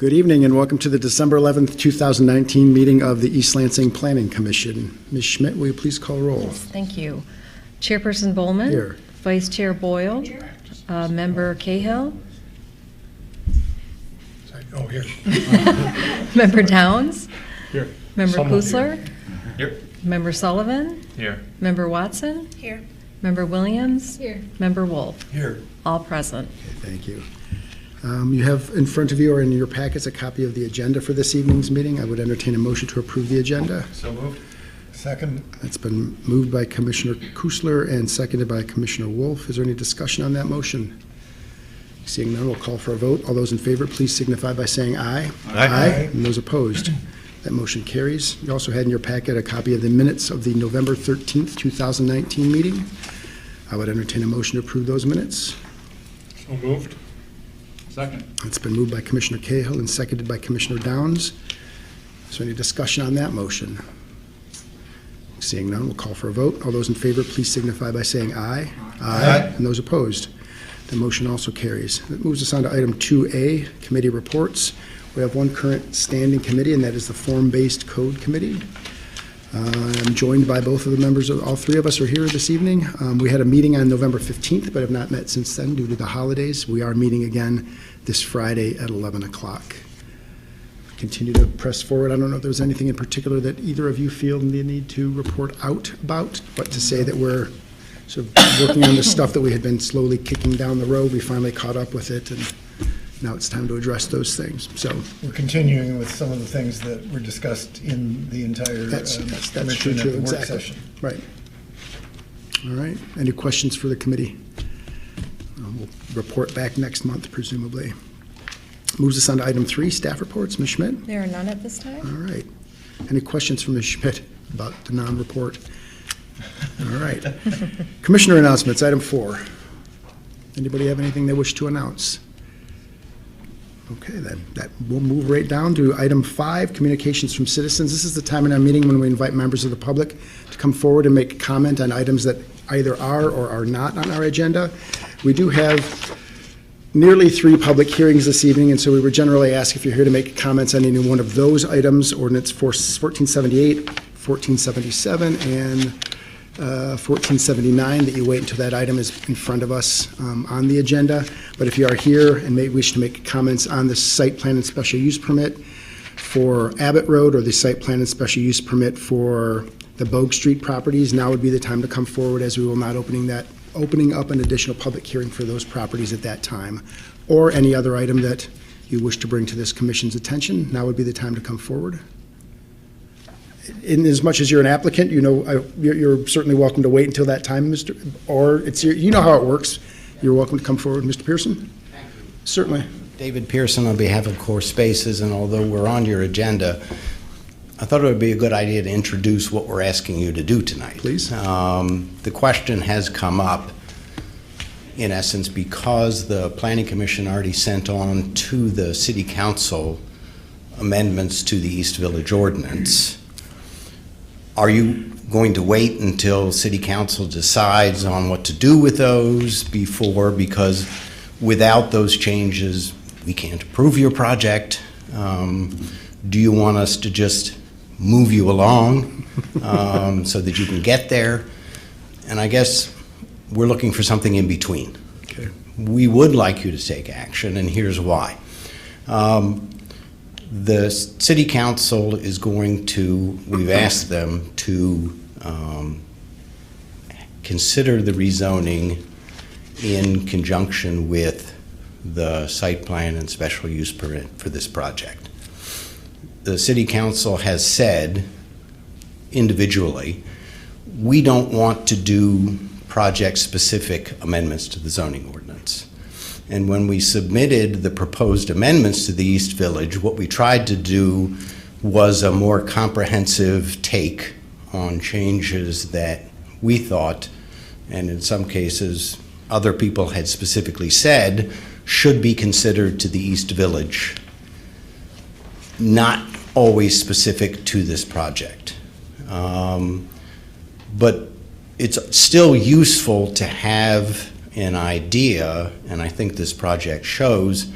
Good evening and welcome to the December 11th, 2019 meeting of the East Lansing Planning Commission. Ms. Schmidt, will you please call roll? Yes, thank you. Chairperson Bowman. Here. Vice Chair Boyle. Here. Member Cahill. Oh, here. Member Downs. Here. Member Kusler. Here. Member Sullivan. Here. Member Watson. Here. Member Williams. Here. Member Wolf. Here. All present. Okay, thank you. You have in front of you or in your packets a copy of the agenda for this evening's meeting. I would entertain a motion to approve the agenda. So moved. Second. It's been moved by Commissioner Kusler and seconded by Commissioner Wolf. Is there any discussion on that motion? Seeing none, we'll call for a vote. All those in favor, please signify by saying aye. Aye. And those opposed? That motion carries. You also had in your packet a copy of the minutes of the November 13th, 2019 meeting. I would entertain a motion to approve those minutes. So moved. Second. It's been moved by Commissioner Cahill and seconded by Commissioner Downs. Is there any discussion on that motion? Seeing none, we'll call for a vote. All those in favor, please signify by saying aye. Aye. And those opposed? The motion also carries. That moves us on to item 2A, committee reports. We have one current standing committee, and that is the Form-Based Code Committee. I'm joined by both of the members. All three of us are here this evening. We had a meeting on November 15th, but have not met since then due to the holidays. We are meeting again this Friday at 11 o'clock. Continue to press forward. I don't know if there's anything in particular that either of you feel the need to report out about, but to say that we're sort of working on the stuff that we had been slowly kicking down the road. We finally caught up with it, and now it's time to address those things. So we're continuing with some of the things that were discussed in the entire that's commission true, at the work exactly. session. Right. All right. Any questions for the committee? We'll report back next month, presumably. Moves us on to item 3, staff reports. Ms. Schmidt? There are none at this time. All right. Any questions from Ms. Schmidt about the non-report? All right. Commissioner announcements, item 4. Anybody have anything they wish to announce? Okay, that will move right down to item 5, communications from citizens. This is the time in our meeting when we invite members of the public to come forward and make comment on items that either are or are not on our agenda. We do have nearly 3 public hearings this evening, and so we would generally ask if you're here to make comments on any one of those items, ordinance 1478, 1477, and 1479, that you wait until that item is in front of us on the agenda. But if you are here and may wish to make comments on the site plan and special use permit for Abbott Road or the site plan and special use permit for the Bogue Street properties, now would be the time to come forward, as we will not opening up an additional public hearing for those properties at that time, or any other item that you wish to bring to this commission's attention. Now would be the time to come forward. In as much as you're an applicant, you know, you're certainly welcome to wait until that time, Mr. Or you know how it works. You're welcome to come forward, Mr. Pearson. Thank you. Certainly. David Pearson on behalf of Core Spaces, and although we're on your agenda, I thought it would be a good idea to introduce what we're asking you to do tonight. Please. The question has come up, in essence, because the Planning Commission already sent on to the City Council amendments to the East Village Ordinance. Are you going to wait until City Council decides on what to do with those before? Because without those changes, we can't approve your project. Do you want us to just move you along so that you can get there? And I guess we're looking for something in between. Okay. We would like you to take action, and here's why. The City Council is going to, we've asked them to consider the rezoning in conjunction with the site plan and special use permit for this project. The City Council has said individually, we don't want to do project-specific amendments to the zoning ordinance. And when we submitted the proposed amendments to the East Village, what we tried to do was a more comprehensive take on changes that we thought, and in some cases other people had specifically said, should be considered to the East Village, not always specific to this project. But it's still useful to have an idea, and I think this project shows,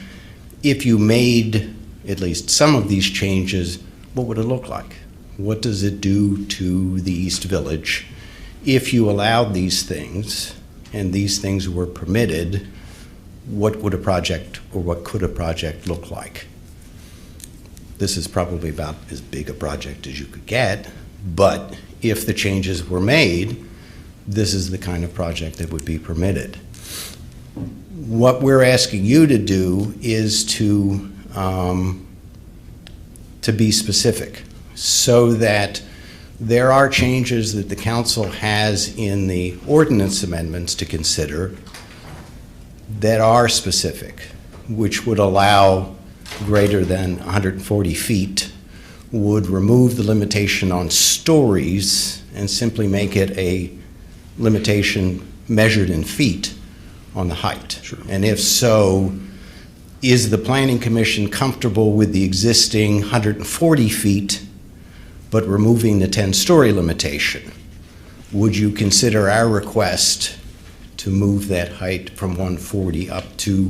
if you made at least some of these changes, what would it look like? What does it do to the East Village if you allowed these things and these things were permitted? What would a project, or what could a project look like? This is probably about as big a project as you could get, but if the changes were made, this is the kind of project that would be permitted. What we're asking you to do is to be specific, so that there are changes that the council has in the ordinance amendments to consider that are specific, which would allow greater than 140 feet, would remove the limitation on stories and simply make it a limitation measured in feet on the height. Sure. And if so, is the Planning Commission comfortable with the existing 140 feet but removing the 10-story limitation? Would you consider our request to move that height from 140 up to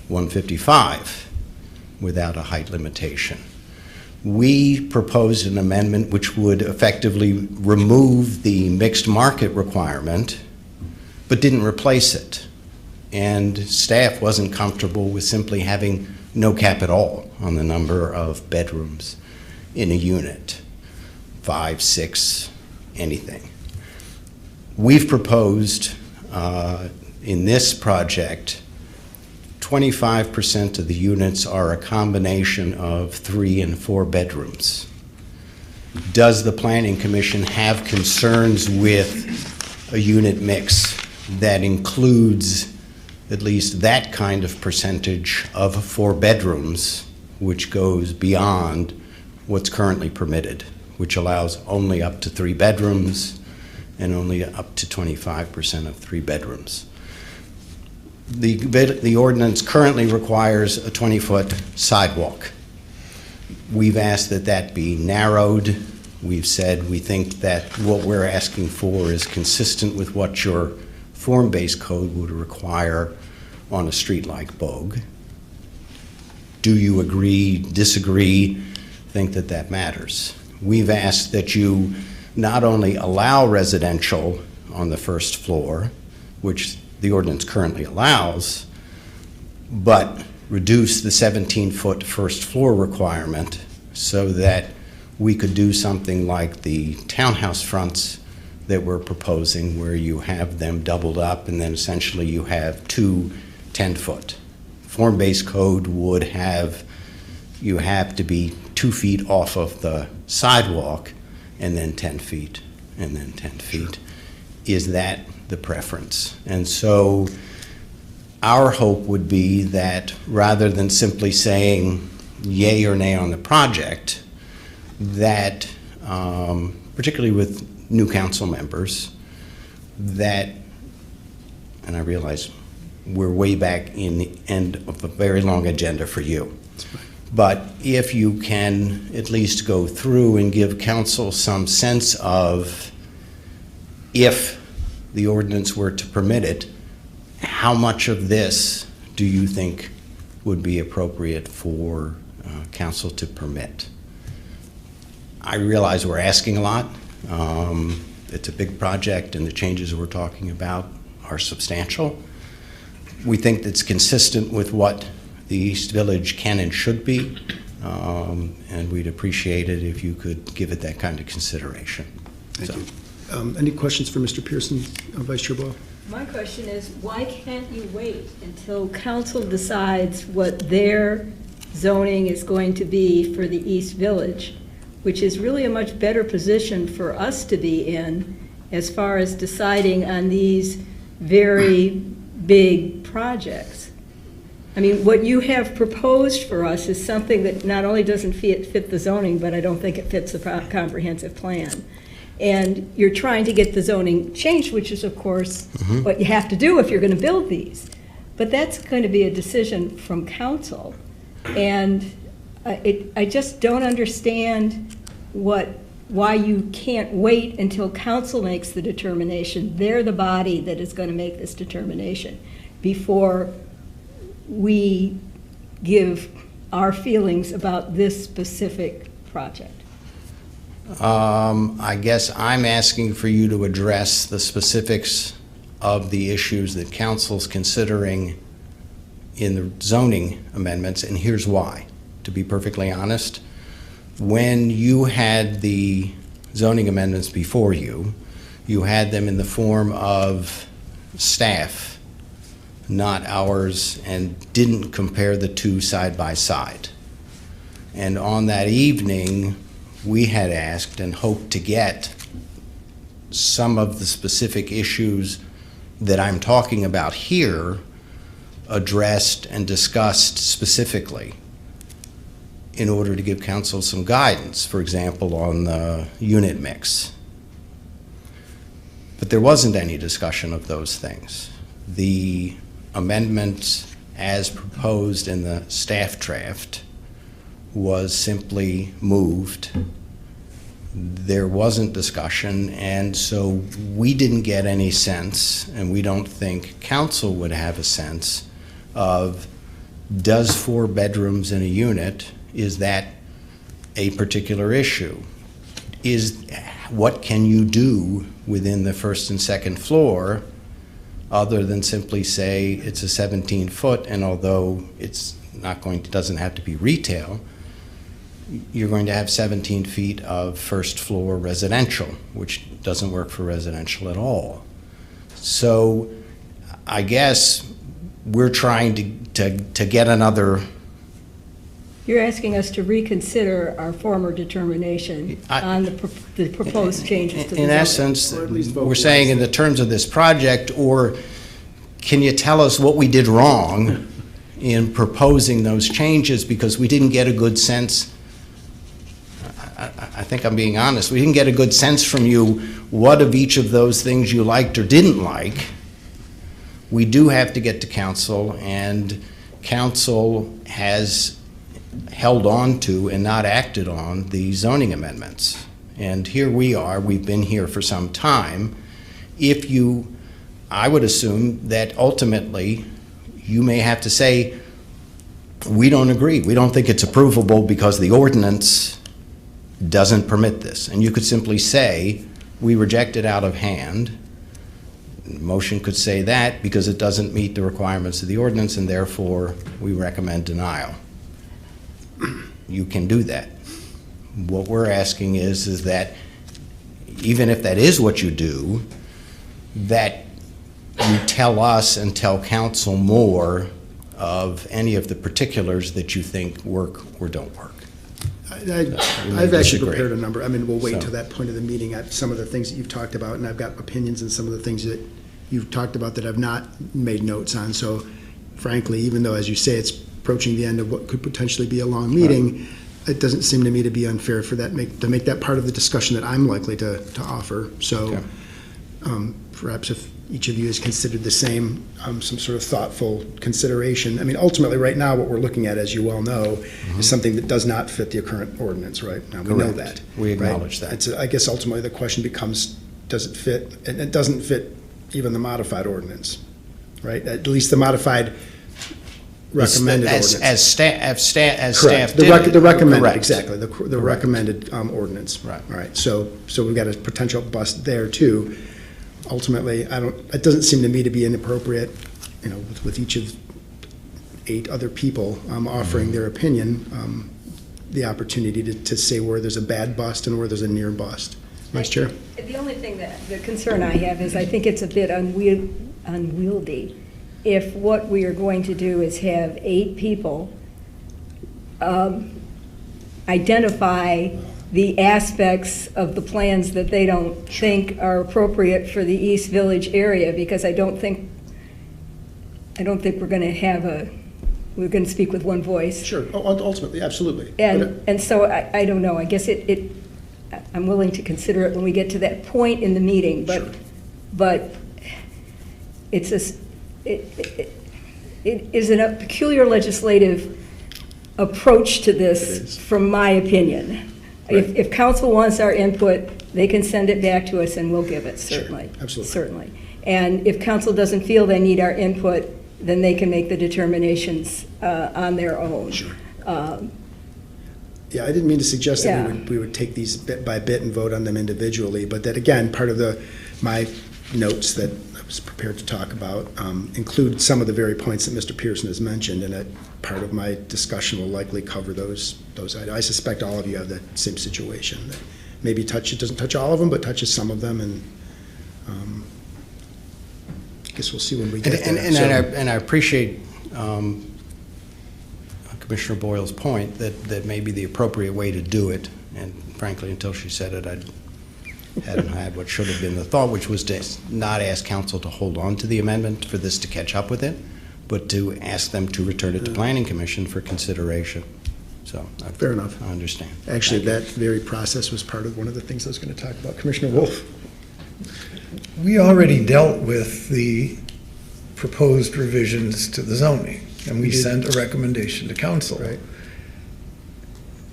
155 without a height limitation? We proposed an amendment which would effectively remove the mixed market requirement but didn't replace it. And staff wasn't comfortable with simply having no cap at all on the number of bedrooms in a unit, 5, 6, anything. We've proposed in this project, 25% of the units are a combination of 3 and 4 bedrooms. Does the Planning Commission have concerns with a unit mix that includes at least that kind of percentage of 4 bedrooms, which goes beyond what's currently permitted, which allows only up to 3 bedrooms and only up to 25% of 3 bedrooms? The ordinance currently requires a 20-foot sidewalk. We've asked that that be narrowed. We've said we think that what we're asking for is consistent with what your form-based code would require on a street like Bogue. Do you agree, disagree, think that that matters? We've asked that you not only allow residential on the first floor, which the ordinance currently allows, but reduce the 17-foot first floor requirement so that we could do something like the townhouse fronts that we're proposing, where you have them doubled up and then essentially you have 2 10-foot. Form-based code would have, you have to be 2 feet off of the sidewalk and then 10 feet and then 10 feet. Is that the preference? And so our hope would be that rather than simply saying yay or nay on the project, that particularly with new council members, that, and I realize we're way back in the end of a very long agenda for you, but if you can at least go through and give council some sense of, if the ordinance were to permit it, how much of this do you think would be appropriate for council to permit? I realize we're asking a lot. It's a big project and the changes we're talking about are substantial. We think that's consistent with what the East Village can and should be, and we'd appreciate it if you could give it that kind of consideration. Thank you. Any questions for Mr. Pearson, Vice Chair Boyle? My question is, why can't you wait until council decides what their zoning is going to be for the East Village, which is really a much better position for us to be in as far as deciding on these very big projects? I mean, what you have proposed for us is something that not only doesn't fit the zoning, but I don't think it fits the comprehensive plan. And you're trying to get the zoning changed, which is, of course, what you have to do if you're going to build these. But that's going to be a decision from council. And I just don't understand why you can't wait until council makes the determination. They're the body that is going to make this determination before we give our feelings about this specific project? I guess I'm asking for you to address the specifics of the issues that council's considering in the zoning amendments, and here's why. To be perfectly honest, when you had the zoning amendments before you, you had them in the form of staff, not ours, and didn't compare the two side by side. And on that evening, we had asked and hoped to get some of the specific issues that I'm talking about here addressed and discussed specifically in order to give council some guidance, for example, on the unit mix. But there wasn't any discussion of those things. The amendment as proposed in the staff draft was simply moved. There wasn't discussion, and so we didn't get any sense, and we don't think council would have a sense of, does 4 bedrooms in a unit, is that a particular issue? What can you do within the first and second floor other than simply say it's a 17-foot, and although it's not going to, doesn't have to be retail, you're going to have 17 feet of first floor residential, which doesn't work for residential at all. So I guess we're trying to get another. You're asking us to reconsider our former determination on the proposed changes to the zoning. In essence, Or at least vote we're for saying it. in the terms of this project, or can you tell us what we did wrong in proposing those changes, because we didn't get a good sense. I think I'm being honest. We didn't get a good sense from you what of each of those things you liked or didn't like. We do have to get to council, and council has held on to and not acted on the zoning amendments. And here we are, we've been here for some time. I would assume that ultimately you may have to say, we don't agree. We don't think it's approvable because the ordinance doesn't permit this. And you could simply say, we reject it out of hand. Motion could say that because it doesn't meet the requirements of the ordinance, and therefore we recommend denial. You can do that. What we're asking is that even if that is what you do, that you tell us and tell council more of any of the particulars that you think work or don't work. I've actually disagree. prepared a number. I mean, we'll wait So. till that point of the meeting at some of the things that you've talked about, and I've got opinions on some of the things that you've talked about that I've not made notes on. So frankly, even though, as you say, it's approaching the end of what could potentially be a long meeting, it doesn't seem to me to be unfair for that, to make that part of the discussion that I'm likely to offer. So Okay. Perhaps if each of you has considered the same, some sort of thoughtful consideration. I mean, ultimately, right now, what we're looking at, as you well know, is something that does not fit the current ordinance, right? Now, we know Correct. that. We right? acknowledge that. I guess ultimately the question becomes, does it fit? And it doesn't fit even the modified ordinance, right? At least the modified recommended ordinance. As staff Correct. did it. The recommended, Correct. exactly, the recommended ordinance. Right. All right, so we've got a potential bust there too. Ultimately, it doesn't seem to me to be inappropriate, with each of 8 other people offering their opinion, the opportunity to say where there's a bad bust and where there's a near bust. Vice Chair? The only thing the concern I have is I think it's a bit unwieldy if what we are going to do is have 8 people identify the aspects of the plans that they don't think are appropriate for the East Village area, because I don't think we're going to we're going to speak with one voice. Sure, ultimately, absolutely. And so I don't know, I guess I'm willing to consider it when we get to that point in the meeting, but it is a peculiar legislative approach to this, from my opinion. Right. If council wants our input, they can send it back to us and we'll give it, certainly. Sure, absolutely. Certainly. And if council doesn't feel they need our input, then they can make the determinations on their own. Sure. Yeah, I didn't mean to suggest that Yeah. we would take these bit by bit and vote on them individually, but that, again, part of my notes that I was prepared to talk about include some of the very points that Mr. Pearson has mentioned, and that part of my discussion will likely cover those items. I suspect all of you have that same situation, that maybe it doesn't touch all of them, but touches some of them, and I guess we'll see when we get there. And I appreciate Commissioner Boyle's point that maybe the appropriate way to do it, and frankly, until she said it, I hadn't had what should have been the thought, which was to not ask council to hold on to the amendment for this to catch up with it, but to ask them to return it to Planning Commission for consideration. So, Fair enough. I understand. Actually, that very process was part of one of the things I was going to talk about. Commissioner Wolf? We already dealt with the proposed revisions to the zoning, and we We did. sent a recommendation to council. Right.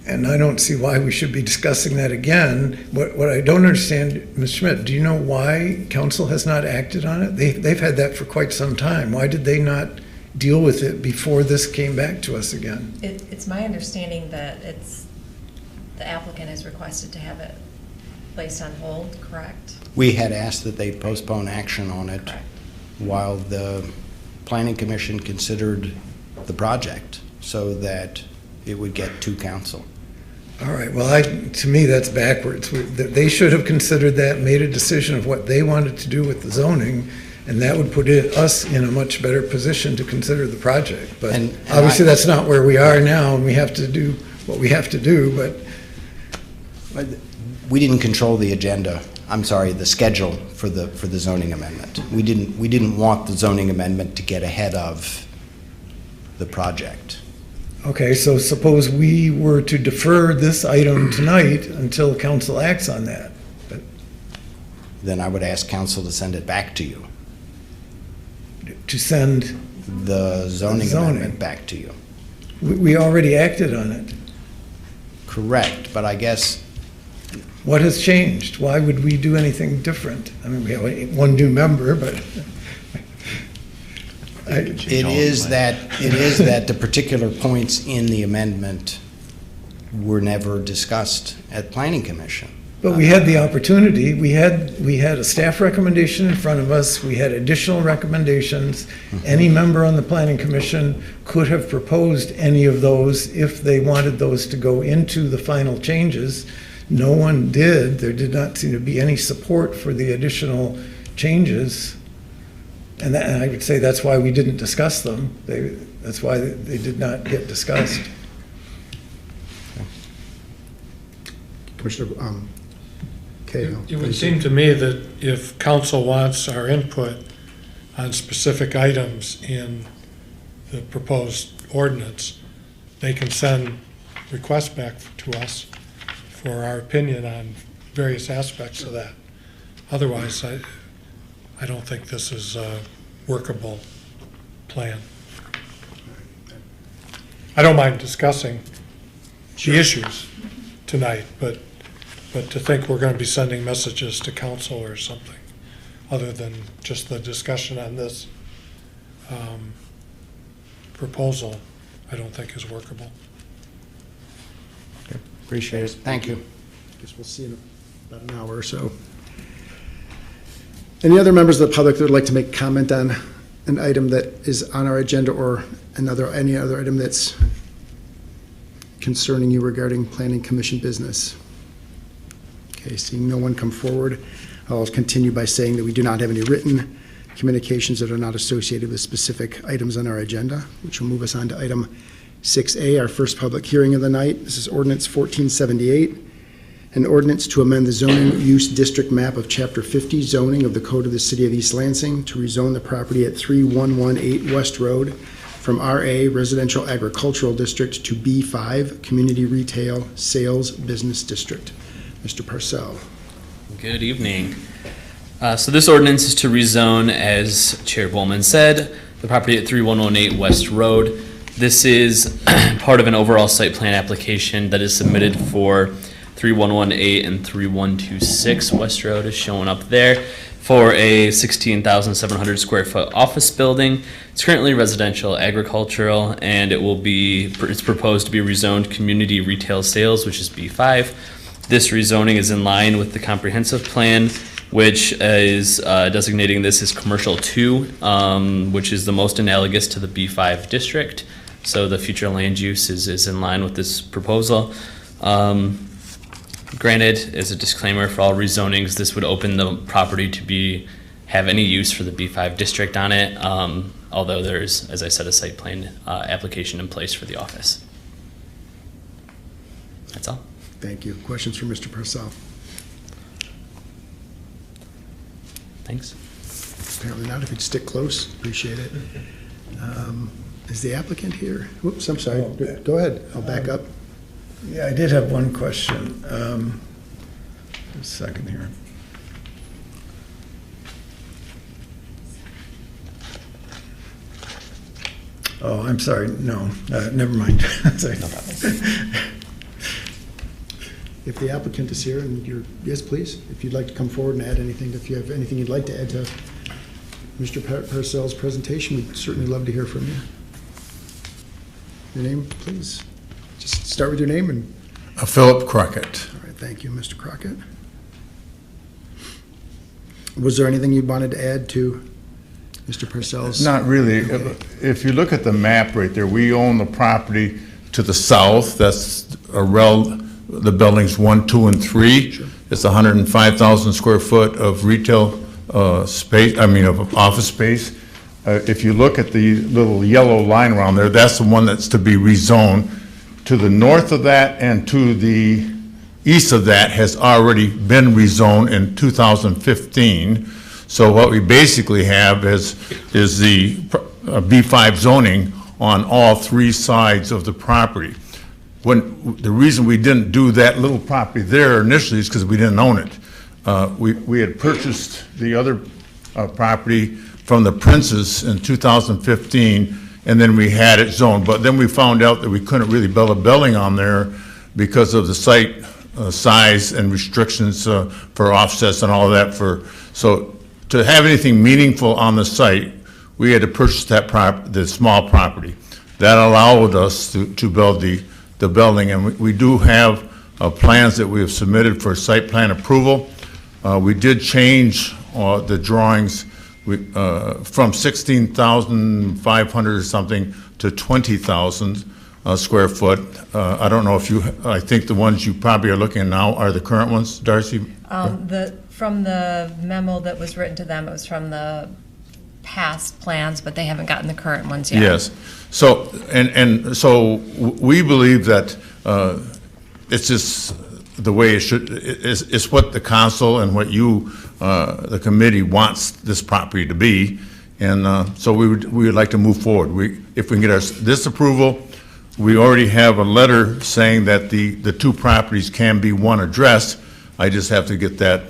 And I don't see why we should be discussing that again. What I don't understand, Ms. Schmidt, do you know why council has not acted on it? They've had that for quite some time. Why did they not deal with it before this came back to us again? It's my understanding that the applicant has requested to have it placed on hold, correct? We had asked that they postpone action on it Correct. while the Planning Commission considered the project so that it would get to council. All right, well, to me, that's backwards. They should have considered that, made a decision of what they wanted to do with the zoning, and that would put us in a much better position to consider the project. But And obviously, that's not where we are now, and we have to do what we have to do, but We didn't control the agenda, the schedule for the zoning amendment. We didn't want the zoning amendment to get ahead of the project. okay, so suppose we were to defer this item tonight until council acts on that. Then I would ask council to send it back to you, To send, the zoning Zoning. amendment back to you. we already acted on it. Correct, but I guess What has changed? Why would we do anything different? I mean, we have one new member, but it is that the particular points in the amendment were never discussed at Planning Commission. But we had the opportunity, we had a staff recommendation in front of us, we had additional recommendations. Any member on the planning commission could have proposed any of those if they wanted those to go into the final changes. No one did. There did not seem to be any support for the additional changes. And I would say that's why we didn't discuss them. That's why they did not get discussed. Commissioner Cahill? It would seem to me that if council wants our input on specific items in the proposed ordinance, they can send requests back to us for our opinion on various aspects of that. Otherwise, I don't think this is a workable plan. I don't mind discussing the issues tonight, but to think we're going to be sending messages to council or something, other than just the discussion on this proposal, I don't think is workable. Appreciate it. Thank you. Guess we'll see in about an hour or so. Any other members of the public that would like to make comment on an item that is on our agenda or any other item that's concerning you regarding Planning Commission business? Okay, seeing no one come forward, I'll continue by saying that we do not have any written communications that are not associated with specific items on our agenda, which will move us on to item 6A, our first public hearing of the night. This is ordinance 1478, an ordinance to amend the zoning use district map of Chapter 50 zoning of the Code of the City of East Lansing to rezone the property at 3118 West Road from RA Residential Agricultural District to B5 Community Retail Sales Business District. Mr. Parcell. Good evening. So this ordinance is to rezone, as Chair Bowman said, the property at 3118 West Road. This is part of an overall site plan application that is submitted for 3118 and 3126 West Road is showing up there for a 16,700 square foot office building. It's currently residential agricultural, and it's proposed to be rezoned community retail sales, which is B5. This rezoning is in line with the comprehensive plan, which is designating this as commercial 2, which is the most analogous to the B5 district. So the future land use is in line with this proposal. Granted, as a disclaimer for all rezonings, this would open the property to have any use for the B5 district on it, although there's, as I said, a site plan application in place for the office. That's all. Thank you. Questions for Mr. Purcell? Thanks. Apparently not. If you'd stick close, appreciate it. Is the applicant here? Whoops, I'm sorry. Go ahead. I'll back up. Yeah, I did have one question. Just a second here. Oh, I'm sorry. No, never mind. Sorry. If the applicant is here and yes, please, if you'd like to come forward and add anything, if you have anything you'd like to add to Mr. Purcell's presentation, we'd certainly love to hear from you. Your name, please. Just start with your name and. Philip Crockett. All right, thank you, Mr. Crockett. Was there anything you wanted to add to Mr. Purcell's? Not really. Okay. If you look at the map right there, we own the property to the south. That's the buildings 1, 2, and 3. Sure. It's 105,000 square foot of retail space, of office space. If you look at the little yellow line around there, that's the one that's to be rezoned. To the north of that and to the east of that has already been rezoned in 2015. So what we basically have is the B5 zoning on all 3 sides of the property. The reason we didn't do that little property there initially is because we didn't own it. We had purchased the other property from the Princes in 2015, and then we had it zoned. But then we found out that we couldn't really build a building on there because of the site size and restrictions for offsets and all of that. So to have anything meaningful on the site, we had to purchase the small property. That allowed us to build the building, and we do have plans that we have submitted for site plan approval. We did change the drawings from 16,500 or something to 20,000 square foot. I don't know if I think the ones you probably are looking at now are the current ones, Darcy? From the memo that was written to them, it was from the past plans, but they haven't gotten the current ones yet. Yes. So, and so we believe that it's just the way it should, it's what the council and what the committee wants this property to be. And so we would like to move forward. If we can get this approval, we already have a letter saying that the 2 properties can be one address. I just have to get that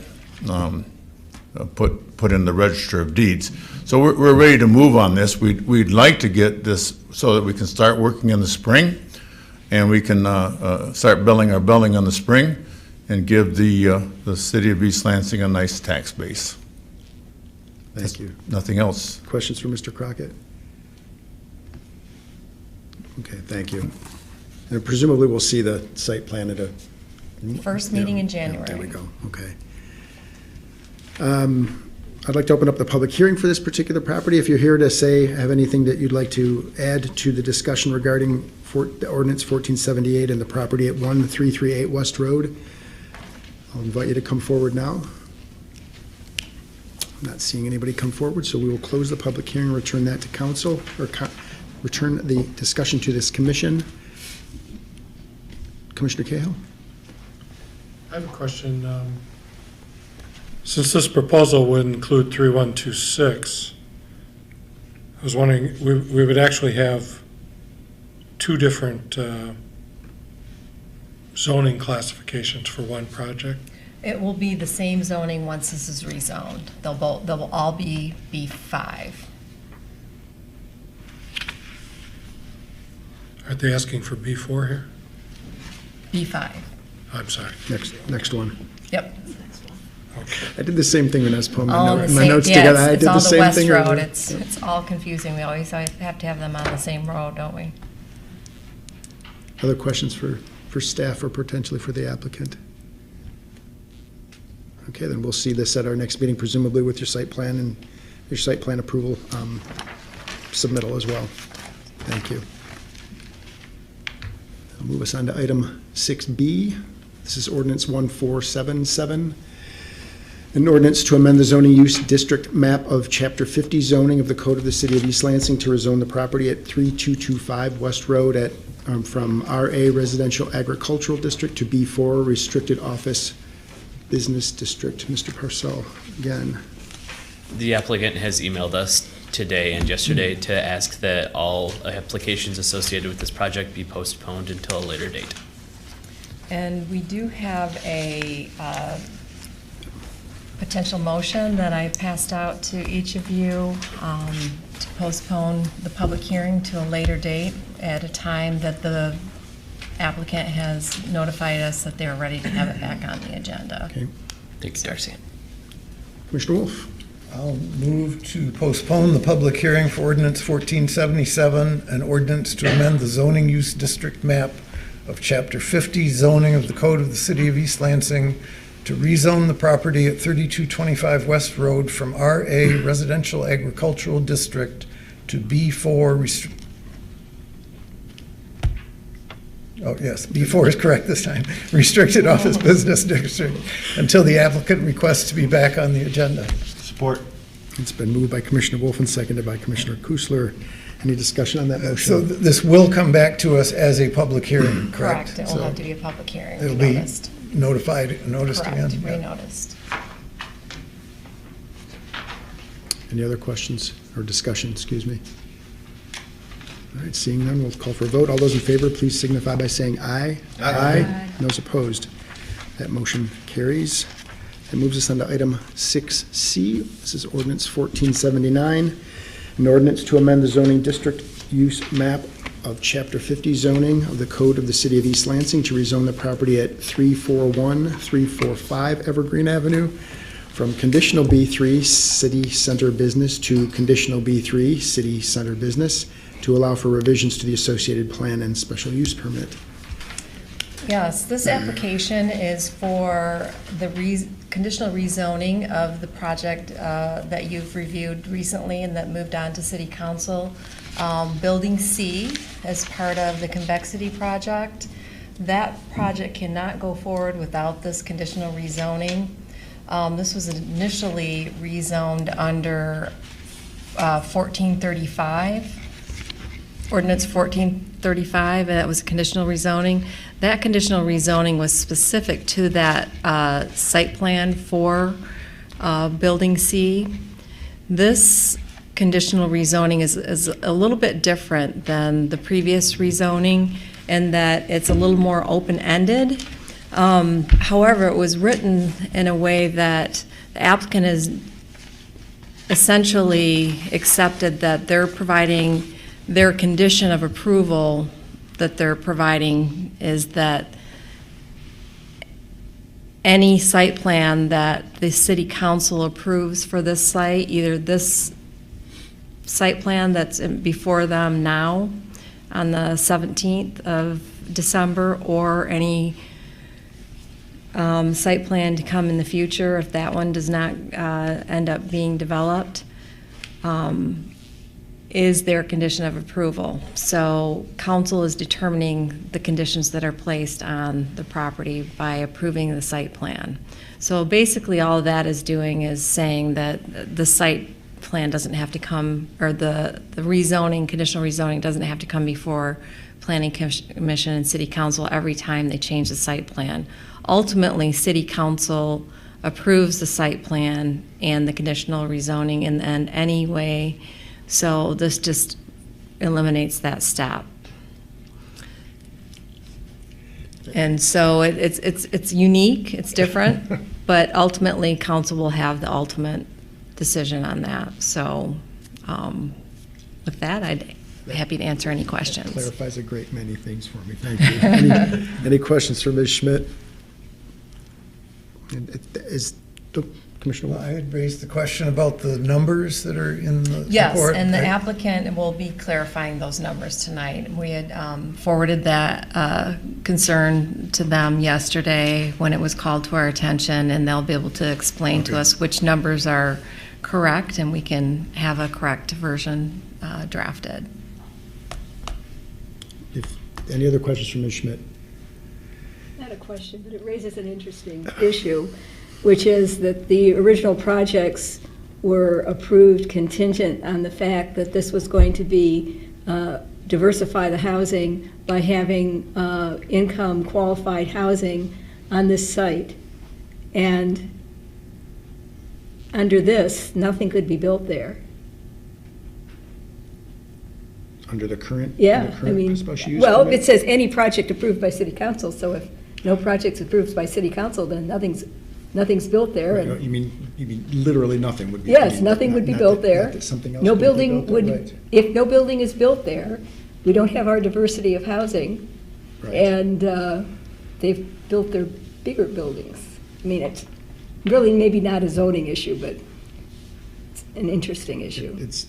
put in the Register of Deeds. So we're ready to move on this. We'd like to get this so that we can start working in the spring, and we can start building our building in the spring and give the city of East Lansing a nice tax base. Thank you. Nothing else. Questions for Mr. Crockett? Okay, thank you. And presumably we'll see the site plan at a First meeting in yeah, January. there we go, okay. I'd like to open up the public hearing for this particular property. If you're here to have anything that you'd like to add to the discussion regarding the ordinance 1478 and the property at 1338 West Road, I'll invite you to come forward now. I'm not seeing anybody come forward, so we will close the public hearing, return that to council, or return the discussion to this commission. Commissioner Cahill? I have a question. Since this proposal would include 3126, I was wondering, we would actually have 2 different zoning classifications for one project? It will be the same zoning once this is rezoned. They'll all be B5. Aren't they asking for B4 here? B5. I'm sorry. Next one. Yep. I did the same thing when I was putting All my the same, notes yeah, together. I it's did all the the same West thing. Road. over- It's all confusing. We always have to have them on the same road, don't we? Other questions for staff or potentially for the applicant? Okay, then we'll see this at our next meeting, presumably with your site plan and your site plan approval submittal as well. Thank you. I'll move us on to item 6B. This is ordinance 1477. An ordinance to amend the zoning use district map of Chapter 50 zoning of the Code of the City of East Lansing to rezone the property at 3225 West Road from RA Residential Agricultural District to B4 Restricted Office Business District. Mr. Parcell, again. The applicant has emailed us today and yesterday to ask that all applications associated with this project be postponed until a later date. And we do have a potential motion that I passed out to each of you to postpone the public hearing to a later date at a time that the applicant has notified us that they're ready to have it back on the agenda. Okay. Thanks, Darcy. Commissioner Wolf? I'll move to postpone the public hearing for ordinance 1477, an ordinance to amend the zoning use district map of Chapter 50 zoning of the Code of the City of East Lansing to rezone the property at 3225 West Road from RA Residential Agricultural District to B4 Oh, yes, B4 is correct this time. Restricted Office Business District until the applicant requests to be back on the agenda. Support. It's been moved by Commissioner Wolf and seconded by Commissioner Kusler. Any discussion on that So motion? this will come back to us as a public hearing, correct? Correct, it will have to be a public hearing, It'll be noticed. noticed again? Correct, Yeah. re-noticed. Any other questions or discussion, excuse me? All right, seeing none, we'll call for a vote. All those in favor, please signify by saying aye. Aye. Those opposed, that motion carries. That moves us on to item 6C. This is ordinance 1479, an ordinance to amend the zoning district use map of Chapter 50 zoning of the Code of the City of East Lansing to rezone the property at 341, 345 Evergreen Avenue from conditional B3 City Center Business to conditional B3 City Center Business to allow for revisions to the associated plan and special use permit. Yes, this application is for the conditional rezoning of the project that you've reviewed recently and that moved on to City Council. Building C as part of the convexity project. That project cannot go forward without this conditional rezoning. This was initially rezoned under 1435. Ordinance 1435, and that was conditional rezoning. That conditional rezoning was specific to that site plan for Building C. This conditional rezoning is a little bit different than the previous rezoning in that it's a little more open-ended. However, it was written in a way that the applicant has essentially accepted that they're providing their condition of approval that they're providing is that any site plan that the city council approves for this site, either this site plan that's before them now on the 17th of December or any site plan to come in the future if that one does not end up being developed, is their condition of approval. So council is determining the conditions that are placed on the property by approving the site plan. So basically all of that is doing is saying that the site plan doesn't have to come, or the rezoning, conditional rezoning doesn't have to come before Planning Commission and City Council every time they change the site plan. Ultimately, City Council approves the site plan and the conditional rezoning in the end anyway. So this just eliminates that step. And so it's unique, it's different, but ultimately council will have the ultimate decision on that. So with that, I'd be happy to answer any questions. Clarifies a great many things for me, thank you. Any questions for Ms. Schmidt? Commissioner Wolf? I had raised the question about the numbers that are in the Yes, report. and the applicant will be clarifying those numbers tonight. We had forwarded that concern to them yesterday when it was called to our attention, and they'll be able to explain to us which numbers are correct, and we can have a correct version drafted. Any other questions from Ms. Schmidt? Not a question, but it raises an interesting issue, which is that the original projects were approved contingent on the fact that this was going to be diversify the housing by having income qualified housing on this site. And under this, nothing could be built there. Under the current? Yeah, the I current mean, special use well, permit? it says any project approved by city council, so if no project's approved by city council, then nothing's built there. Right, And You mean literally nothing would be? yes, nothing would be not built that- there. not that something else No couldn't be building built there, would, right. if no building is built there, we don't have our diversity of housing. Right. And they've built their bigger buildings. I mean, it's really maybe not a zoning issue, but it's an interesting issue. It's,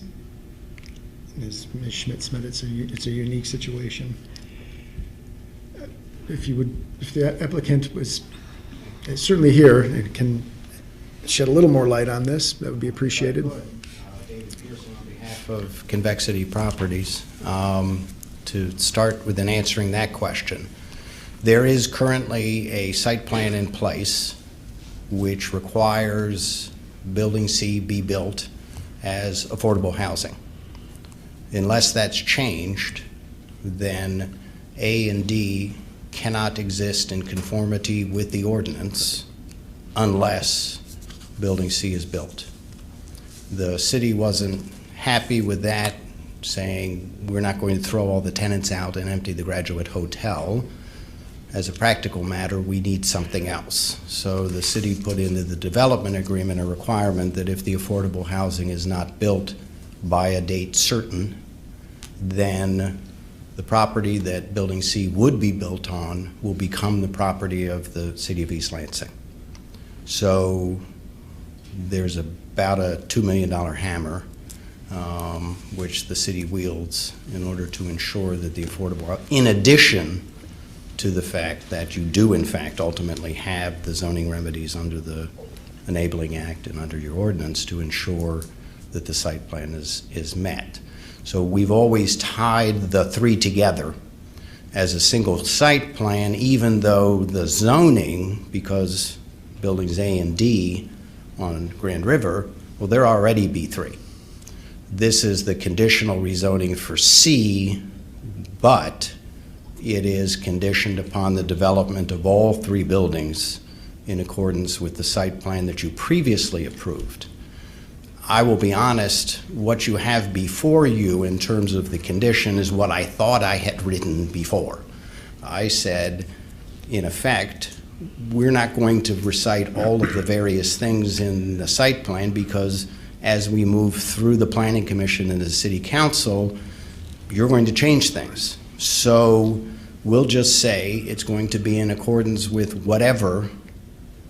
as Ms. Schmidt said, it's a unique situation. If the applicant was certainly here and can shed a little more light on this, that would be appreciated. David Pearson on behalf of Convexity Properties. To start with answering that question, there is currently a site plan in place which requires Building C be built as affordable housing. Unless that's changed, then A and D cannot exist in conformity with the ordinance unless Building C is built. The city wasn't happy with that, saying we're not going to throw all the tenants out and empty the Graduate Hotel. As a practical matter, we need something else. So the city put into the development agreement a requirement that if the affordable housing is not built by a date certain, then the property that Building C would be built on will become the property of the city of East Lansing. So there's about a $2 million hammer which the city wields in order to ensure that the affordable, in addition to the fact that you do in fact ultimately have the zoning remedies under the Enabling Act and under your ordinance to ensure that the site plan is met. So we've always tied the three together as a single site plan, even though the zoning, because buildings A and D on Grand River, well, they're already B3. This is the conditional rezoning for C, but it is conditioned upon the development of all three buildings in accordance with the site plan that you previously approved. I will be honest, what you have before you in terms of the condition is what I thought I had written before. I said, in effect, we're not going to recite all of the various things in the site plan because as we move through the Planning Commission and the City Council, you're going to change things. So we'll just say it's going to be in accordance with whatever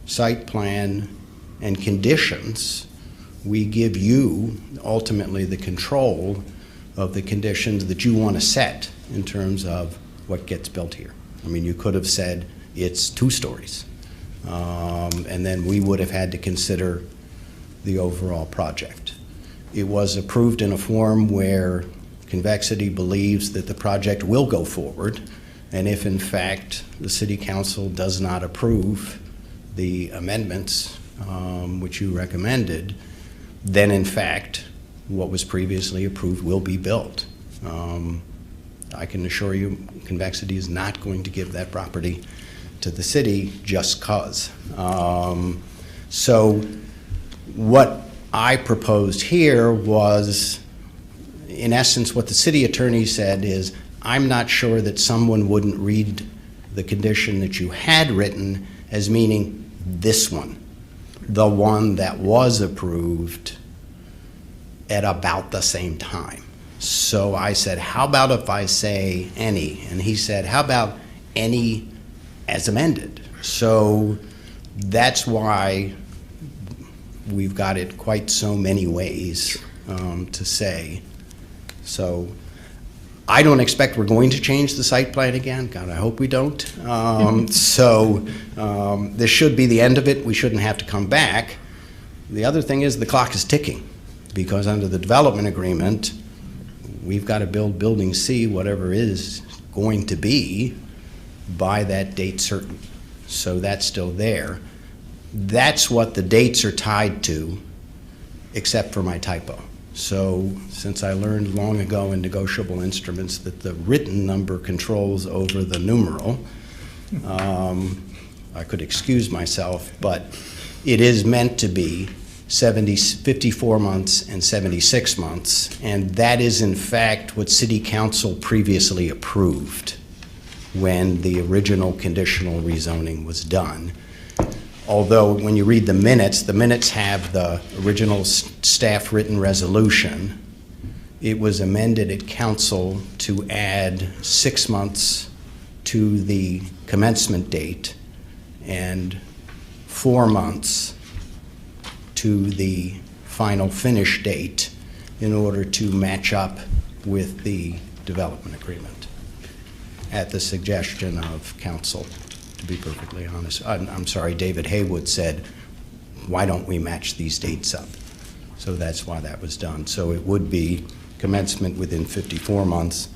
site plan and conditions we give you ultimately the control of the conditions that you want to set in terms of what gets built here. I mean, you could have said it's 2 stories, and then we would have had to consider the overall project. It was approved in a form where Convexity believes that the project will go forward, and if in fact the City Council does not approve the amendments which you recommended, then in fact what was previously approved will be built. I can assure you Convexity is not going to give that property to the city just cause. So what I proposed here was, in essence, what the city attorney said is, I'm not sure that someone wouldn't read the condition that you had written as meaning this one, the one that was approved at about the same time. So I said, how about if I say any? And he said, how about any as amended? So That's why we've got it quite so many ways to say. So I don't expect we're going to change the site plan again. God, I hope we don't. This should be the end of it. We shouldn't have to come back. The other thing is the clock is ticking, because under the development agreement, we've got to build Building C, whatever it is going to be, by that date certain. So that's still there. That's what the dates are tied to, except for my typo. So since I learned long ago in negotiable instruments that the written number controls over the numeral, I could excuse myself, but it is meant to be 54 months and 76 months, and that is in fact what City Council previously approved when the original conditional rezoning was done. Although when you read the minutes have the original staff written resolution. It was amended at council to add 6 months to the commencement date and 4 months to the final finish date in order to match up with the development agreement at the suggestion of council. To be perfectly honest, I'm sorry, David Haywood said, why don't we match these dates up? So that's why that was done. So it would be commencement within 54 months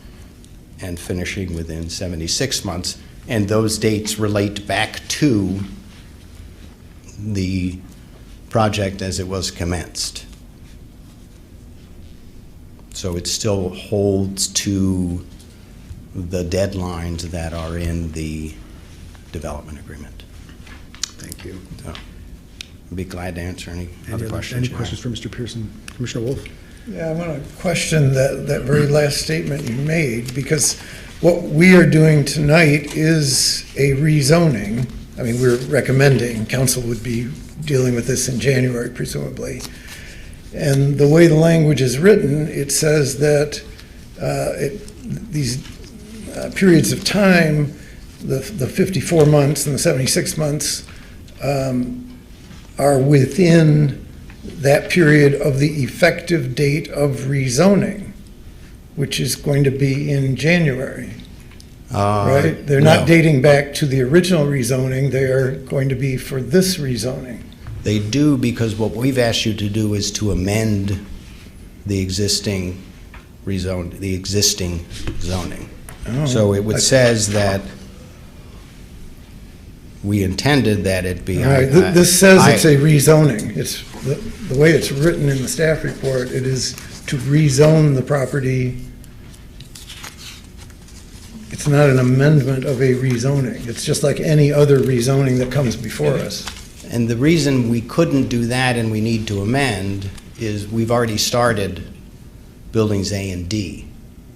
and finishing within 76 months. And those dates relate back to the project as it was commenced. So it still holds to the deadlines that are in the development agreement. Thank you. So, I'd be glad to answer any other questions. Any you questions for Mr. Pearson? Commissioner Wolf? Yeah, I want to question that very last statement you made, because what we are doing tonight is a rezoning. I mean, we're recommending, council would be dealing with this in January, presumably. And the way the language is written, it says that these periods of time, the 54 months and the 76 months, are within that period of the effective date of rezoning, which is going to be in January, right? They're not dating back to the original rezoning, they are going to be for this rezoning. They do, because what we've asked you to do is to amend the existing zoning. Oh, So it says that we intended that it be. All right, this says it's a rezoning. It's, the way it's written in the staff report, it is to rezone the property. It's not an amendment of a rezoning. It's just like any other rezoning that comes before us. And the reason we couldn't do that and we need to amend is we've already started buildings A and D.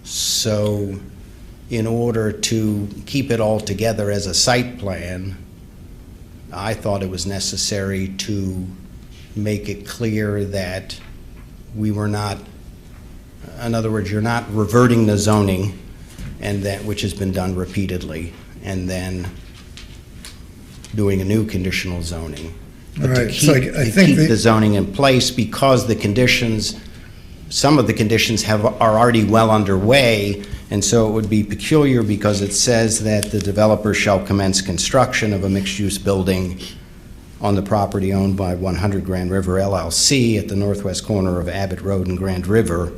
So in order to keep it all together as a site plan, I thought it was necessary to make it clear that we were not, in other words, you're not reverting the zoning, and that which has been done repeatedly, and then doing a new conditional zoning. But All to right, keep, so I to think keep the zoning in place, because the conditions, some of the conditions are already well underway, and so it would be peculiar because it says that the developer shall commence construction of a mixed-use building on the property owned by 100 Grand River LLC at the northwest corner of Abbott Road and Grand River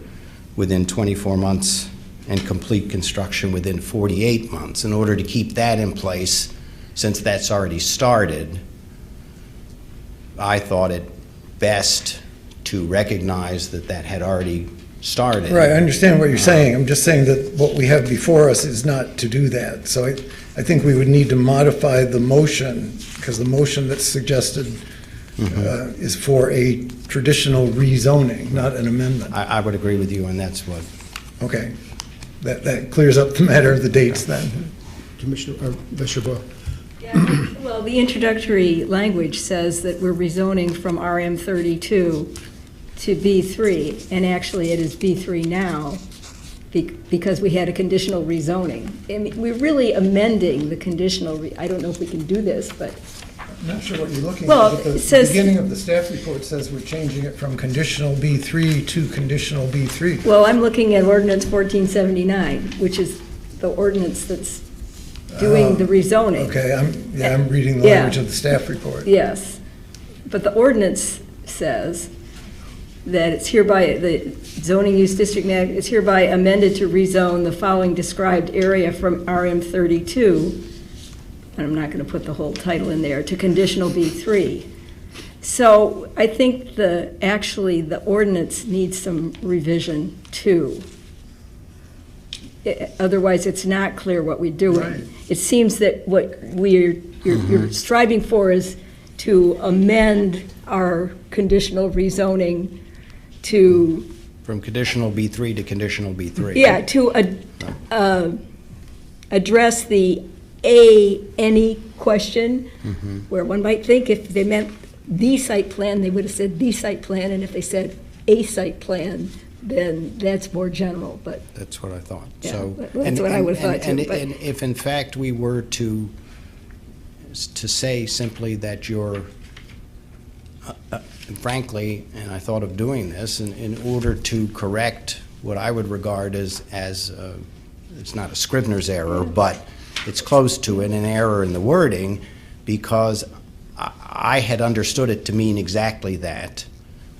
within 24 months and complete construction within 48 months. In order to keep that in place, since that's already started, I thought it best to recognize that that had already started. Right, I understand what you're saying. I'm just saying that what we have before us is not to do that. So I think we would need to modify the motion, because the motion that's suggested is for a traditional rezoning, not an amendment. I would agree with you, and that's what. Okay, that clears up the matter of the dates then. Commissioner, Vice Boyle. Yeah, well, the introductory language says that we're rezoning from RM32 to B3, and actually it is B3 now because we had a conditional rezoning. I mean, we're really amending the conditional, I don't know if we can do this, but I'm not sure what you're looking Well, at, but it the says- beginning of the staff report says we're changing it from conditional B3 to conditional B3. Well, I'm looking at ordinance 1479, which is the ordinance that's doing the rezoning. Okay, I'm reading the Yeah. language of the staff report. Yes, but the ordinance says that it's hereby, the zoning use district map is hereby amended to rezone the following described area from RM 32, and I'm not going to put the whole title in there, to conditional B3. So I think actually the ordinance needs some revision too. Otherwise, it's not clear what we're doing. Right. It seems that what you're striving for is to amend our conditional rezoning to, From conditional B3 to conditional B3. yeah, to address the any question, where one might think if they meant the site plan, they would have said the site plan, and if they said a site plan, then that's more general, but, That's what I thought. Yeah, So, that's what I would have thought too, but- And if in fact we were to say simply that you're, frankly, and I thought of doing this, in order to correct what I would regard as it's not a Scrivener's error, but it's close to it, an error in the wording, because I had understood it to mean exactly that.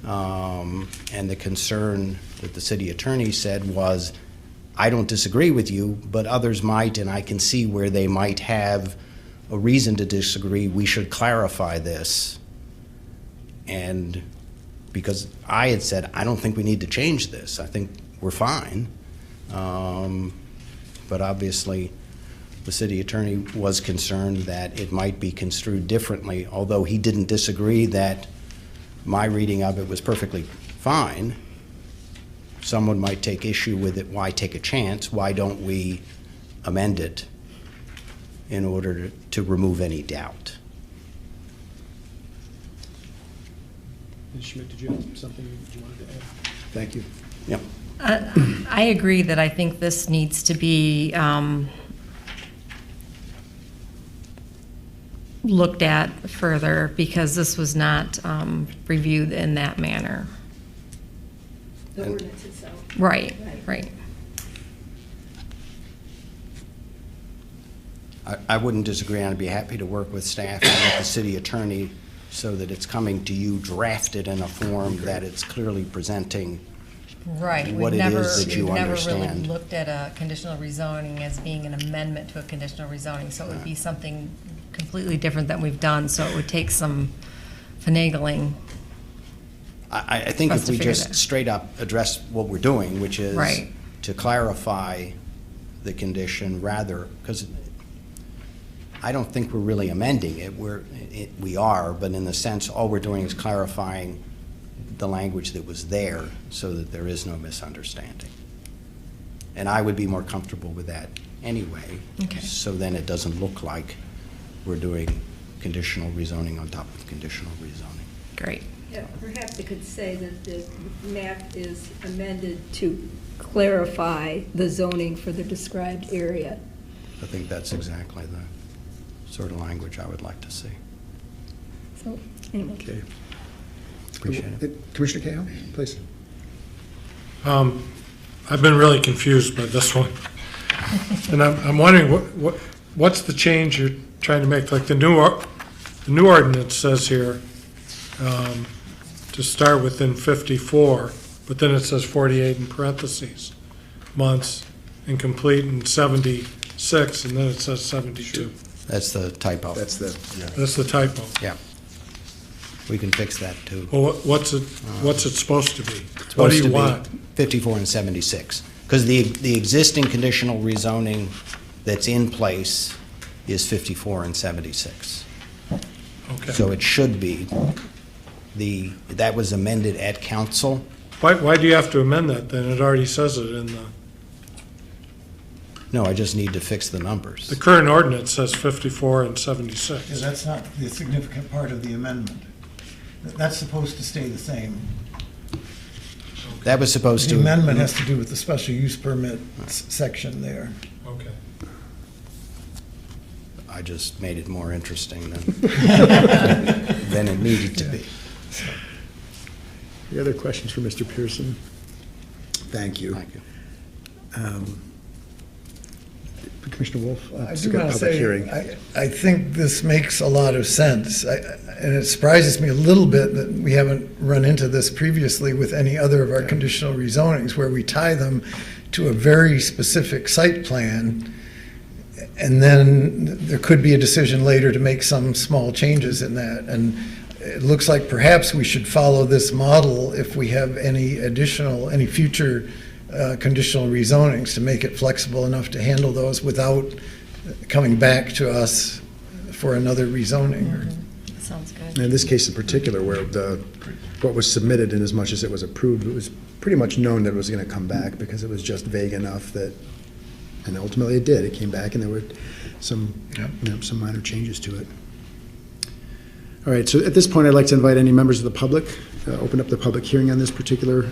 And the concern that the city attorney said was, I don't disagree with you, but others might, and I can see where they might have a reason to disagree. We should clarify this. And because I had said, I don't think we need to change this. I think we're fine. But obviously, the city attorney was concerned that it might be construed differently, although he didn't disagree that my reading of it was perfectly fine. Someone might take issue with it. Why take a chance? Why don't we amend it in order to remove any doubt? Ms. Schmidt, did you have something that you wanted to add? Thank you. Yep. I agree that I think this needs to be looked at further, because this was not reviewed in that manner. the ordinance itself. Right, right. I wouldn't disagree, and I'd be happy to work with staff and with the city attorney so that it's coming to you drafted in a form that it's clearly presenting Right. what it is that you We've never really understand. looked at a conditional rezoning as being an amendment to a conditional rezoning, so it would be something completely different than we've done, so it would take some finagling. I think For us if to we figure just that. straight up address what we're doing, which is Right. to clarify the condition rather, because I don't think we're really amending it. We are, but in the sense, all we're doing is clarifying the language that was there so that there is no misunderstanding. And I would be more comfortable with that anyway. Okay. So then it doesn't look like we're doing conditional rezoning on top of conditional rezoning. Great. Yeah, perhaps it could say that the map is amended to clarify the zoning for the described area. I think that's exactly the sort of language I would like to see. So, anyway. Okay. Appreciate it. Commissioner Cahill, please. I've been really confused by this one. And I'm wondering, what's the change you're trying to make? Like the new ordinance says here, to start within 54, but then it says 48 in parentheses, months, and complete in 76, and then it says 72. That's the typo. That's the, That's the typo. Yeah. We can fix that too. Well, what's it supposed to be? It's What do supposed you to be want? 54 and 76. Because the existing conditional rezoning that's in place is 54 and 76. Okay. So it should be, that was amended at council. Why do you have to amend that then? It already says it in the No, I just need to fix the numbers. current ordinance says 54 and Yeah, 76. that's not the significant part of the amendment. That's supposed to stay the same. That was supposed The to. amendment has to do with the special use permit section there. Okay. I just made it more interesting than it needed to be. Any other questions for Mr. Pearson? Thank you. Thank you. Commissioner Wolf? I it's do a good want to public say, hearing. I think this makes a lot of sense. And it surprises me a little bit that we haven't run into this previously with any other of our conditional rezonings, where we tie them to a very specific site plan, and then there could be a decision later to make some small changes in that. And it looks like perhaps we should follow this model if we have any future conditional rezonings, to make it flexible enough to handle those without coming back to us for another rezoning. Sounds good. In this case in particular, where what was submitted, in as much as it was approved, it was pretty much known that it was going to come back, because it was just vague enough that, and ultimately it did. It came back, and there were some minor changes to it. All right, so at this point, I'd like to invite any members of the public, open up the public hearing on this particular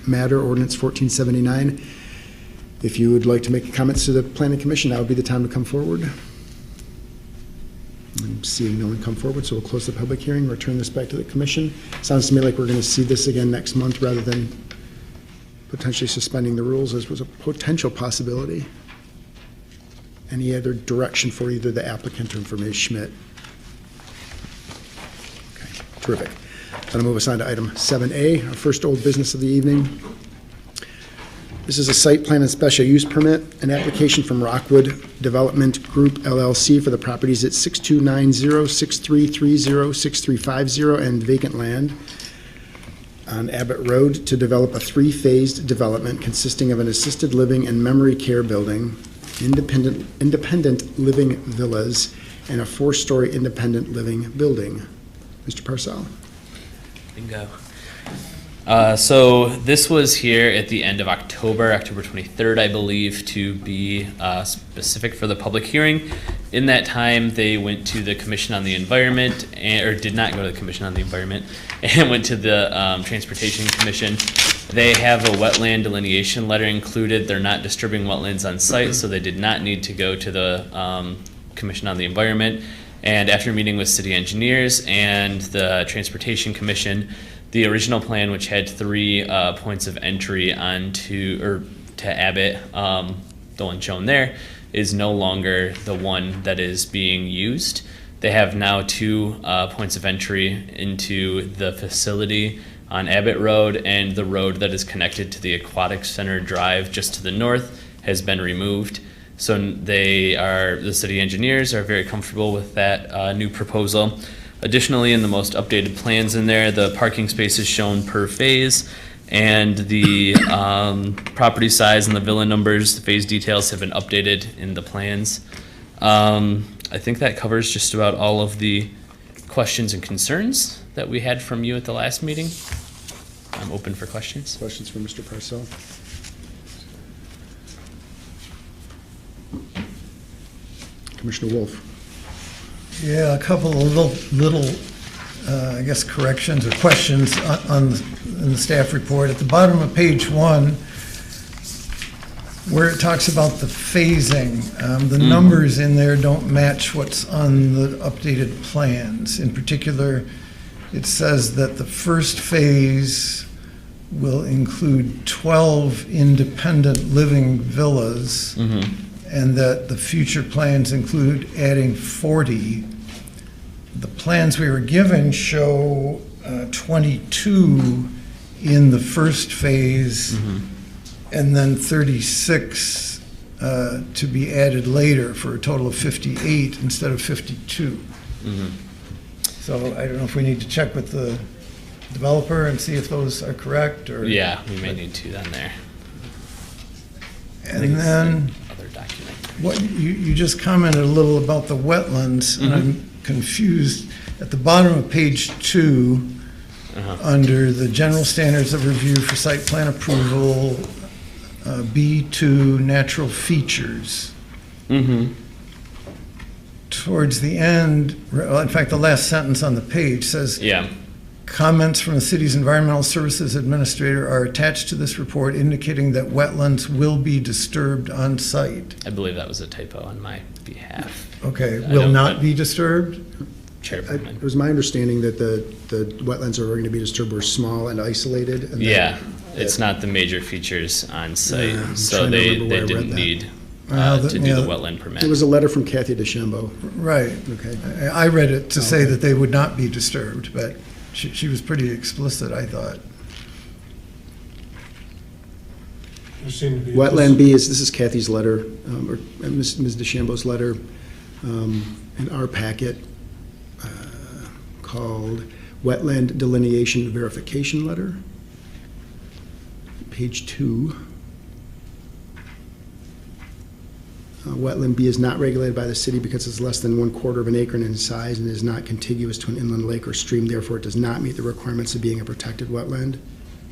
matter, ordinance 1479. If you would like to make comments to the Planning Commission, that would be the time to come forward. I'm seeing no one come forward, so we'll close the public hearing, return this back to the commission. Sounds to me like we're going to see this again next month, rather than potentially suspending the rules, as was a potential possibility. Any other direction for either the applicant or for Ms. Schmidt? Okay, terrific. That'll move us on to item 7A, our first old business of the evening. This is a site plan and special use permit, an application from Rockwood Development Group LLC for the properties at 6290, 6330, 6350, and vacant land on Abbott Road to develop a three-phased development consisting of an assisted living and memory care building, independent living villas, and a four-story independent living building. Mr. Parcell. Bingo. So this was here at the end of October 23rd, I believe, to be specific for the public hearing. In that time, they went to the Commission on the Environment, or did not go to the Commission on the Environment, and went to the Transportation Commission. They have a wetland delineation letter included. They're not disturbing wetlands on site, so they did not need to go to the Commission on the Environment. And after meeting with city engineers and the Transportation Commission, the original plan, which had 3 points of entry to Abbott, the one shown there, is no longer the one that is being used. They have now 2 points of entry into the facility on Abbott Road, and the road that is connected to the Aquatic Center Drive just to the north has been removed. So the city engineers are very comfortable with that new proposal. Additionally, in the most updated plans in there, the parking spaces shown per phase, and the property size and the villa numbers, the phase details have been updated in the plans. I think that covers just about all of the questions and concerns that we had from you at the last meeting. I'm open for questions. Questions for Mr. Parcell? Commissioner Wolf. Yeah, a couple of little I guess, corrections or questions in the staff report. At the bottom of page 1, where it talks about the phasing, the numbers in there don't match what's on the updated plans. In particular, it says that the first phase will include 12 independent living villas, and that the future plans include adding 40. The plans we were given show 22 in the first phase, and then 36 to be added later, for a total of 58 instead of 52. So I don't know if we need to check with the developer and see if those are correct, or... Yeah, we may need to then there. And then, Other document. what you just commented a little about the wetlands, and I'm confused. At the bottom of page 2, under the general standards of review for site plan approval, B2 natural features. Towards the end, well, in fact, the last sentence on the page says, Yeah. Comments from the city's environmental services administrator are attached to this report indicating that wetlands will be disturbed on site. I believe that was a typo on my behalf. Okay, I will don't- not be disturbed? Chairman. It was my understanding that the wetlands that were going to be disturbed were small and isolated. And that- Yeah, it's not the major features on Yeah, site, I'm so trying to they remember where I read didn't that. need Well, to do the yeah. wetland permit. It was a letter from Kathy DeChambeau. Right. Okay. I read it to say Okay. that they would not be disturbed, but she was pretty explicit, I thought. There seemed to be. Wetland B this is Kathy's letter, or Ms. DeChambeau's letter, in our packet, called Wetland Delineation Verification Letter. Page 2. Wetland B is not regulated by the city because it's less than 1/4 of an acre in size and is not contiguous to an inland lake or stream. Therefore, it does not meet the requirements of being a protected wetland.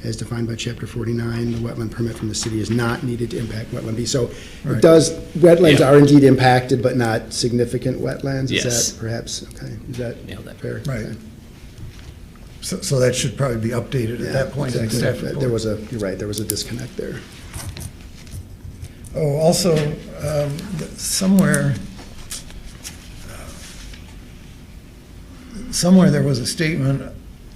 As defined by Chapter 49, the wetland permit from the city is not needed to impact wetland B. So it Right. does, wetlands Yeah. are indeed impacted, but not significant wetlands? Yes. Is that perhaps, okay, is that Nailed it. fair? Right. Okay. So that should probably be updated at that point in the Exactly. staff report. There was you're right, there was a disconnect there. Oh, also, somewhere there was a statement,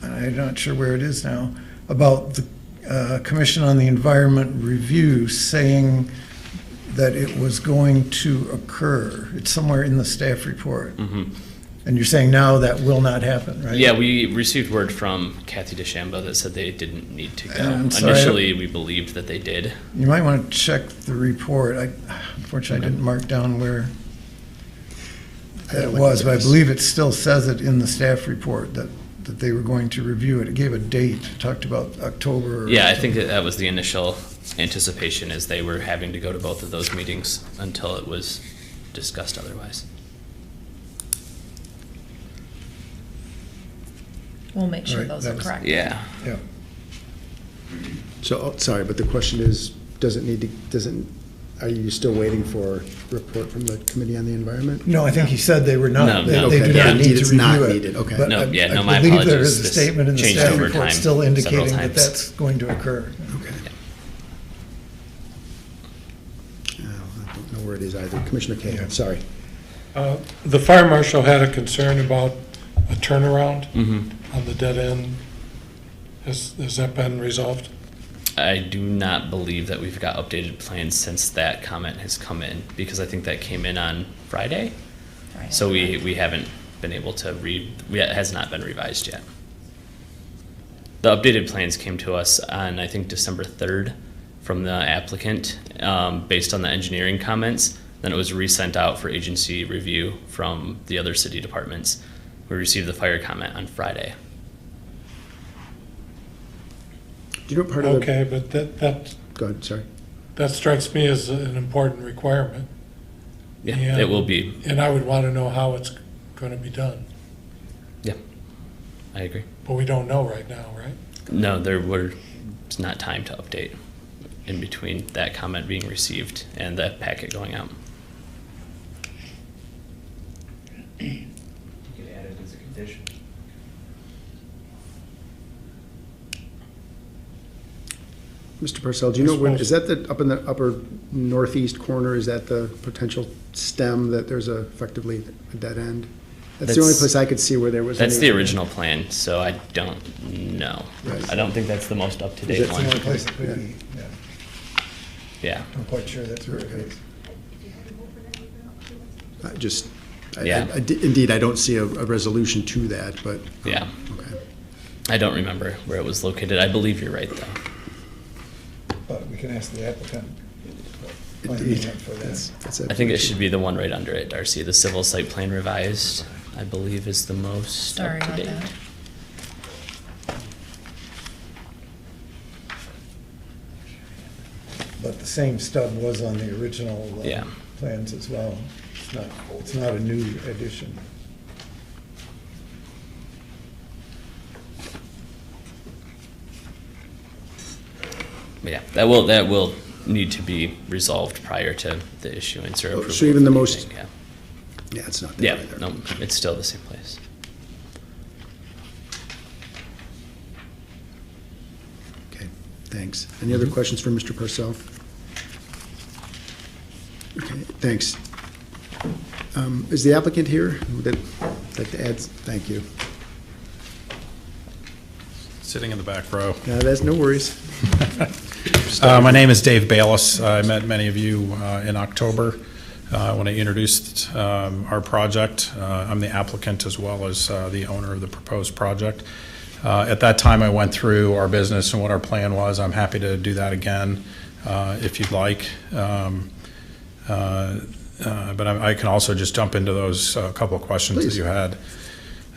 and I'm not sure where it is now, about the Commission on the Environment Review saying that it was going to occur. It's somewhere in the staff report. And you're saying now that will not happen, right? Yeah, we received word from Kathy DeChambeau that said they didn't need to go. I'm sorry. Initially, we believed that they did. You might want to check the report. Unfortunately, I didn't mark down where it was, but I believe it still says it in the staff report that they were going to review it. It gave a date, it talked about October. or Yeah, I think something. that was the initial anticipation, is they were having to go to both of those meetings until it was discussed otherwise. We'll make sure Right, those that are was- correct. Yeah. Yeah. So, sorry, but the question is, are you still waiting for a report from the Committee on the Environment? No, I think he said they were No, not, no. they do Okay, not yeah, need to it's review not it. needed, okay. But No, yeah, no, my I believe there apologies. is a This statement in the changed staff over report time still several indicating that times. that's going to occur. Okay. I don't know where it is either. Commissioner Cahill, sorry. The fire marshal had a concern about a turnaround Mhm. on the dead end. Has that been resolved? I do not believe that we've got updated plans since that comment has come in, because I think that came in on Friday. Right. So we haven't been able to it has not been revised yet. The updated plans came to us on, I think, December 3rd from the applicant, based on the engineering comments. Then it was resent out for agency review from the other city departments. We received the fire comment on Friday. Do you know what part of the, Okay, but that go ahead, sorry. strikes me as an important requirement. Yeah, Yeah. it will be. And I would want to know how it's going to be done. Yeah, I agree. But we don't know right now, right? No, it's not time to update in between that comment being received and that packet going out. You could add it as a condition. Mr. Purcell, do you know, is that up in the upper northeast corner, is that the potential stem that there's effectively a dead end? That's the only That's- place I could see where there was. That's any- the original plan, so I don't know. Right. I don't think that's the most Is up-to-date it- It's the only one. place it could be, yeah. Yeah, I'm quite sure that's where it is. Indeed, I don't see a resolution to that, but. yeah. Okay. I don't remember where it was located. I believe you're right, though. But we can ask the applicant. Indeed. For that. That's I think it should be the one right under it, Darcy. The civil site plan revised, I believe, is the most Sorry about up-to-date. that. But the same stub was on the original Yeah. plans as well. It's not a new addition. But yeah, that will need to be resolved prior to the issuance or Oh, approval. so even of the most- anything, Yeah, it's not there Yeah, either. no, it's still the same place. Thanks. Any other questions for Mr. Parcell? Okay, thanks. Is the applicant here? Would like to add? Thank you. Sitting in the back row. That's no worries. My name is Dave Bayless. I met many of you in October when I introduced our project. I'm the applicant as well as the owner of the proposed project. At that time, I went through our business and what our plan was. I'm happy to do that again if you'd like. But I can also just jump into those couple of questions Please. that you had.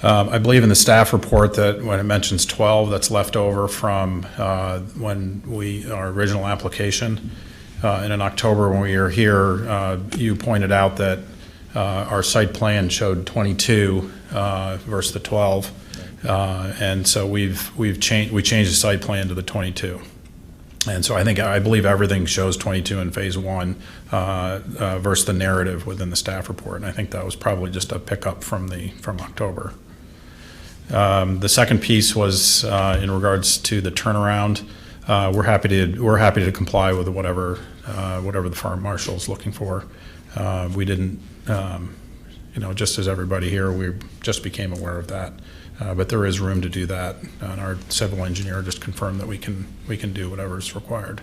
I believe in the staff report that when it mentions 12, that's left over from when our original application. And in October, when we were here, you pointed out that our site plan showed 22 versus the 12. And so we changed the site plan to the 22. And so I believe everything shows 22 in phase 1 versus the narrative within the staff report. And I think that was probably just a pickup from October. The second piece was in regards to the turnaround. We're happy to comply with whatever the fire marshal is looking for. We didn't, just as everybody here, we just became aware of that. But there is room to do that, and our civil engineer just confirmed that we can do whatever is required.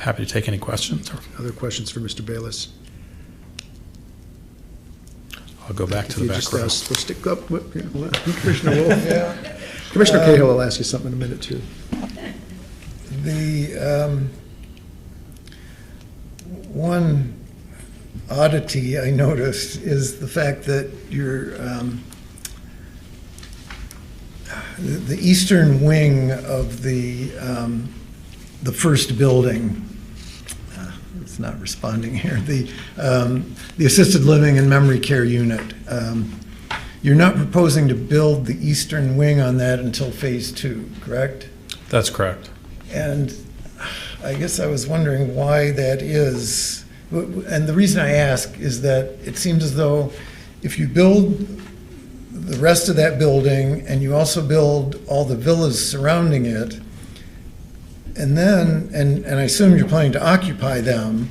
Happy to take any questions. Other questions for Mr. Bayless? I'll go back to the back row. We'll stick up. Commissioner Wolf. Commissioner Cahill will ask you something in a minute, too. The one oddity I noticed is the fact that the eastern wing of the first building, it's not responding here, the assisted living and memory care unit, you're not proposing to build the eastern wing on that until phase 2, correct? That's correct. And I guess I was wondering why that is. And the reason I ask is that it seems as though if you build the rest of that building and you also build all the villas surrounding it, and then, and I assume you're planning to occupy them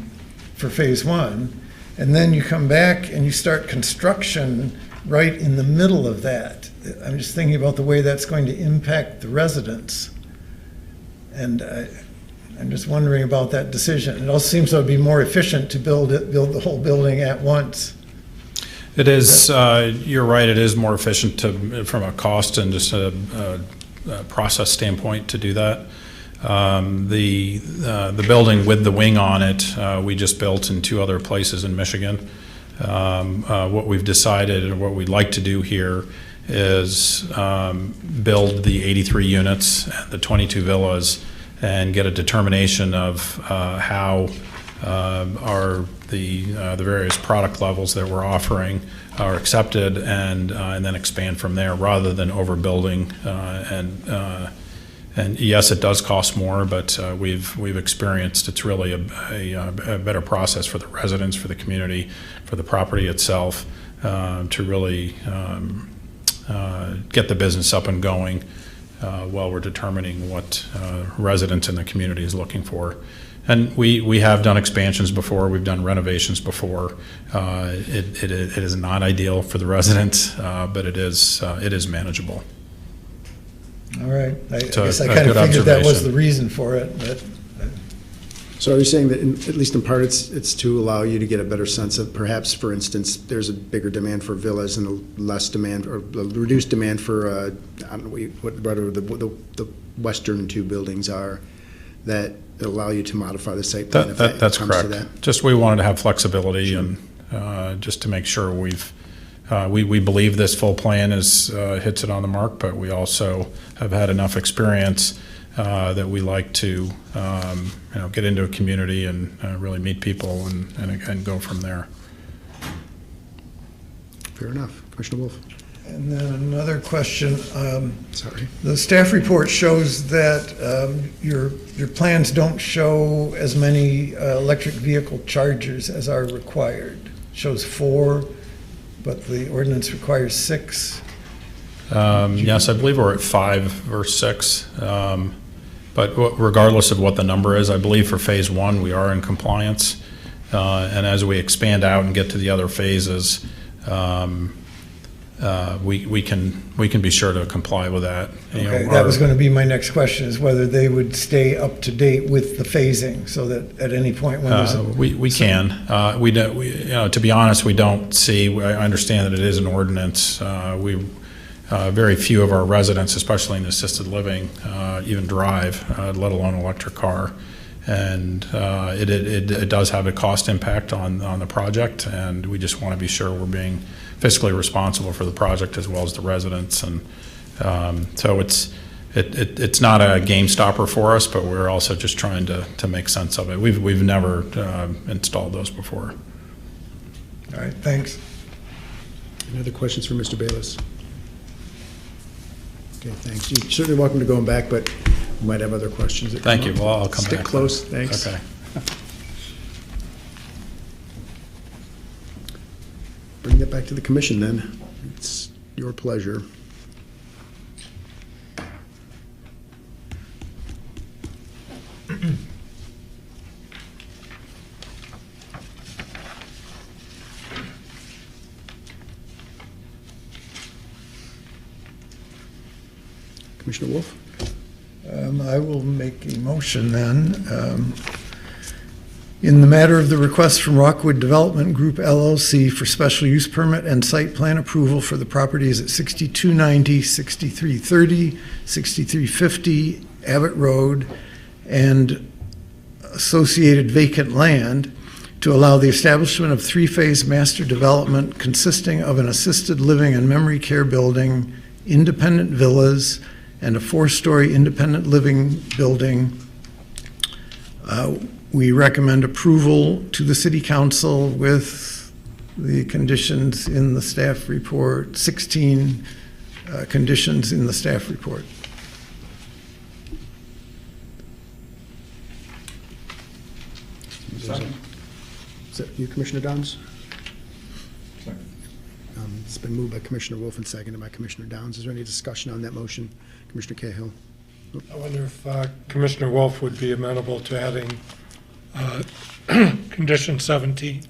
for phase 1, and then you come back and you start construction right in the middle of that. I'm just thinking about the way that's going to impact the residents. And I'm just wondering about that decision. It also seems to be more efficient to build the whole building at once. It is, you're right, it is more efficient from a cost and just a process standpoint to do that. The building with the wing on it, we just built in 2 other places in Michigan. What we've decided and what we'd like to do here is build the 83 units and the 22 villas and get a determination of how the various product levels that we're offering are accepted, and then expand from there rather than overbuilding. And yes, it does cost more, but we've experienced it's really a better process for the residents, for the community, for the property itself, to really get the business up and going while we're determining what residents in the community is looking for. And we have done expansions before, we've done renovations before. It is not ideal for the residents, but it is manageable. All right. I So guess I a kind of good figured that was observation. the reason for it, but So are you saying that, at least in part, it's to allow you to get a better sense of, perhaps, for instance, there's a bigger demand for villas and a less demand, or a reduced demand for, I don't know what the western 2 buildings are, that allow you to modify the site plan if That's comes to correct. that? Just we wanted to have flexibility and just to make sure we believe this full plan hits it on the mark, but we also have had enough experience that we like to get into a community and really meet people and go from there. Fair enough. Commissioner Wolf? and then another question. Sorry. The staff report shows that your plans don't show as many electric vehicle chargers as are required. It shows 4, but the ordinance requires 6. Yes, I believe we're at 5 or 6. But regardless of what the number is, I believe for phase 1, we are in compliance. And as we expand out and get to the other phases, we can be sure to comply with that. You know, Okay, that was going to be my next question, is whether they would stay up to date with the phasing, so that at any point when there's a... We can. We don't, you know, to be honest, we don't see, I understand that it is an ordinance. Very few of our residents, especially in assisted living, even drive, let alone an electric car. And it does have a cost impact on the project, and we just want to be sure we're being fiscally responsible for the project as well as the residents. And so it's not a game stopper for us, but we're also just trying to make sense of it. We've never installed those before. All right, thanks. Any other questions for Mr. Bayless? Okay, thanks. You're certainly welcome to going back, but we might have other questions. that Thank come you. up. Well, I'll come back. Stick close, thanks. Okay. Bring that back to the commission then. It's your pleasure. Commissioner Wolf? I will make a motion then. In the matter of the request from Rockwood Development Group LLC for special use permit and site plan approval for the properties at 6290, 6330, 6350 Abbott Road, and associated vacant land to allow the establishment of three-phase master development consisting of an assisted living and memory care building, independent villas, and a 4-story independent living building. We recommend approval to the city council with the conditions in the staff report, 16 conditions in the staff report. Second. Is that you, Commissioner Downs? It's been moved by Commissioner Wolf and seconded by Commissioner Downs. Is there any discussion on that motion? Commissioner Cahill? I wonder if Commissioner Wolf would be amenable to adding condition 17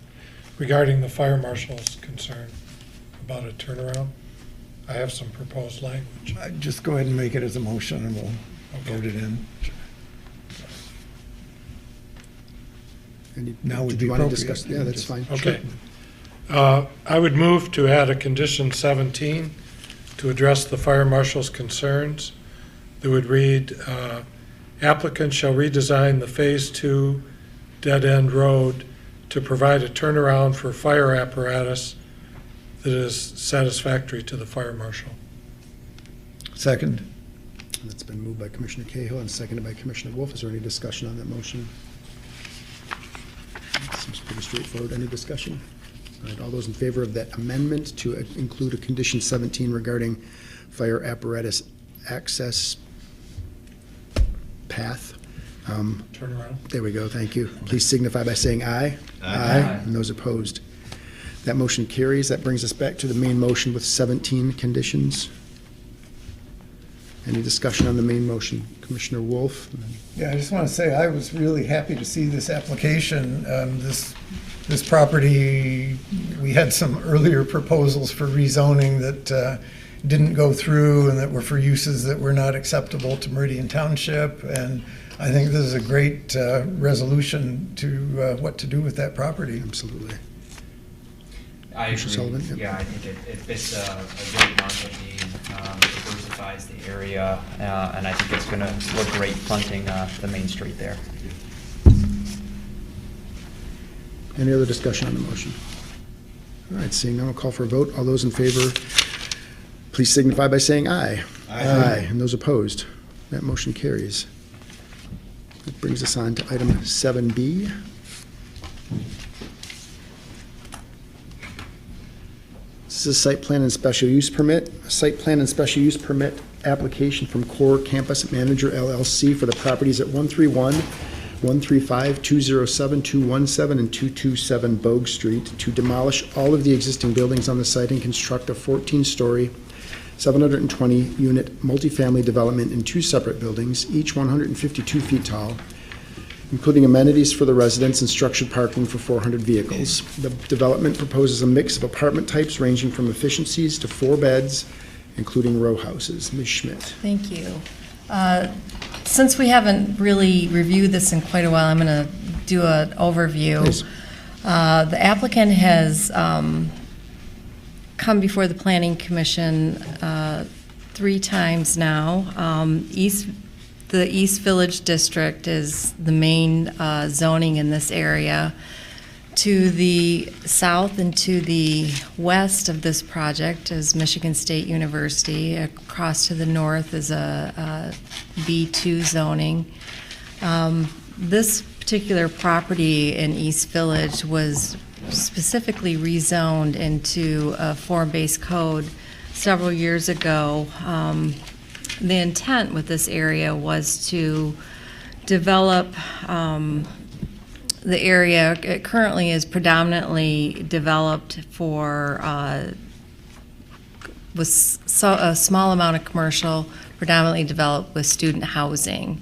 regarding the fire marshal's concern about a turnaround. I have some proposed language. Just go ahead and make it as a motion and we'll vote it in. Now would Did be you want to appropriate. discuss? Yeah, that's fine. Okay. I would move to add a condition 17 to address the fire marshal's concerns. That would read, applicant shall redesign the Phase 2 dead-end road to provide a turnaround for fire apparatus that is satisfactory to the fire marshal. Second. That's been moved by Commissioner Cahill and seconded by Commissioner Wolf. Is there any discussion on that motion? Seems pretty straightforward. Any discussion? All right, all those in favor of that amendment to include a condition 17 regarding fire apparatus access path? Turnaround. There we go, thank you. Please signify by saying aye. Aye. And those opposed. That motion carries. That brings us back to the main motion with 17 conditions. Any discussion on the main motion? Commissioner Wolf? Yeah, I just want to say I was really happy to see this application. This property, we had some earlier proposals for rezoning that didn't go through and that were for uses that were not acceptable to Meridian Township. And I think this is a great resolution to what to do with that property. Absolutely. I Mr. agree. Sullivan, yep. Yeah, I think it fits a great market need, diversifies the area, and I think it's going to look great fronting the main street there. Any other discussion on the motion? All right, seeing none, I'll call for a vote. All those in favor, please signify by saying aye. Aye. And those opposed? That motion carries. That brings us on to item 7B. This is a site plan and special use permit. A site plan and special use permit application from Core Campus Manager LLC for the properties at 131, 135, 207, 217, and 227 Bogue Street to demolish all of the existing buildings on the site and construct a 14-story, 720-unit multifamily development in 2 separate buildings, each 152 feet tall, including amenities for the residents and structured parking for 400 vehicles. The development proposes a mix of apartment types ranging from efficiencies to 4 beds, including row houses. Ms. Schmidt. Thank you. Since we haven't really reviewed this in quite a while, I'm going to do an overview. Please. The applicant has come before the Planning Commission 3 times now. The East Village District is the main zoning in this area. To the south and to the west of this project is Michigan State University. Across to the north is a B2 zoning. This particular property in East Village was specifically rezoned into a form-based code several years ago. The intent with this area was to develop the area. It currently is predominantly developed for with a small amount of commercial, predominantly developed with student housing.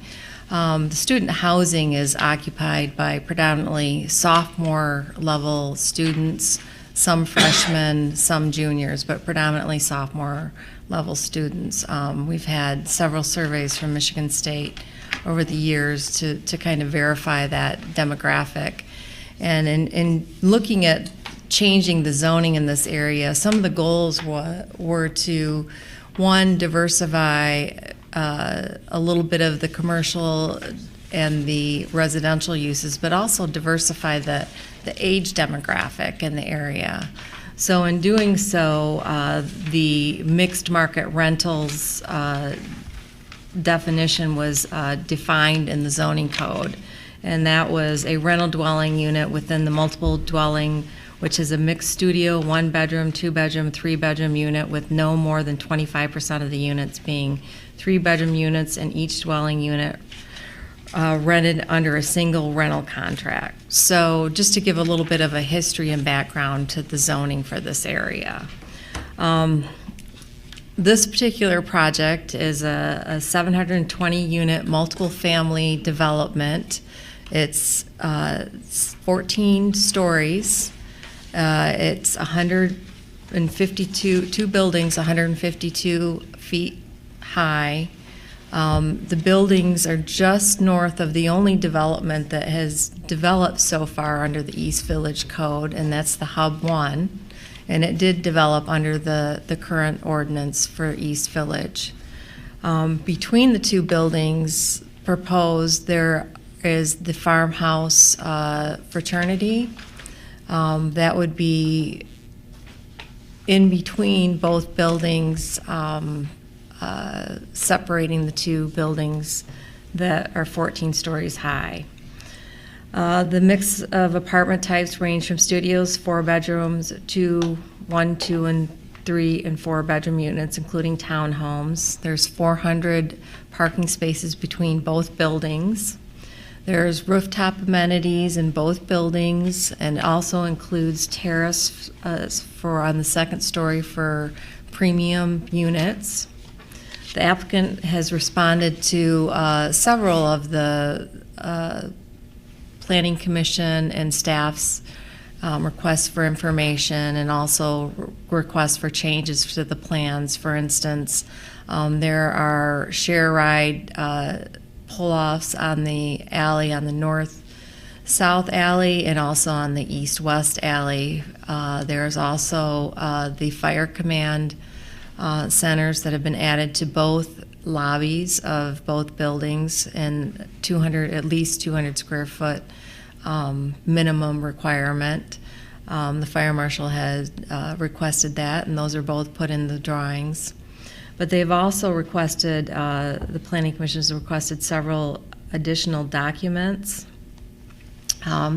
The student housing is occupied by predominantly sophomore level students, some freshmen, some juniors, but predominantly sophomore level students. We've had several surveys from Michigan State over the years to kind of verify that demographic. And in looking at changing the zoning in this area, some of the goals were to, one, diversify a little bit of the commercial and the residential uses, but also diversify the age demographic in the area. So in doing so, the mixed market rentals definition was defined in the zoning code. And that was a rental dwelling unit within the multiple dwelling, which is a mixed studio, 1-bedroom, 2-bedroom, 3-bedroom unit with no more than 25% of the units being 3-bedroom units, and each dwelling unit rented under a single rental contract. So just to give a little bit of a history and background to the zoning for this area. This particular project is a 720-unit multiple family development. It's 14 stories. It's 2 buildings, 152 feet high. The buildings are just north of the only development that has developed so far under the East Village Code, and that's the Hub 1. And it did develop under the current ordinance for East Village. Between the 2 buildings proposed, there is the farmhouse fraternity. That would be in between both buildings, separating the 2 buildings that are 14 stories high. The mix of apartment types range from studios, 4 bedrooms, to 1, 2, and 3 and 4 bedroom units, including townhomes. There's 400 parking spaces between both buildings. There's rooftop amenities in both buildings, and also includes terrace for on the 2nd story for premium units. The applicant has responded to several of the Planning Commission and staff's requests for information, and also requests for changes to the plans. For instance, there are share ride pull-offs on the alley, on the north-south alley, and also on the east-west alley. There's also the fire command centers that have been added to both lobbies of both buildings, and at least 200 square foot minimum requirement. The fire marshal has requested that, and those are both put in the drawings. But they've also requested, the Planning Commission has requested several additional documents.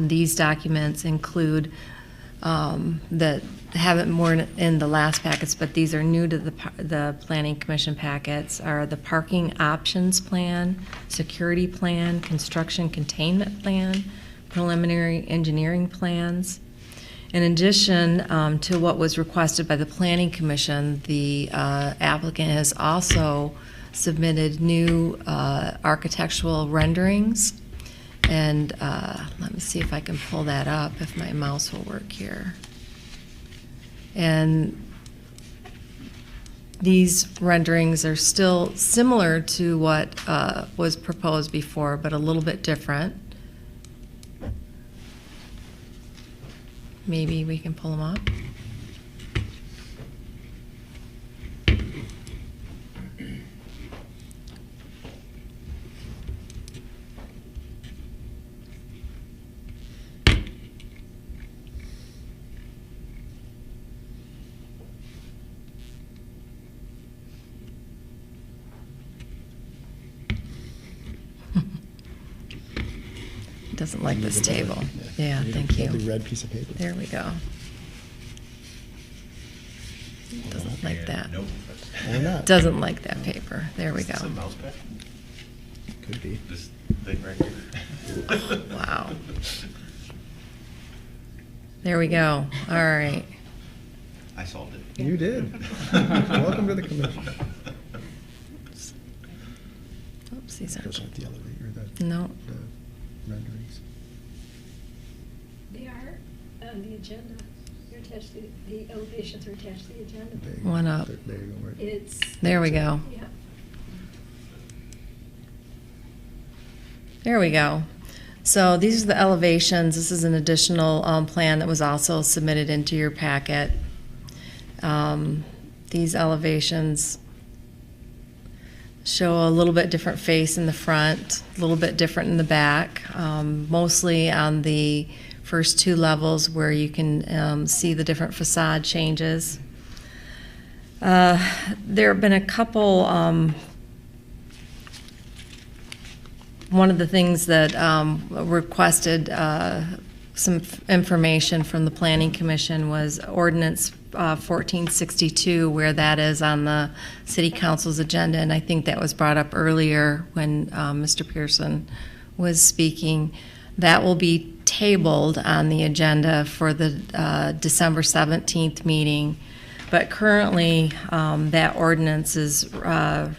These documents include that haven't more in the last packets, but these are new to the Planning Commission packets, are the parking options plan, security plan, construction containment plan, preliminary engineering plans, In addition to what was requested by the Planning Commission, the applicant has also submitted new architectural renderings. And let me see if I can pull that up, if my mouse will work here. And these renderings are still similar to what was proposed before, but a little bit different. Maybe we can pull them up. Doesn't like this table. Yeah, thank you. The red piece of paper. There we go. Doesn't like that. Why not? Doesn't like that paper. There we go. Could be. This thing right here. Wow. There we go. All right. I solved it. You did. Welcome to the commission. Oops, these Those aren't. aren't the elevator, the No. renderings. They are on the agenda. They're attached to, the elevations are attached to the agenda. There you One go. up. There you go. Right. It's, There we go. yeah. There we go. So these are the elevations. This is an additional plan that was also submitted into your packet. These elevations show a little bit different face in the front, a little bit different in the back, mostly on the first two levels where you can see the different facade changes. There have been a couple. One of the things that requested some information from the Planning Commission was Ordinance 1462, where that is on the City Council's agenda, and I think that was brought up earlier when Mr. Pearson was speaking. That will be tabled on the agenda for the December 17th meeting. But currently, that ordinance is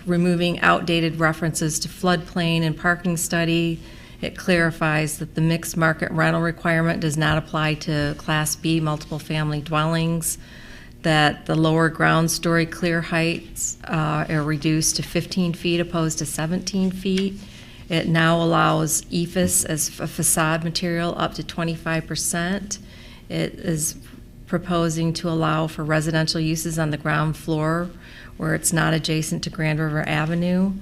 removing outdated references to floodplain and parking study. It clarifies that the mixed market rental requirement does not apply to Class B multiple family dwellings, that the lower ground story clear heights are reduced to 15 feet opposed to 17 feet. It now allows EIFS as a facade material up to 25%. It is proposing to allow for residential uses on the ground floor where it's not adjacent to Grand River Avenue,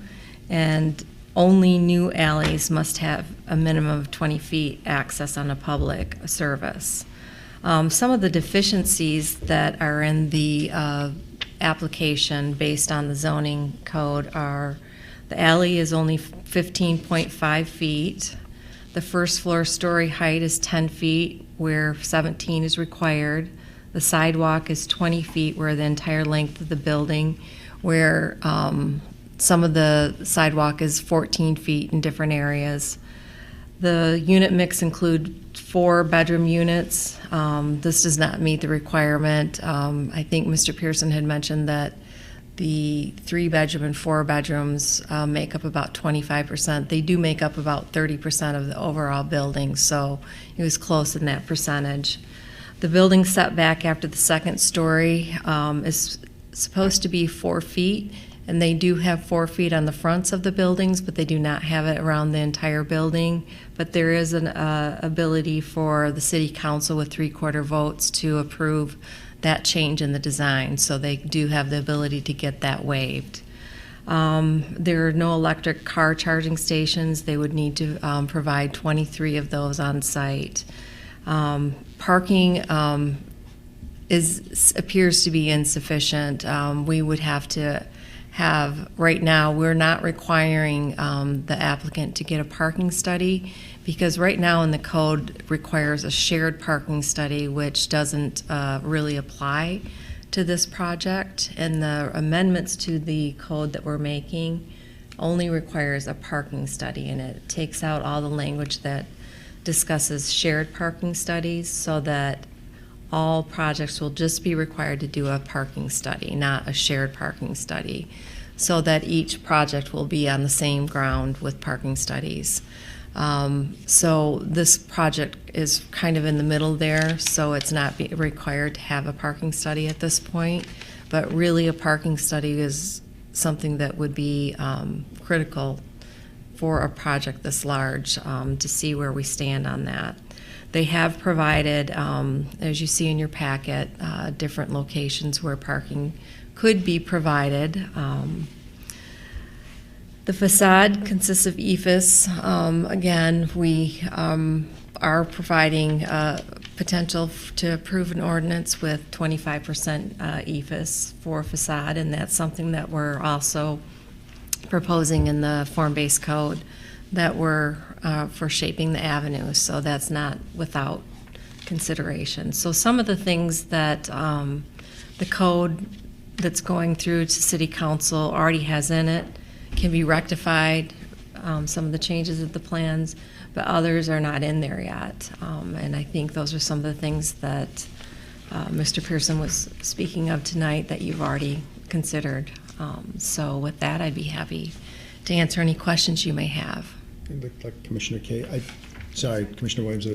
and only new alleys must have a minimum of 20 feet access on a public service. Some of the deficiencies that are in the application based on the zoning code are the alley is only 15.5 feet. The first floor story height is 10 feet where 17 is required. The sidewalk is 20 feet where the entire length of the building, where some of the sidewalk is 14 feet in different areas. The unit mix include 4-bedroom units. This does not meet the requirement. I think Mr. Pearson had mentioned that the 3-bedroom and 4 bedrooms make up about 25%. They do make up about 30% of the overall building, so it was close in that percentage. The building setback after the second story is supposed to be 4 feet, and they do have 4 feet on the fronts of the buildings, but they do not have it around the entire building. But there is an ability for the city council with 3/4 votes to approve that change in the design, so they do have the ability to get that waived. There are no electric car charging stations. They would need to provide 23 of those on site. Parking appears to be insufficient. We would have to have, right now, we're not requiring the applicant to get a parking study, because right now in the code requires a shared parking study, which doesn't really apply to this project. And the amendments to the code that we're making only requires a parking study, and it takes out all the language that discusses shared parking studies, so that all projects will just be required to do a parking study, not a shared parking study, so that each project will be on the same ground with parking studies. So this project is kind of in the middle there, so it's not required to have a parking study at this point. But really, a parking study is something that would be critical for a project this large, to see where we stand on that. They have provided, as you see in your packet, different locations where parking could be provided. The facade consists of EFS. Again, we are providing potential to approve an ordinance with 25% EFS for facade, and that's something that we're also proposing in the form-based code that we're for shaping the avenue, so that's not without consideration. So some of the things that the code that's going through to City Council already has in it can be rectified, some of the changes of the plans, but others are not in there yet. And I think those are some of the things that Mr. Pearson was speaking of tonight that you've already considered. So with that, I'd be happy to answer any questions you may have. It looked like Commissioner sorry, Commissioner Williams,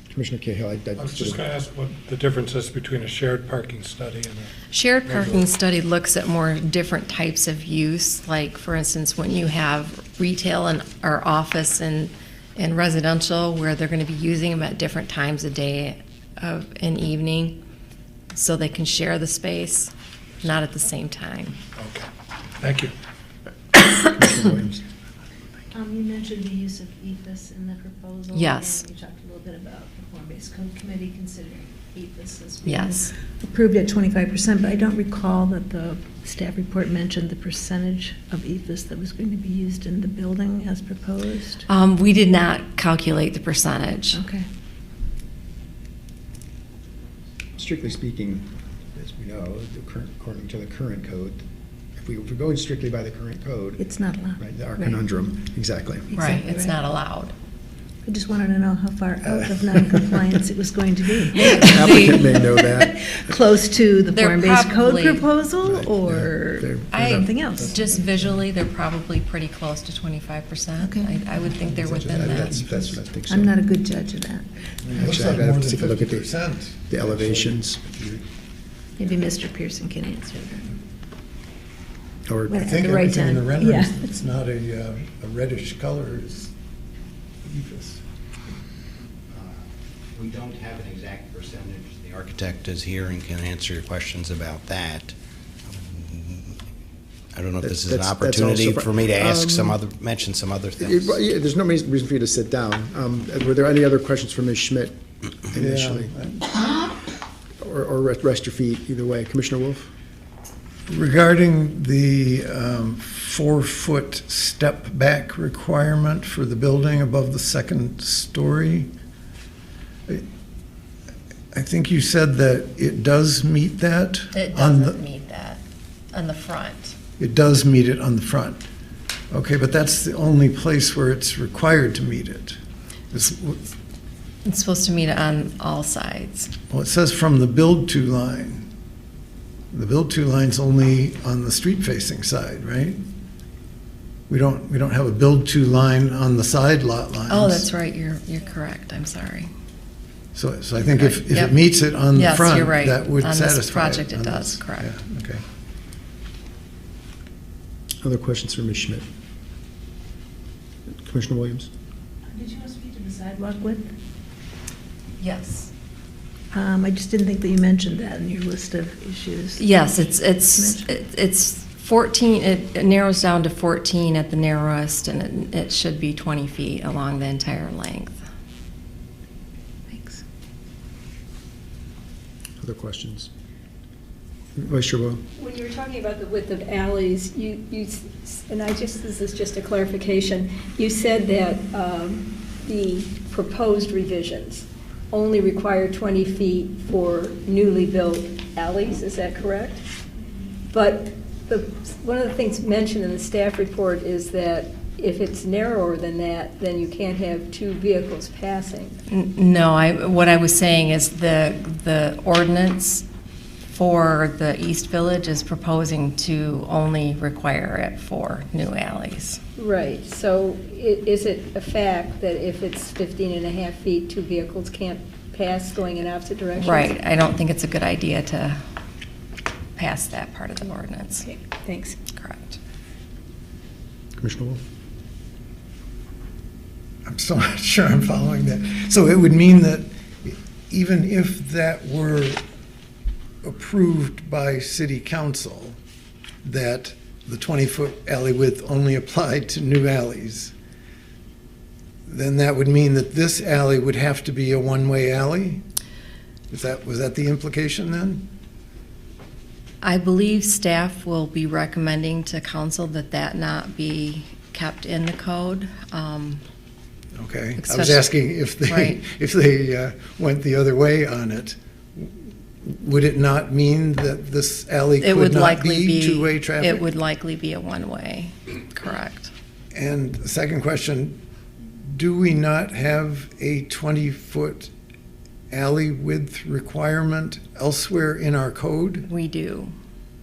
Commissioner Cahill. I was just going to ask what the difference is between a shared parking study and a... Shared parking study looks at more different types of use, like for instance, when you have retail and or office and residential where they're going to be using them at different times of day and evening, so they can share the space, not at the same time. Okay, thank you. Commissioner Williams. You mentioned the use of EFS in the proposal. Yes. And you talked a little bit about the form-based code committee considering EFS as being Yes. approved at 25%, but I don't recall that the staff report mentioned the percentage of EFS that was going to be used in the building as proposed. We did not calculate the percentage. Okay. Strictly speaking, as we know, according to the current code, if we're going strictly by the current code, It's not allowed. right, our conundrum, exactly. Right, Exactly it's right. not allowed. I just wanted to know how far out of non-compliance it was going to be. Applicant may know that. Close to the They're form-based code probably- proposal Right, or they're something else? Just visually, they're probably pretty close to 25%. Okay. I would think they're within That's that. what I think so. I'm not a good judge of that. It looks Actually, like I'd more have to than take a look at 50%. the elevations, Maybe Mr. Pearson can answer that. or, Well, I think At the right everything in the time. renderings, Yeah. it's not a reddish color, it's EFS. We don't have an exact percentage. The architect is here and can answer your questions about that. I don't know if this is an That's opportunity also- for me to ask mention some other things. Yeah, there's no reason for you to sit down. Were there any other questions for Ms. Schmidt initially? Or rest your feet, either way. Commissioner Wolf? Regarding the 4-foot step back requirement for the building above the second story, I think you said that it does meet that? It on the- doesn't meet that on the front. It does meet it on the front. Okay, but that's the only place where it's required to meet it. It's supposed to meet it on all sides. Well, it says from the build-to line. The build-to line's only on the street-facing side, right? We don't have a build-to line on the side lot lines. Oh, that's right, you're correct, I'm sorry. So I think if Yep. it meets it on the Yes, front, you're right. that would On this satisfy it. project, it on does, this. correct. Yeah, okay. Other questions for Ms. Schmidt? Commissioner Williams? Did you want to speak to the sidewalk width? Yes. I just didn't think that you mentioned that in your list of issues. Yes, it's 14, it narrows down to 14 at the narrowest, and it should be 20 feet along the entire length. Thanks. Other questions? Vice Chair Boyle? When you were talking about the width of alleys, and this is just a clarification, you said that the proposed revisions only require 20 feet for newly built alleys, is that correct? But one of the things mentioned in the staff report is that if it's narrower than that, then you can't have two vehicles passing. No, what I was saying is the ordinance for the East Village is proposing to only require it for new alleys. Right, so is it a fact that if it's 15 and a half feet, two vehicles can't pass going in opposite directions? Right, I don't think it's a good idea to pass that part of the ordinance. Okay, thanks. Correct. Commissioner Wolf? I'm still not sure I'm following that. So it would mean that even if that were approved by city council, that the 20-foot alley width only applied to new alleys, then that would mean that this alley would have to be a one-way alley? Was that the implication then? I believe staff will be recommending to council that that not be kept in the code. Okay, I was Especially- asking if they, Right. if they went the other way on it, would it not mean that this alley It could would not likely be be. two-way traffic? It would likely be a one-way, correct. And the second question, do we not have a 20-foot alley width requirement elsewhere in our code? We do.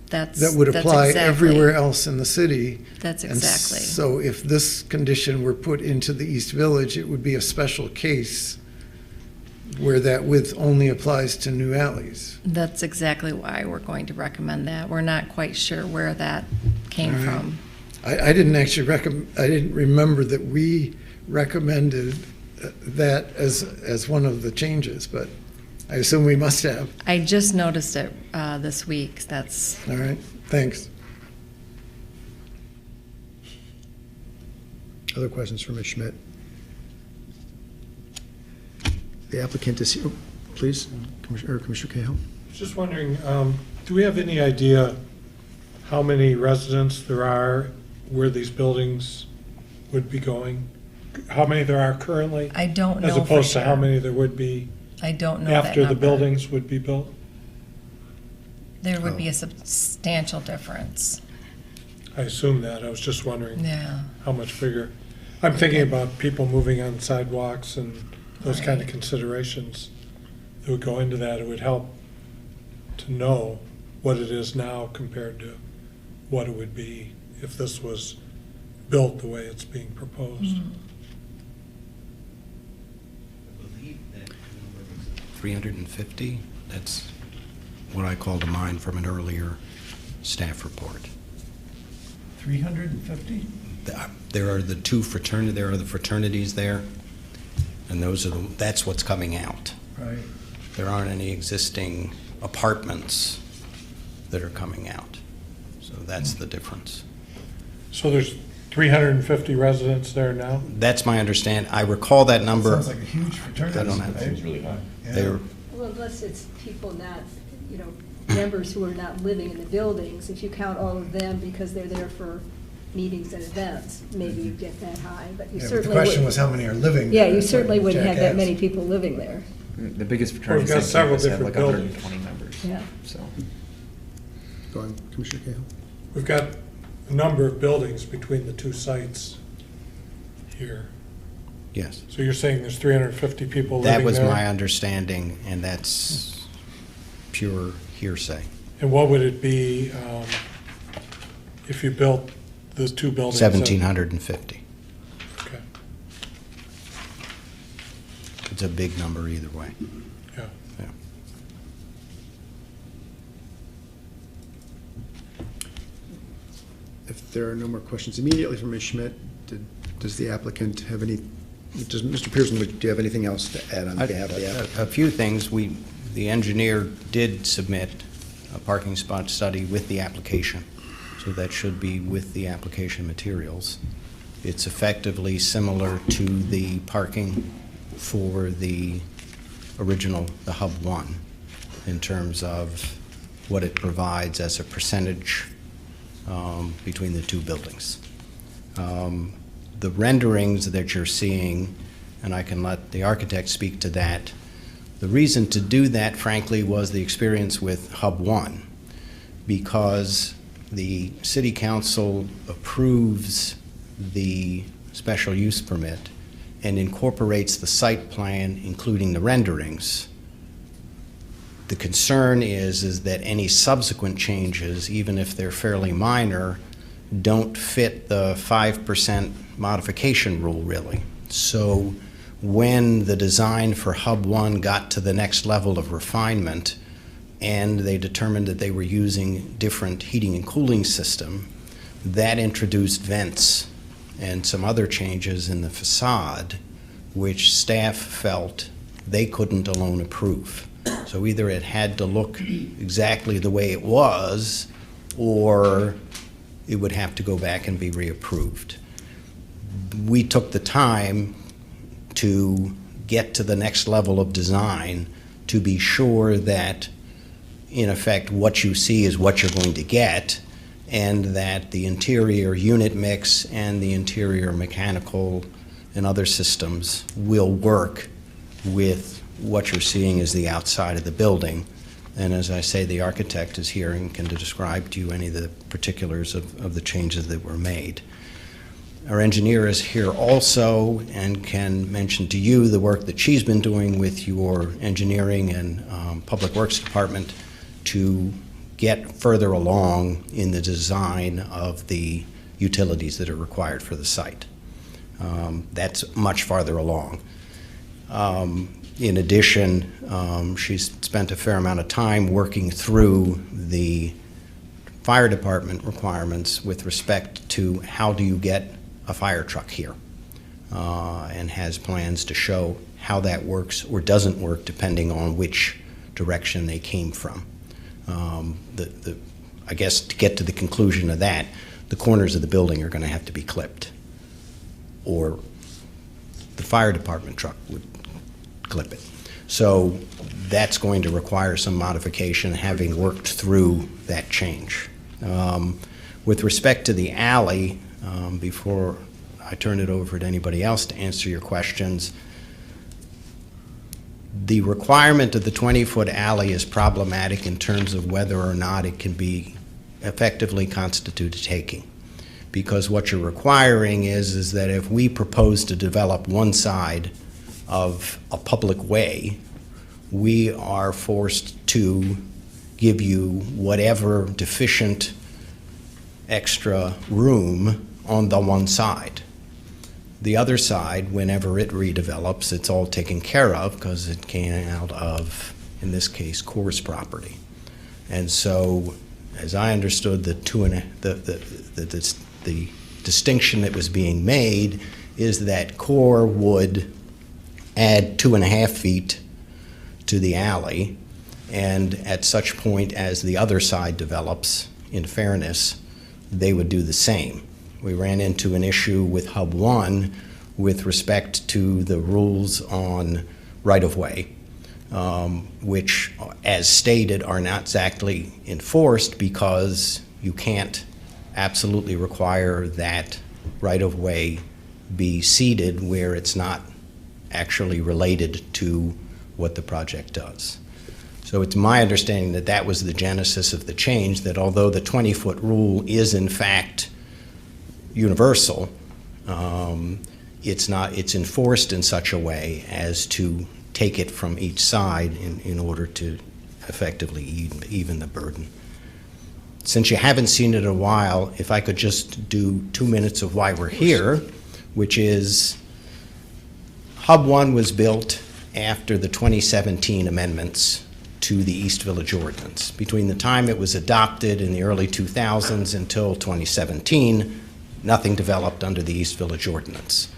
That would apply exactly- everywhere else in the city? That's And exactly. so if this condition were put into the East Village, it would be a special case where that width only applies to new alleys. That's exactly why we're going to recommend that. We're not quite sure where that came All right. from. I didn't actually I didn't remember that we recommended that as one of the changes, but I assume we must have. I just noticed it this week. That's, All right, thanks. Other questions for Ms. Schmidt? The applicant is here. Oh, please, Commissioner Cahill. Just wondering, do we have any idea how many residents there are where these buildings would be going? How many there are currently? I don't know As for opposed to how sure. many there would be I don't know that after the number. buildings would be built? There would be a substantial difference. I assume that. I was just wondering Yeah. how much bigger. I'm thinking about people moving on sidewalks and those kind of considerations that would go into that. It would help to know what it is now compared to what it would be if this was built the way it's being proposed. 350, that's what I call to mind from an earlier staff report. 350? There are the there are the fraternities there, and that's what's coming out. Right. There aren't any existing apartments that are coming out, so that's the difference. So there's 350 residents there now? That's my understanding. I recall that number. Sounds like a huge fraternity. I don't have- right? really high. Yeah. They're- Well, unless it's people not, members who are not living in the buildings, if you count all of them because they're there for meetings and events, maybe you get that high, but you Yeah, but certainly the question wouldn't- was how many are living Yeah, there. you That's certainly what wouldn't have Jack that asked. many people living there. The biggest fraternity We've got several have different like buildings. 120 members. Yeah. So. Go on, Commissioner Cahill. We've got a number of buildings between the two sites here. Yes. So you're saying there's 350 people living there? That was my understanding, and that's pure hearsay. And what would it be if you built those two buildings? 1,750. Okay, It's a big number either way. yeah. Yeah. If there are no more questions immediately from Ms. Schmidt, does the applicant have any, does Mr. Pearson, do you have anything else to add on behalf of the applicant? A few things. The engineer did submit a parking spot study with the application, so that should be with the application materials. It's effectively similar to the parking for the original, the Hub 1, in terms of what it provides as a percentage between the two buildings. The renderings that you're seeing, and I can let the architect speak to that, the reason to do that, frankly, was the experience with Hub 1, because the city council approves the special use permit and incorporates the site plan, including the renderings. The concern is that any subsequent changes, even if they're fairly minor, don't fit the 5% modification rule, really. So when the design for Hub 1 got to the next level of refinement and they determined that they were using different heating and cooling system, that introduced vents and some other changes in the facade, which staff felt they couldn't alone approve. So either it had to look exactly the way it was, or it would have to go back and be reapproved. We took the time to get to the next level of design to be sure that, in effect, what you see is what you're going to get, and that the interior unit mix and the interior mechanical and other systems will work with what you're seeing as the outside of the building. And as I say, the architect is here and can describe to you any of the particulars of the changes that were made. Our engineer is here also and can mention to you the work that she's been doing with your engineering and public works department to get further along in the design of the utilities that are required for the site. That's much farther along. In addition, she's spent a fair amount of time working through the fire department requirements with respect to how do you get a fire truck here, and has plans to show how that works or doesn't work depending on which direction they came from. I guess to get to the conclusion of that, the corners of the building are going to have to be clipped, or the fire department truck would clip it. So that's going to require some modification, having worked through that change. With respect to the alley, before I turn it over to anybody else to answer your questions, the requirement of the 20-foot alley is problematic in terms of whether or not it can be effectively constitute a taking. Because what you're requiring is that if we propose to develop one side of a public way, we are forced to give you whatever deficient extra room on the one side. The other side, whenever it redevelops, it's all taken care of because it came out of, in this case, Core's property. And so, as I understood, the distinction that was being made is that Core would add 2.5 feet to the alley, and at such point as the other side develops, in fairness, they would do the same. We ran into an issue with Hub 1 with respect to the rules on right-of-way, which, as stated, are not exactly enforced because you can't absolutely require that right-of-way be ceded where it's not actually related to what the project does. So it's my understanding that that was the genesis of the change, that although the 20-foot rule is in fact universal, it's enforced in such a way as to take it from each side in order to effectively even the burden. Since you haven't seen it in a while, if I could just do 2 minutes of why we're here, which is Hub 1 was built after the 2017 amendments to the East Village Ordinance. Between the time it was adopted in the early 2000s until 2017, nothing developed under the East Village Ordinance.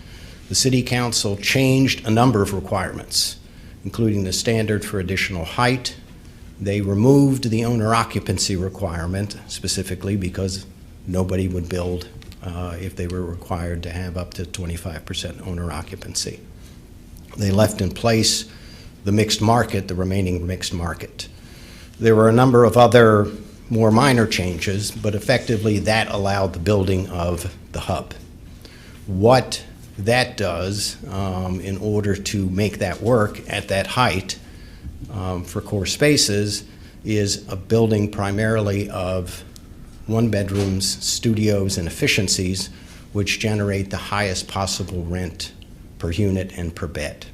The City Council changed a number of requirements, including the standard for additional height. They removed the owner occupancy requirement specifically because nobody would build if they were required to have up to 25% owner occupancy. They left in place the mixed market, the remaining mixed market. There were a number of other more minor changes, but effectively that allowed the building of the hub. What that does in order to make that work at that height for core spaces is a building primarily of 1-bedrooms, studios, and efficiencies which generate the highest possible rent per unit and per bed.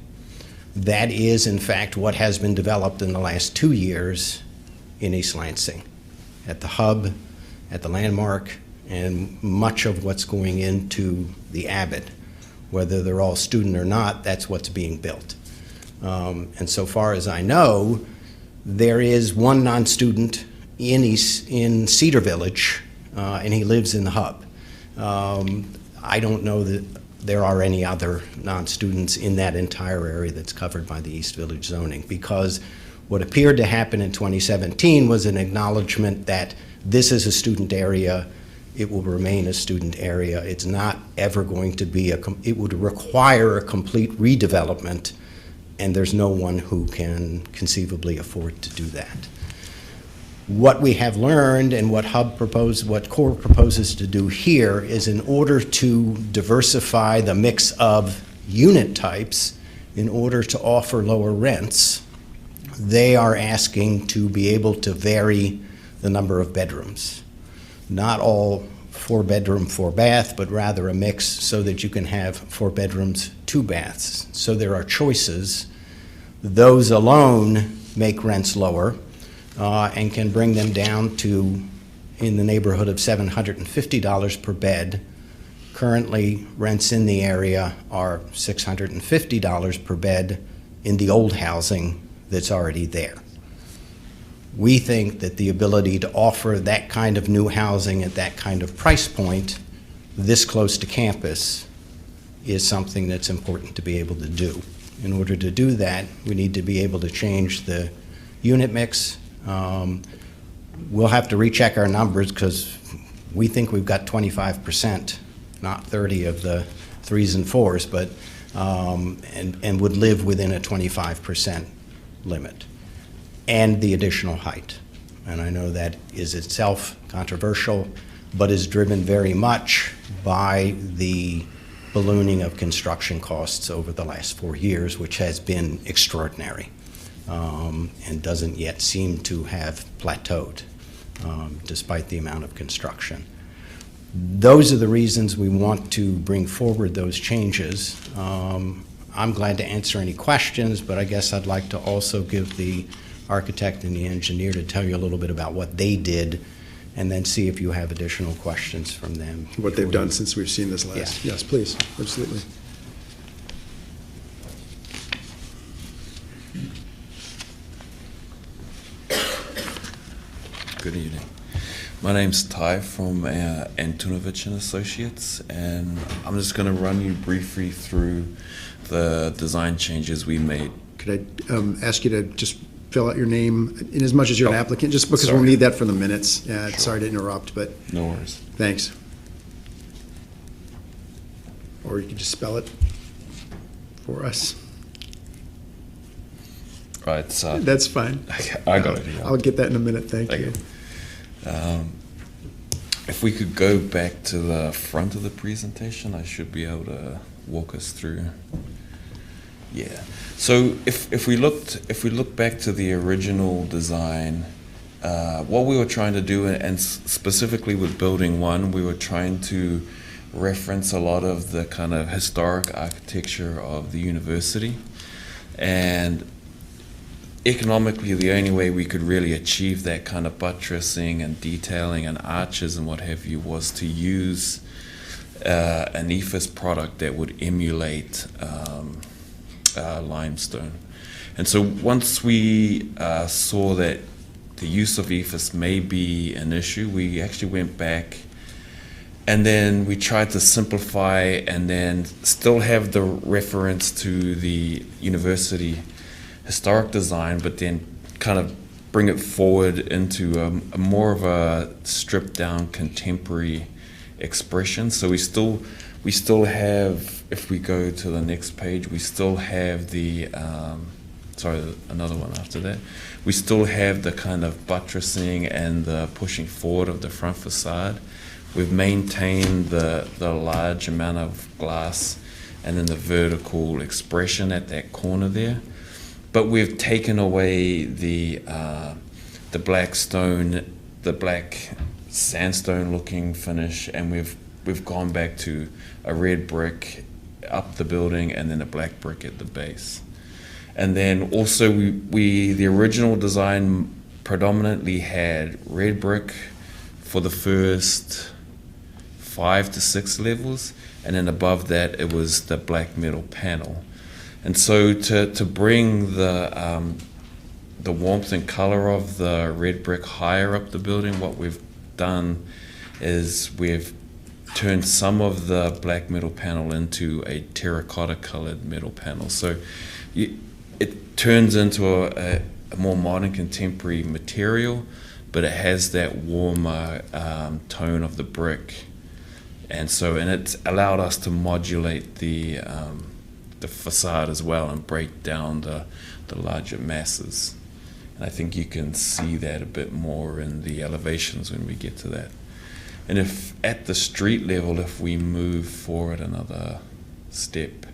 That is, in fact, what has been developed in the last 2 years in East Lansing, at the Hub, at the Landmark, and much of what's going into the Abbott. Whether they're all student or not, that's what's being built. And so far as I know, there is one non-student in Cedar Village, and he lives in the Hub. I don't know that there are any other non-students in that entire area that's covered by the East Village zoning, because what appeared to happen in 2017 was an acknowledgement that this is a student area, it will remain a student area. It's not ever going to be it would require a complete redevelopment, and there's no one who can conceivably afford to do that. What we have learned and what CORE proposes to do here is, in order to diversify the mix of unit types, in order to offer lower rents, they are asking to be able to vary the number of bedrooms. Not all 4-bedroom, 4-bath, but rather a mix, so that you can have 4 bedrooms, 2 baths. So there are choices. Those alone make rents lower and can bring them down to in the neighborhood of $750 per bed. Currently, rents in the area are $650 per bed in the old housing that's already there. We think that the ability to offer that kind of new housing at that kind of price point this close to campus is something that's important to be able to do. In order to do that, we need to be able to change the unit mix. We'll have to recheck our numbers, because we think we've got 25%, not 30 of the 3s and 4s, but and would live within a 25% limit, and the additional height. And I know that is itself controversial, but is driven very much by the ballooning of construction costs over the last 4 years, which has been extraordinary, and doesn't yet seem to have plateaued, despite the amount of construction. Those are the reasons we want to bring forward those changes. I'm glad to answer any questions, but I guess I'd like to also give the architect and the engineer to tell you a little bit about what they did, and then see if you have additional questions from them. What they've done since we've seen this last. Yeah. Yes, please, absolutely. Good evening. My name's Ty from Antunovich and Associates, and I'm just going to run you briefly through the design changes we made. Could I ask you to just fill out your name, in as much as you're an applicant, just because sorry. we'll need that for the minutes. Sorry to interrupt, but No worries. thanks. Or you could just spell it for us. Right. That's fine. I got it here. I'll get that in a minute, thank you. If we could go back to the front of the presentation, I should be able to walk us through. Yeah. So if we look back to the original design, what we were trying to do, and specifically with Building 1, we were trying to reference a lot of the kind of historic architecture of the university, and economically, the only way we could really achieve that kind of buttressing and detailing and arches and what have you was to use an ephes product that would emulate limestone. And so once we saw that the use of ephes may be an issue, we actually went back and then we tried to simplify and then still have the reference to the university historic design, but then kind of bring it forward into a more of a stripped down contemporary expression. So we still have, if we go to the next page, we still have the sorry, another one after that. We still have the kind of buttressing and the pushing forward of the front facade. We've maintained the large amount of glass and then the vertical expression at that corner there. But we've taken away the black stone, the black sandstone looking finish, and we've we've gone back to a red brick up the building and then a black brick at the base. And then also the original design predominantly had red brick for the first 5 to 6 levels, and then above that it was the black metal panel. And so to bring the warmth and color of the red brick higher up the building, what we've done is we've turned some of the black metal panel into a terracotta colored metal panel. So it turns into a more modern contemporary material, but it has that warmer tone of the brick. And it's allowed us to modulate the facade as well and break down the larger masses. And I think you can see that a bit more in the elevations when we get to that. And if at the street level, if we move forward another step,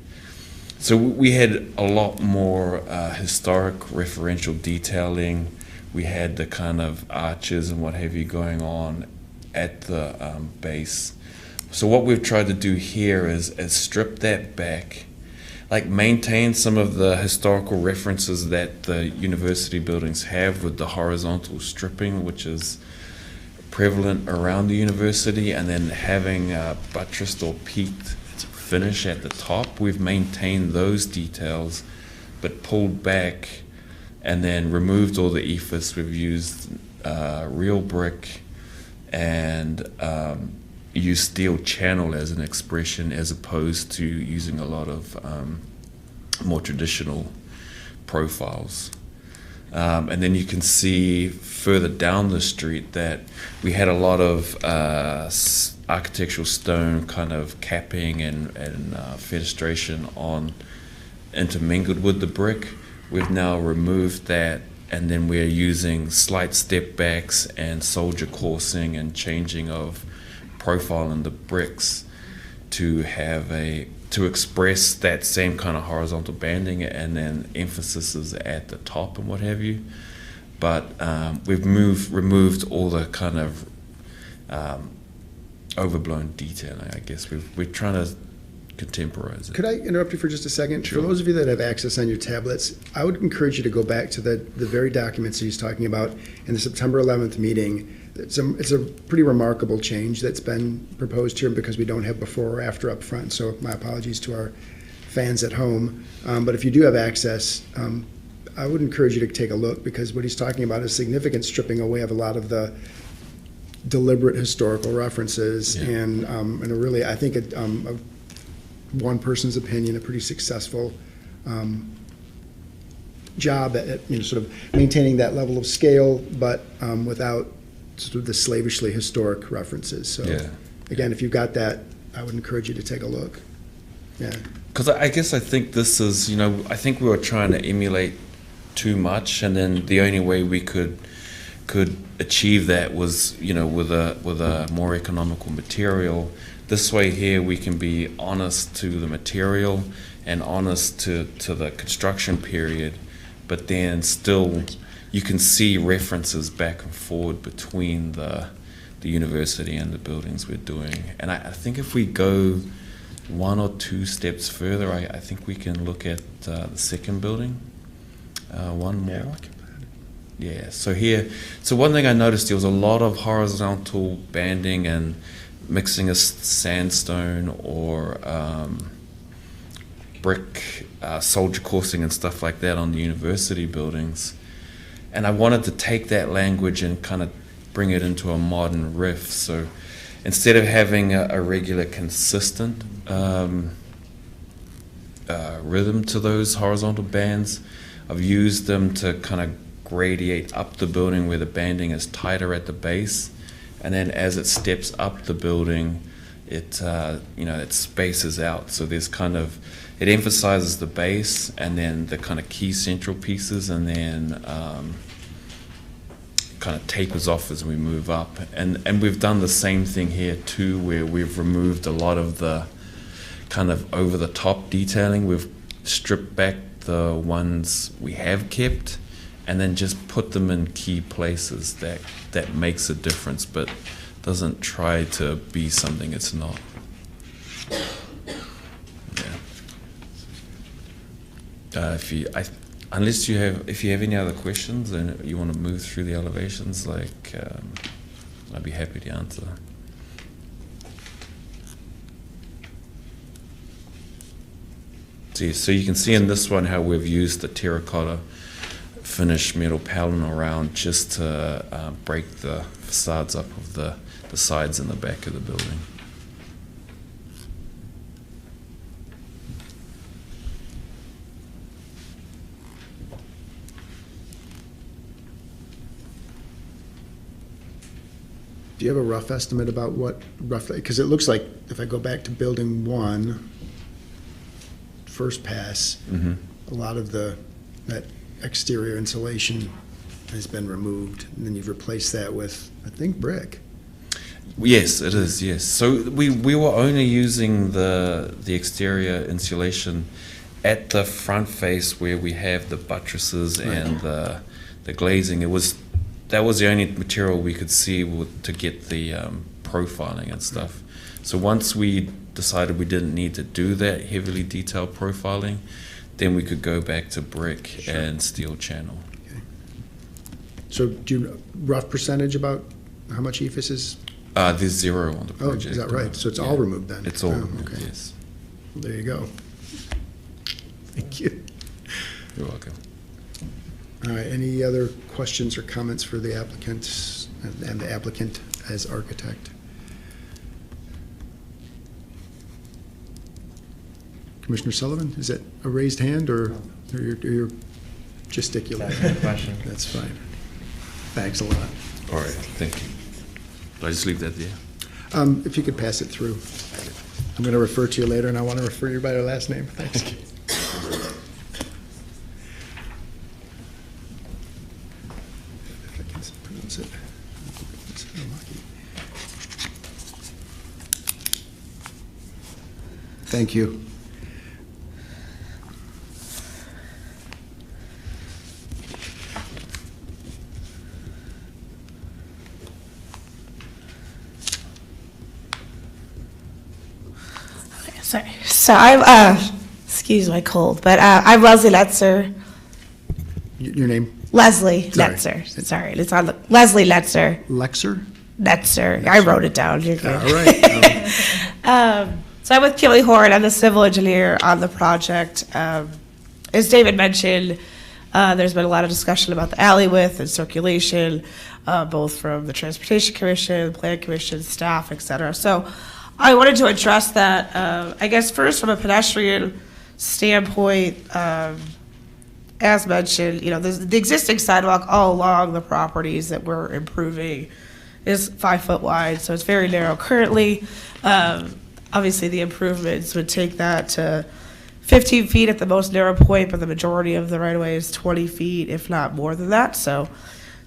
so we had a lot more historic referential detailing. We had the kind of arches and what have you going on at the base. So what we've tried to do here is strip that back, like maintain some of the historical references that the university buildings have with the horizontal stripping, which is prevalent around the university, and then having a buttressed or peaked finish at the top. We've maintained those details, but pulled back and then removed all the ephes. We've used real brick and used steel channel as an expression, as opposed to using a lot of more traditional profiles. And then you can see further down the street that we had a lot of architectural stone kind of capping and fenestration on intermingled with the brick. We've now removed that, and then we're using slight step backs and soldier coursing and changing of profile in the bricks to express that same kind of horizontal banding, and then emphasis is at the top and what have you. But we've removed all the kind of overblown detailing, I guess. We're trying to contemporize it. Could I interrupt you for just a second? Sure. For those of you that have access on your tablets, I would encourage you to go back to the very documents he's talking about in the September 11th meeting. It's a pretty remarkable change that's been proposed here, because we don't have before or after up front, so my apologies to our fans at home. But if you do have access, I would encourage you to take a look, because what he's talking about is significant stripping away of a lot of the deliberate historical references, Yeah. and a really, I think, one person's opinion, a pretty successful job at sort of maintaining that level of scale, but without sort of the slavishly historic references. So, Yeah. again, if you've got that, I would encourage you to take a look. Yeah. Because I think this is, I think we were trying to emulate too much, and then the only way we could achieve that was, with a more economical material. This way here, we can be honest to the material and honest to the construction period, but then still you can see references back and forward between the university and the buildings we're doing. And I think if we go 1 or 2 steps further, I think we can look at the second building. One more. Yeah, so one thing I noticed, there was a lot of horizontal banding and mixing of sandstone or brick, soldier coursing and stuff like that on the university buildings. And I wanted to take that language and kind of bring it into a modern riff. So instead of having a regular consistent rhythm to those horizontal bands, I've used them to kind of gradiate up the building where the banding is tighter at the base, and then as it steps up the building, it spaces out. So there's it emphasizes the base and then the kind of key central pieces, and then kind of tapers off as we move up. And we've done the same thing here too, where we've removed a lot of the kind of over the top detailing. We've stripped back the ones we have kept, and then just put them in key places that makes a difference. But doesn't try to be something it's not. Yeah. If you have any other questions and you want to move through the elevations, I'd be happy to answer. So you can see in this one how we've used the terracotta finished metal paneling around just to break the facades up of the sides and the back of the building. Do you have a rough estimate about what roughly, because it looks like if I go back to building 1, first pass, a lot of that exterior insulation has been removed, and then you've replaced that with, I think, brick. Yes, it is, yes. So we were only using the exterior insulation at the front face where we have the buttresses and the glazing. That was the only material we could see to get the profiling and stuff. So once we decided we didn't need to do that heavily detailed profiling, then we could go back to brick and steel channel. Okay. So do you know rough percentage about how much EFS is? There's 0 on the project. Oh, is that right? So it's all removed then? It's all removed, okay. yes. Well, there you go. Thank you. You're welcome. All right, any other questions or comments for the applicant and the applicant as architect? Commissioner Sullivan, is that a raised hand or you're gesticulating? That's a good question. That's fine. Thanks a lot. All right, thank you. Do I just leave that there? If you could pass it through. I'm going to refer to you later, and I want to refer you by your last name. Thanks. If I can pronounce it. Thank you. Sorry. So I'm, excuse my cold, but I'm Leslie Letzer. Your name? Leslie Sorry. Letzer. Sorry, it's on the, Leslie Letzer. Lexer? Letzer. I wrote it down. You're good. All right. So I'm with Kimley Horn. I'm the civil engineer on the project. As David mentioned, there's been a lot of discussion about the alley width and circulation, both from the Transportation Commission, Plan Commission, staff, et cetera. So I wanted to address that, I guess, first from a pedestrian standpoint. As mentioned, the existing sidewalk all along the properties that we're improving is 5 foot wide, so it's very narrow currently. Obviously, the improvements would take that to 15 feet at the most narrow point, but the majority of the right-of-way is 20 feet, if not more than that. So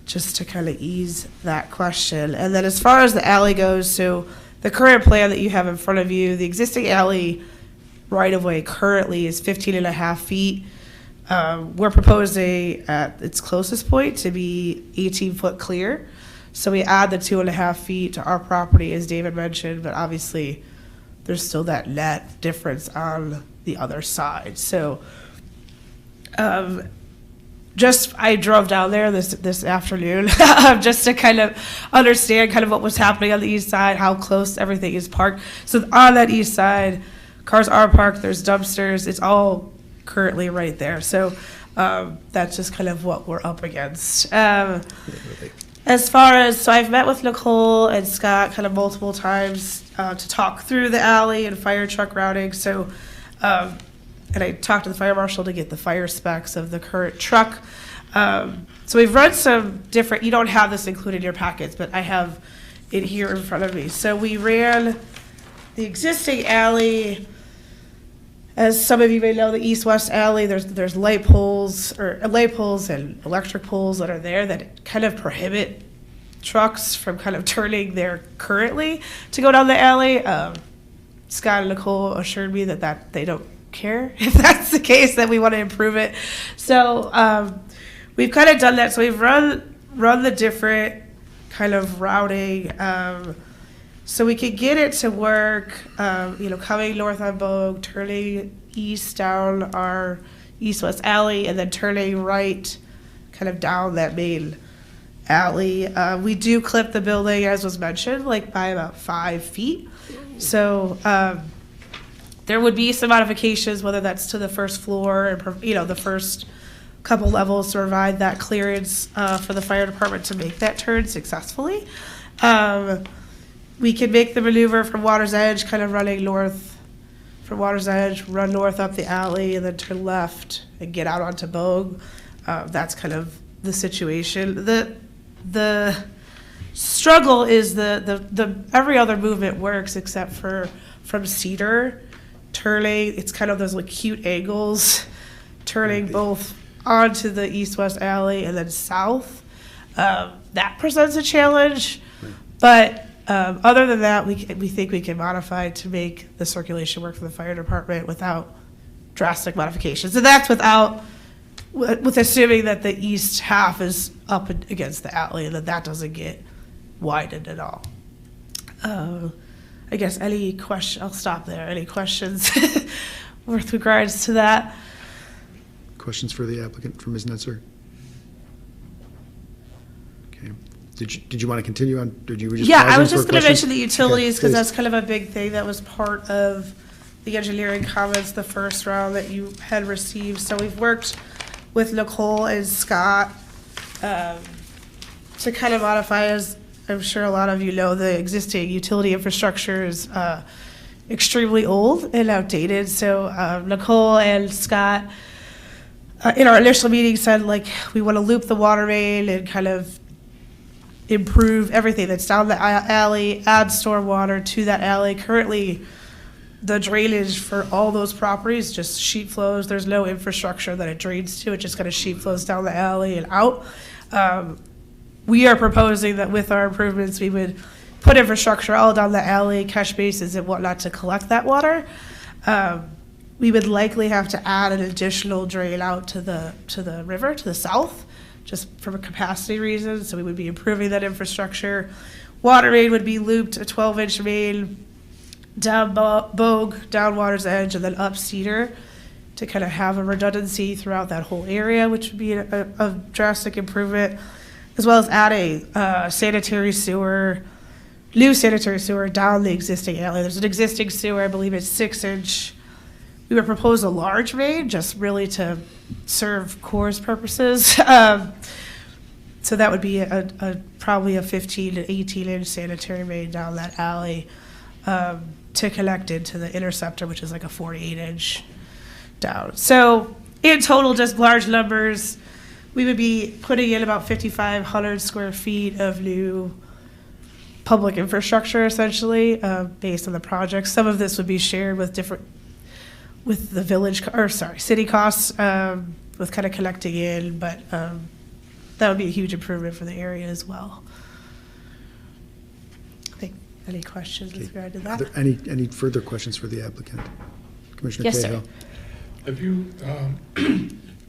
just to kind of ease that question. And then as far as the alley goes, so the current plan that you have in front of you, the existing alley right-of-way currently is 15.5 feet. We're proposing at its closest point to be 18 foot clear. So we add the 2.5 feet to our property, as David mentioned, but obviously there's still that net difference on the other side. So I drove down there this afternoon just to kind of understand kind of what was happening on the east side, how close everything is parked. So on that east side, cars are parked, there's dumpsters, it's all currently right there. So that's just kind of what we're up against. As far as, so I've met with Nicole and Scott kind of multiple times to talk through the alley and fire truck routing. So, and I talked to the fire marshal to get the fire specs of the current truck. So we've run some different, you don't have this included in your packets, but I have it here in front of me. So we ran the existing alley. As some of you may know, the east-west alley, there's light poles and electric poles that are there that kind of prohibit trucks from kind of turning there currently to go down the alley. Scott and Nicole assured me that they don't care if that's the case, that we want to improve it. So we've kind of done that. So we've run the different kind of routing. So we could get it to work, coming north on Bogue, turning east down our east-west alley, and then turning right kind of down that main alley. We do clip the building, as was mentioned, like by about 5 feet. So there would be some modifications, whether that's to the first floor and, the first couple levels to provide that clearance for the fire department to make that turn successfully. We can make the maneuver from Water's Edge, kind of running north from Water's Edge, run north up the alley, and then turn left and get out onto Bogue. That's kind of the situation. The struggle is the every other movement works except for from Cedar turning. It's kind of those acute angles, turning both onto the east-west alley and then south. That presents a challenge, but other than that, we think we can modify to make the circulation work for the fire department without drastic modifications. And that's with assuming that the east half is up against the alley and that doesn't get widened at all. I guess I'll stop there. Any questions with regards to that? Questions for the applicant, for Ms. Netzer? Okay. Did you want to continue on? Did you just I was pause just going to mention the utilities because Okay, that's kind of a big thing that was part of the engineering comments the first round that you had received. So we've worked with Nicole and Scott to kind of modify, as I'm sure a lot of you know, the existing utility infrastructure is extremely old and outdated. So Nicole and Scott in our initial meeting said, we want to loop the water main and kind of improve everything that's down the alley, add stormwater to that alley. Currently, the drainage for all those properties just sheet flows. There's no infrastructure that it drains to. It just kind of sheet flows down the alley and out. We are proposing that with our improvements, we would put infrastructure all down the alley, catch basins and whatnot to collect that water. We would likely have to add an additional drain out to the river to the south, just for capacity reasons. So we would be improving that infrastructure. Water main would be looped, a 12-inch main down Bogue, down Water's Edge, and then up Cedar to kind of have a redundancy throughout that whole area, which would be a drastic improvement, as well as adding new sanitary sewer down the existing alley. There's an existing sewer, I believe it's 6-inch. We would propose a large main, just really to serve Corps purposes. So that would be probably a 15 to 18-inch sanitary main down that alley to connect into the interceptor, which is like a 48-inch down. So in total, just large numbers, we would be putting in about 5,500 square feet of new public infrastructure, essentially, based on the project. Some of this would be shared with the city costs, with kind of connecting in, but that would be a huge improvement for the area as well. Any questions with regard to that? Are there any further questions for the applicant? Commissioner Yes, Cahill? sir. Have you,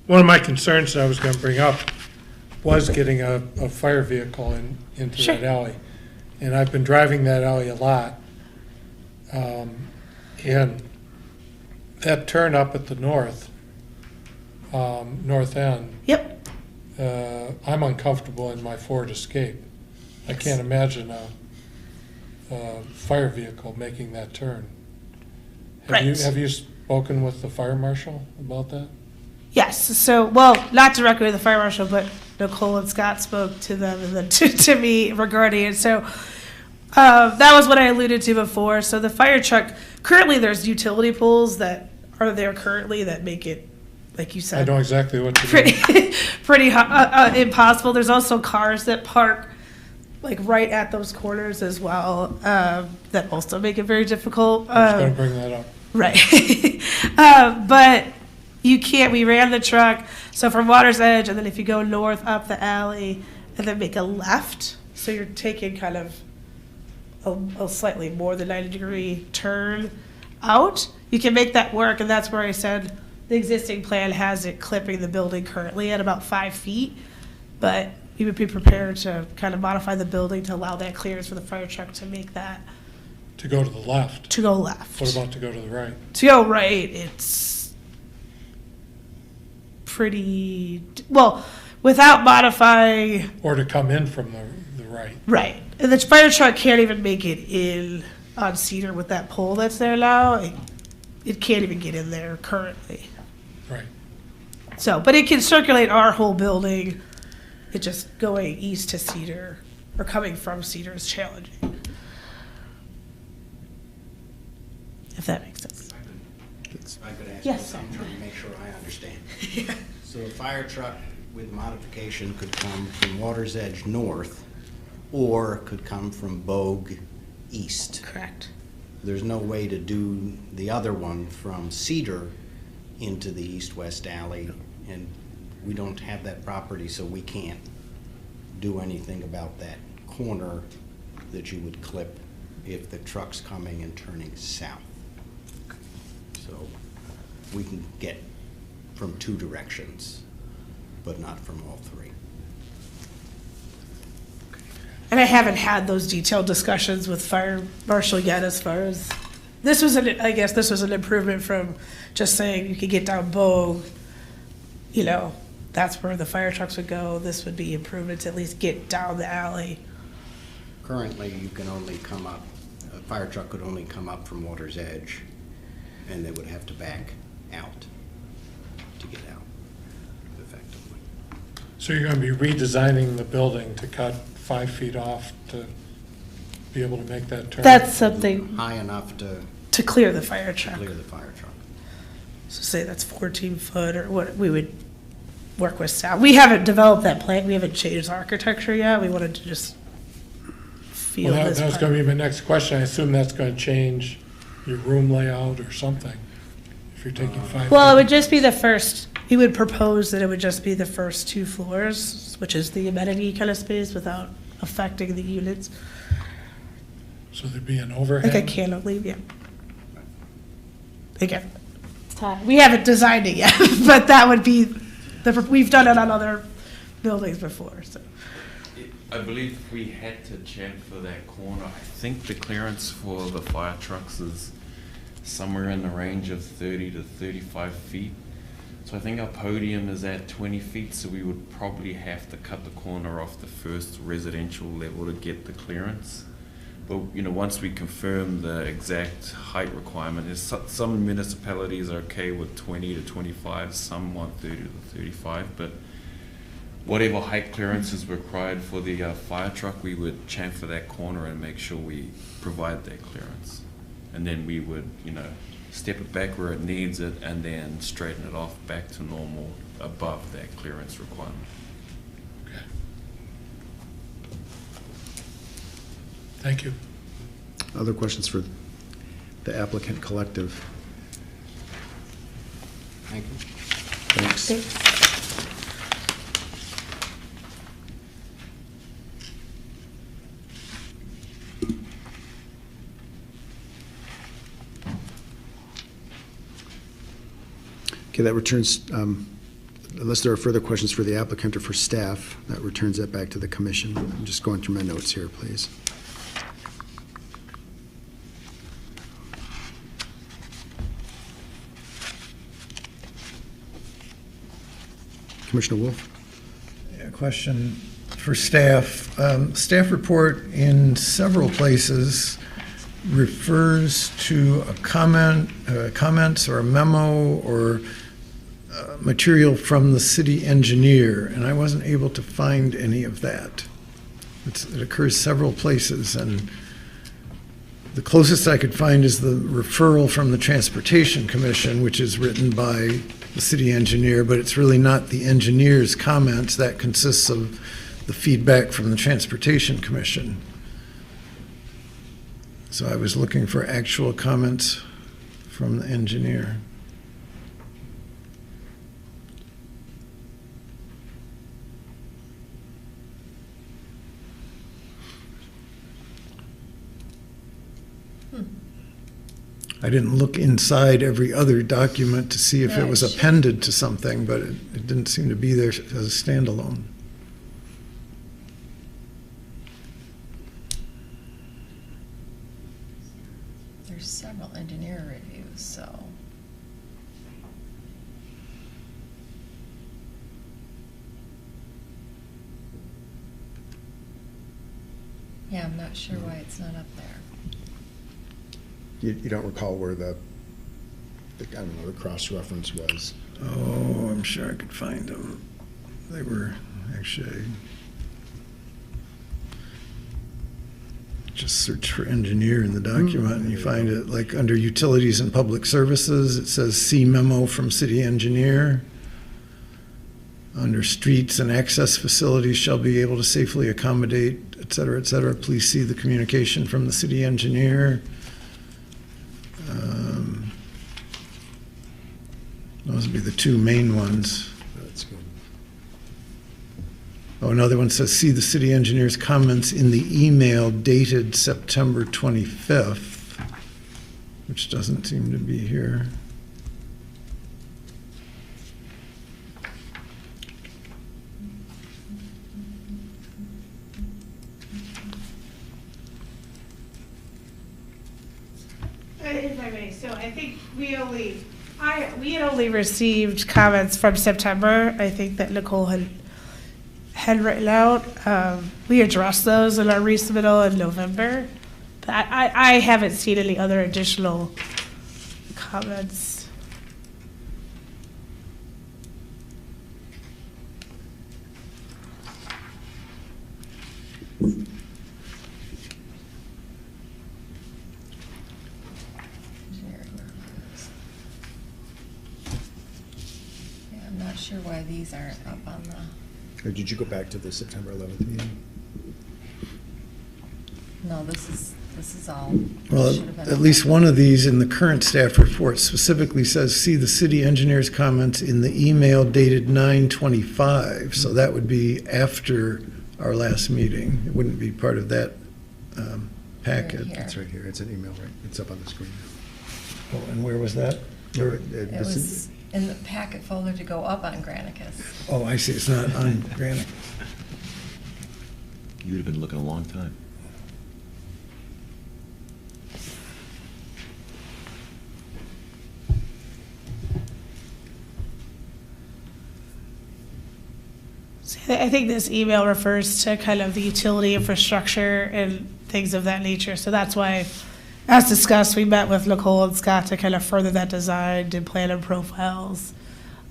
one of my concerns that I was going to bring up was getting a fire vehicle into Sure. that alley. And I've been driving that alley a lot. And that turn up at the north end. Yep. I'm uncomfortable in my Ford Escape. I can't imagine a fire vehicle making that turn. Right. Have you spoken with the fire marshal about that? Yes. So, well, not directly with the fire marshal, but Nicole and Scott spoke to them and then to me regarding it. So that was what I alluded to before. So the fire truck, currently there's utility poles that are there currently that make it, like you said, I know exactly what you mean. pretty impossible. There's also cars that park like right at those corners as well, that also make it very difficult. I was going to bring that up. Right. But you can't, we ran the truck, so from Water's Edge, and then if you go north up the alley, and then make a left, so you're taking kind of a slightly more than 90-degree turn out, you can make that work, and that's where I said the existing plan has it clipping the building currently at about 5 feet, but you would be prepared to kind of modify the building to allow that clearance for the fire truck to make that To go to the left. to go left. What about to go to the right? To go right, it's pretty, well, without modifying, Or to come in from the right? right. And the fire truck can't even make it in on Cedar with that pole that's there now. It can't even get in there currently. Right. So, but it can circulate our whole building. It just going east to Cedar or coming from Cedar is challenging. If that makes sense. I could ask Yes, you, I'm trying to make sure I understand. So a fire truck with modification could come from Water's Edge north, or could come from Bogue east. Correct. There's no way to do the other one from Cedar into the east-west alley, and we don't have that property, so we can't do anything about that corner that you would clip if the truck's coming and turning south. So we can get from two directions, but not from all three. And I haven't had those detailed discussions with Fire Marshal yet as far as, this was I guess this was an improvement from just saying you could get down Bogue, you know, that's where the fire trucks would go. This would be improvement to at least get down the alley. Currently, you can only come up, a fire truck could only come up from Water's Edge, and they would have to back out to get out effectively. So you're going to be redesigning the building to cut 5 feet off to be able to make that turn? That's something High enough to clear the fire truck. clear the fire truck. So say that's 14 foot or what we would work with staff. We haven't developed that plan. We haven't changed architecture yet. We wanted to just feel Well, this that was part. going to be my next question. I assume that's going to change your room layout or something, if you're taking 5 Well, it feet. would just be the first, we would propose that it would just be the first 2 floors, which is the amenity kind of space without affecting the units. So there'd be an Like a overhang? cantilever, yeah. Again, it's time. We haven't designed it yet, but that would be, we've done it on other buildings before, so. I believe if we had to chamfer that corner, I think the clearance for the fire trucks is somewhere in the range of 30 to 35 feet. So I think our podium is at 20 feet, so we would probably have to cut the corner off the first residential level to get the clearance. But, you know, once we confirm the exact height requirement, some municipalities are okay with 20 to 25, some want 30 to 35, but whatever height clearance is required for the fire truck, we would chamfer that corner and make sure we provide that clearance. And then we would, you know, step it back where it needs it and then straighten it off back to normal above that clearance requirement. Okay. Thank you. Other questions for the applicant collective? Thank you. Thanks. Okay, that returns, unless there are further questions for the applicant or for staff, that returns that back to the commission. I'm just going through my notes here, please. Commissioner Wolf? A question for staff. Staff report in several places refers to a comment, comments or a memo or material from the city engineer, and I wasn't able to find any of that. It occurs several places, and the closest I could find is the referral from the Transportation Commission, which is written by the city engineer, but it's really not the engineer's comments. That consists of the feedback from the Transportation Commission. So I was looking for actual comments from the engineer. I didn't look inside every other document to see if it was appended to something, but it didn't seem to be there as a standalone. engineer review, so. Yeah, I'm not sure why it's not up there. You don't recall where the I don't know, the cross-reference was? Oh, I'm sure I could find them. They were actually, just search for engineer in the document and you find it like under utilities and public services, it says see memo from city engineer. Under streets and access facilities shall be able to safely accommodate, et cetera, please see the communication from the city engineer. Those would be the two main ones. That's good. Oh, another one says, see the city engineer's comments in the email dated September 25th, which doesn't seem to be here. If I may, so I think we had only received comments from September, I think that Nicole had written out. We addressed those in our resubmittal in November. But I haven't seen any other additional comments. Yeah, I'm not sure why these aren't up on the, Or did you go back to the September 11th meeting? no, this is all. Well, should have been at on least there. one of these in the current staff report specifically says, see the city engineer's comments in the email dated 9/25. So that would be after our last meeting. It wouldn't be part of that packet. Right here. It's right here. It's an email, right? It's up on the screen. Oh, and where was that? It was in the packet folder to go up on Granicus. Oh, I see, it's not on Granite. You would have been looking a long time. So I think this email refers to kind of the utility infrastructure and things of that nature. So that's why, as discussed, we met with Nicole and Scott to kind of further that design, did plan and profiles,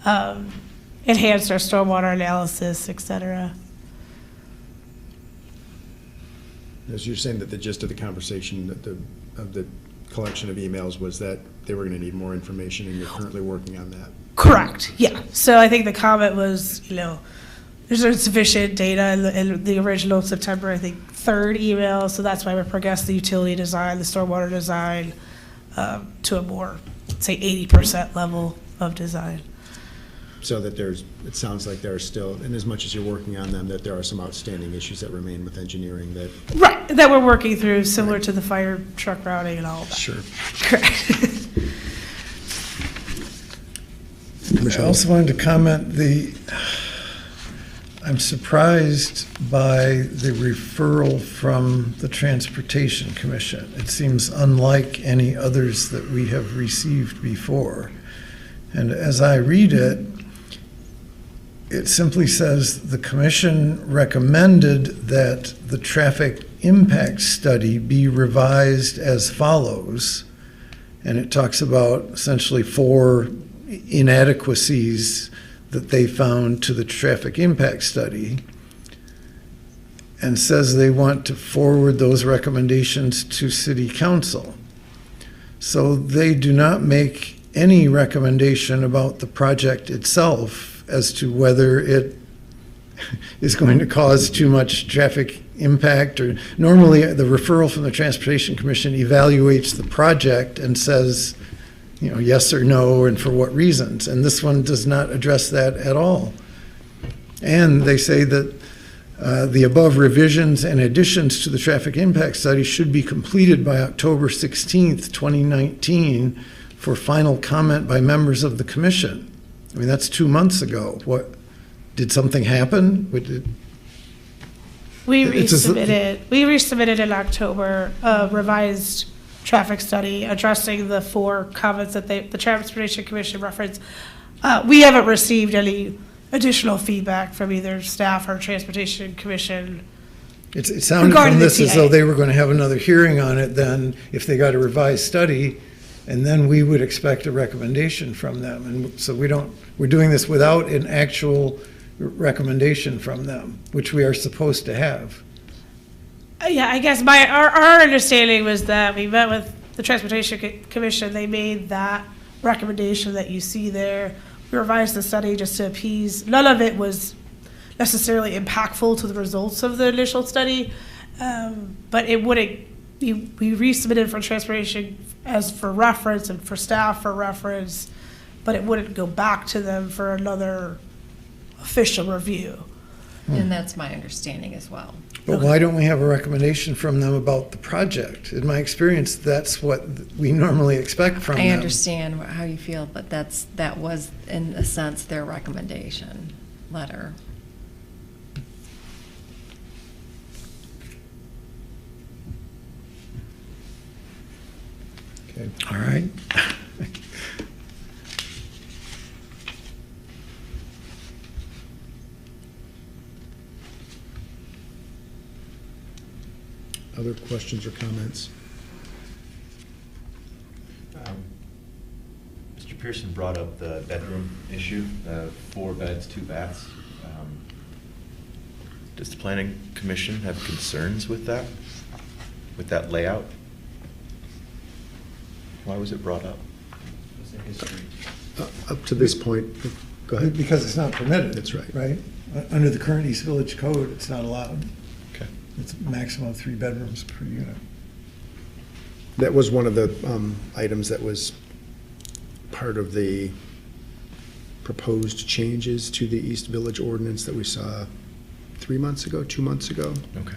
enhanced our stormwater analysis, et cetera. As you're saying that the gist of the conversation, of the collection of emails was that they were going to need more information and you're currently working on that. Correct, yeah. So I think the comment was, there's insufficient data in the original September, I think, 3rd email, so that's why we progressed the utility design, the stormwater design, to a more, say, 80% level of design. So that it sounds like there are still, and as much as you're working on them, that there are some outstanding issues that remain with engineering that. Right, that we're working through, similar to the fire truck routing and all of that. Sure. Correct. I also wanted to comment, I'm surprised by the referral from the Transportation Commission. It seems unlike any others that we have received before. And as I read it, it simply says the commission recommended that the traffic impact study be revised as follows. And it talks about essentially 4 inadequacies that they found to the traffic impact study, and says they want to forward those recommendations to City Council. So they do not make any recommendation about the project itself as to whether it is going to cause too much traffic impact, or normally the referral from the Transportation Commission evaluates the project and says, yes or no, and for what reasons. And this one does not address that at all. And they say that the above revisions and additions to the traffic impact study should be completed by October 16th, 2019 for final comment by members of the commission. I mean, that's 2 months ago. Did something happen? We resubmitted in October a revised traffic study addressing the 4 comments that the Transportation Commission referenced. We haven't received any additional feedback from either staff or Transportation Commission. It sounded Regarding from the this as TA. though they were going to have another hearing on it then, if they got a revised study, and then we would expect a recommendation from them. And so we're doing this without an actual recommendation from them, which we are supposed to have. Yeah, I guess our understanding was that we met with the Transportation Commission. They made that recommendation that you see there. We revised the study just to appease. None of it was necessarily impactful to the results of the initial study, but it wouldn't. We resubmitted for transportation as for reference and for staff for reference, but it wouldn't go back to them for another official review. And that's my understanding as well. But why don't we have a recommendation from them about the project? In my experience, that's what we normally expect from them. I understand how you feel, but that was, in a sense, their recommendation letter. Okay. All right. Other questions or comments? Mr. Pearson brought up the bedroom issue, 4 beds, 2 baths. Does the Planning Commission have concerns with that layout? Why was it brought up? Up to this point, go ahead. Because it's not permitted. That's right. Right? Under the current East Village Code, it's not allowed. Okay. It's a maximum of 3 bedrooms per unit. That was one of the items that was part of the proposed changes to the East Village ordinance that we saw 2 months ago. Okay.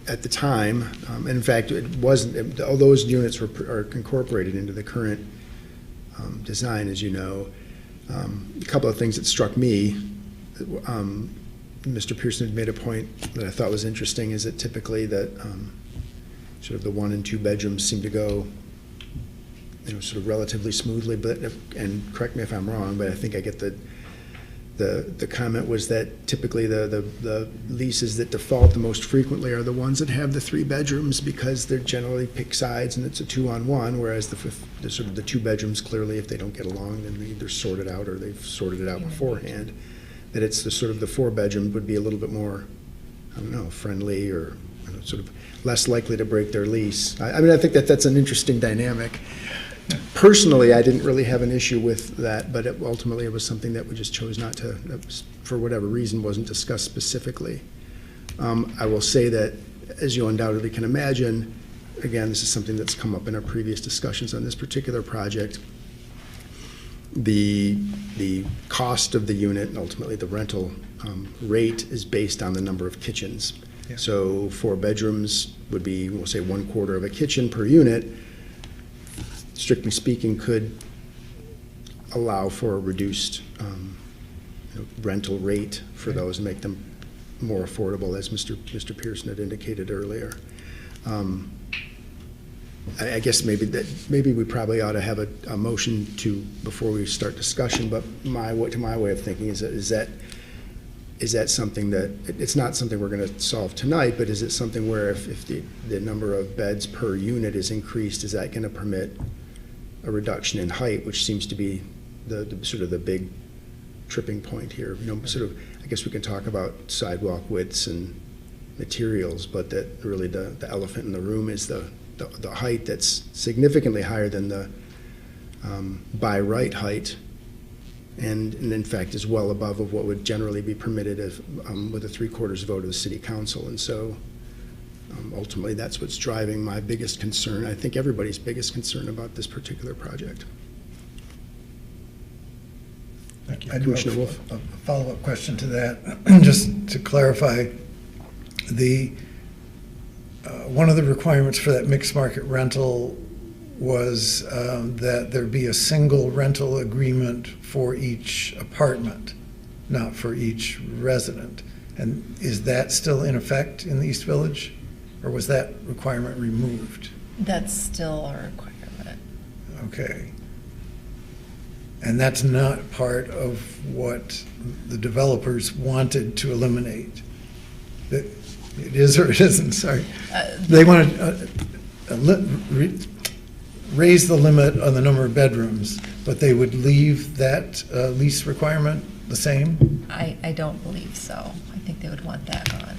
At the time, and in fact, it wasn't, all those units are incorporated into the current design, as you know. A couple of things that struck me, Mr. Pearson had made a point that I thought was interesting, is that typically that sort of the 1 and 2 bedrooms seem to go, sort of relatively smoothly, but, and correct me if I'm wrong, but I think I get the comment was that typically the leases that default the most frequently are the ones that have the 3 bedrooms, because they're generally pick sides and it's a 2-on-1, whereas the sort of the 2 bedrooms, clearly if they don't get along, then they either sort it out or they've sorted it out beforehand. That it's the sort of the 4 bedroom would be a little bit more, I don't know, friendly, or sort of less likely to break their lease. I mean, I think that's an interesting dynamic. Personally, I didn't really have an issue with that, but ultimately it was something that we just chose not to, for whatever reason, wasn't discussed specifically. I will say that, as you undoubtedly can imagine, again, this is something that's come up in our previous discussions on this particular project. The cost of the unit and ultimately the rental rate is based on the number of kitchens. Yeah. So 4 bedrooms would be, we'll say, 1/4 of a kitchen per unit. Strictly speaking, could allow for a reduced rental rate for those and make them more affordable, as Mr. Pearson had indicated earlier. I guess maybe we probably ought to have a motion before we start discussion, but my way of thinking is that something that, it's not something we're going to solve tonight, but is it something where if the number of beds per unit is increased, is that going to permit a reduction in height, which seems to be the sort of the big tripping point here? Sort of, I guess we can talk about sidewalk widths and materials, but that really the elephant in the room is the height that's significantly higher than the by right height, and in fact is well above of what would generally be permitted with a 3/4 vote of the city council. And so ultimately that's what's driving my biggest concern, I think everybody's biggest concern about this particular project. Thank you. I do Commissioner have Wolf. a follow-up question to that. Just to clarify, one of the requirements for that mixed market rental was that there be a single rental agreement for each apartment, not for each resident. And is that still in effect in the East Village? Or was that requirement removed? That's still a requirement. Okay. And that's not part of what the developers wanted to eliminate? That it is or it isn't, sorry. They want to raise the limit on the number of bedrooms, but they would leave that lease requirement the same? I don't believe so. I think they would want that on.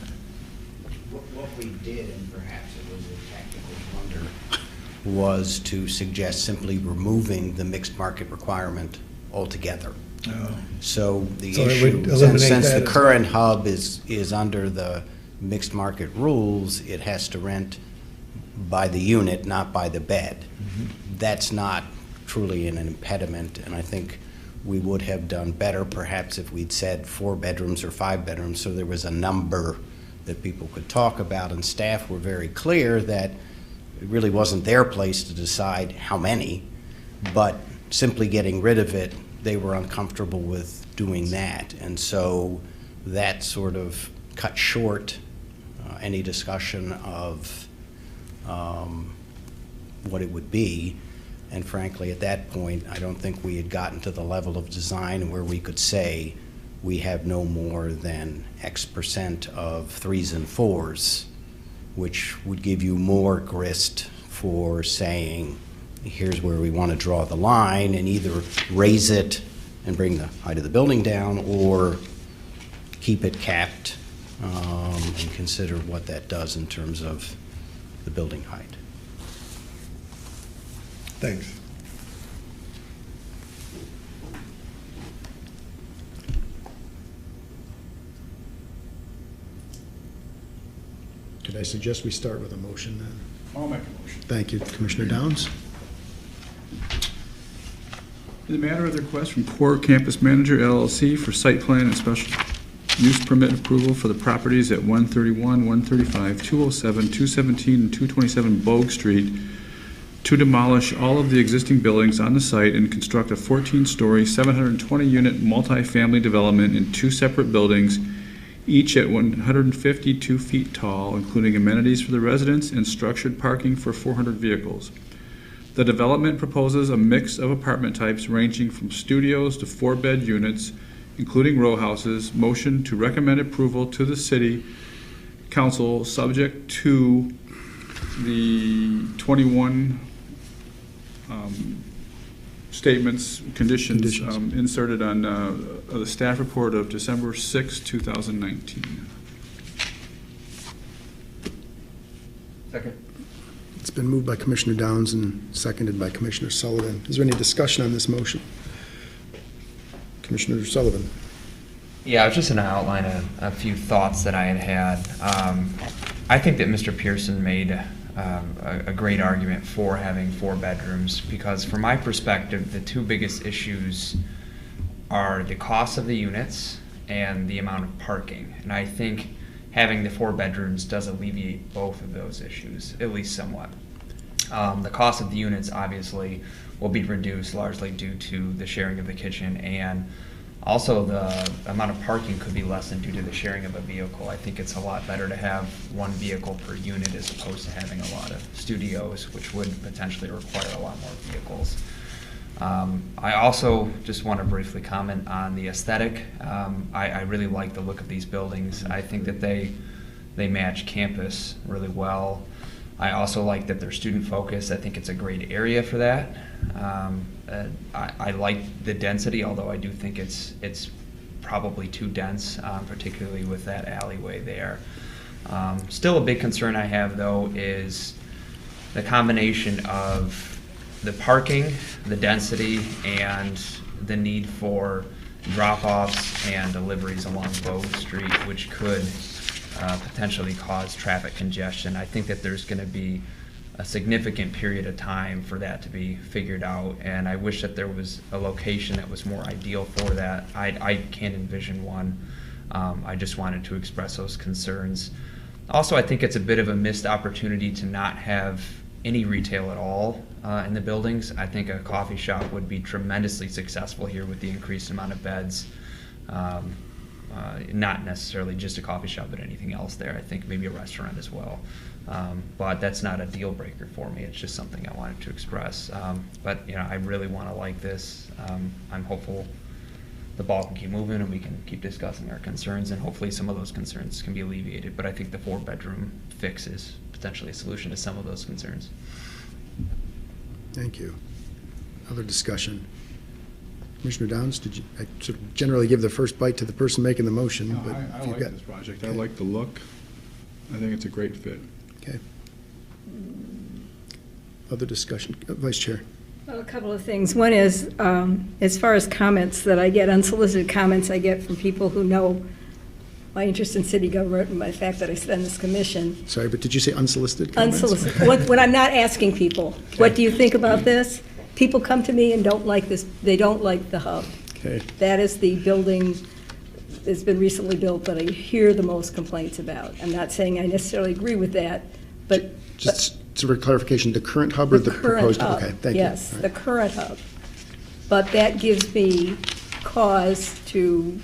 What we did, and perhaps it was a tactical blunder, was to suggest simply removing the mixed market requirement altogether. Oh. So the So it issue, would eliminate since that the as current hub is under the mixed market rules, it has to rent by the unit, not by the bed. That's not truly an impediment, and I think we would have done better perhaps if we'd said 4 bedrooms or 5 bedrooms, so there was a number that people could talk about, and staff were very clear that it really wasn't their place to decide how many, but simply getting rid of it, they were uncomfortable with doing that. And so that sort of cut short any discussion of what it would be. And frankly, at that point, I don't think we had gotten to the level of design where we could say we have no more than X percent of 3s and 4s, which would give you more grist for saying, here's where we want to draw the line, and either raise it and bring the height of the building down, or keep it capped and consider what that does in terms of the building height. Thanks. Could I suggest we start with a motion then? I'll make a motion. Thank you, Commissioner Downs. In the matter of the request from Core Campus Manager LLC for site plan and special use permit approval for the properties at 131, 135, 207, 217, and 227 Bogue Street to demolish all of the existing buildings on the site and construct a 14-story, 720-unit multifamily development in 2 separate buildings, each at 152 feet tall, including amenities for the residents and structured parking for 400 vehicles. The development proposes a mix of apartment types ranging from studios to 4-bed units, including row houses. Motion to recommend approval to the City Council, subject to the 21 statements, conditions. Inserted on the staff report of December 6, 2019. Second. It's been moved by Commissioner Downs and seconded by Commissioner Sullivan. Is there any discussion on this motion? Commissioner Sullivan. Yeah, I was just going to outline a few thoughts that I had. I think that Mr. Pearson made a great argument for having 4 bedrooms, because from my perspective, the 2 biggest issues are the cost of the units and the amount of parking. And I think having the 4 bedrooms does alleviate both of those issues, at least somewhat. The cost of the units obviously will be reduced largely due to the sharing of the kitchen, and also the amount of parking could be lessened due to the sharing of a vehicle. I think it's a lot better to have 1 vehicle per unit as opposed to having a lot of studios, which would potentially require a lot more vehicles. I also just want to briefly comment on the aesthetic. I really like the look of these buildings. I think that they match campus really well. I also like that they're student focused. I think it's a great area for that. I like the density, although I do think it's probably too dense, particularly with that alleyway there. Still a big concern I have, though, is the combination of the parking, the density, and the need for drop-offs and deliveries along Bogue Street, which could potentially cause traffic congestion. I think that there's going to be a significant period of time for that to be figured out, and I wish that there was a location that was more ideal for that. I can't envision one. I just wanted to express those concerns. Also, I think it's a bit of a missed opportunity to not have any retail at all in the buildings. I think a coffee shop would be tremendously successful here with the increased amount of beds. Not necessarily just a coffee shop, but anything else there. I think maybe a restaurant as well. But that's not a deal breaker for me. It's just something I wanted to express. But, I really want to like this. I'm hopeful the ball can keep moving and we can keep discussing our concerns, and hopefully some of those concerns can be alleviated. But I think the 4-bedroom fix is potentially a solution to some of those concerns. Thank you. Other discussion? Commissioner Downs, I sort of generally give the first bite to the person making the motion, No, but I if you've like got. this project. I like the look. I think it's a great fit. Okay. Other discussion? Vice Chair. Well, a couple of things. One is, as far as comments that I get, unsolicited comments I get from people who know my interest in city government and my fact that I sit on this commission. Sorry, but did you say unsolicited comments? Unsolicited. When I'm not asking people, what do you think about this? People come to me and don't like this, they don't like the hub. Okay. That is the building that's been recently built that I hear the most complaints about. I'm not saying I necessarily agree with that, but. Just for clarification, the current hub or the current proposed? hub, Okay, thank you. yes, All the right. current hub. But that gives me cause to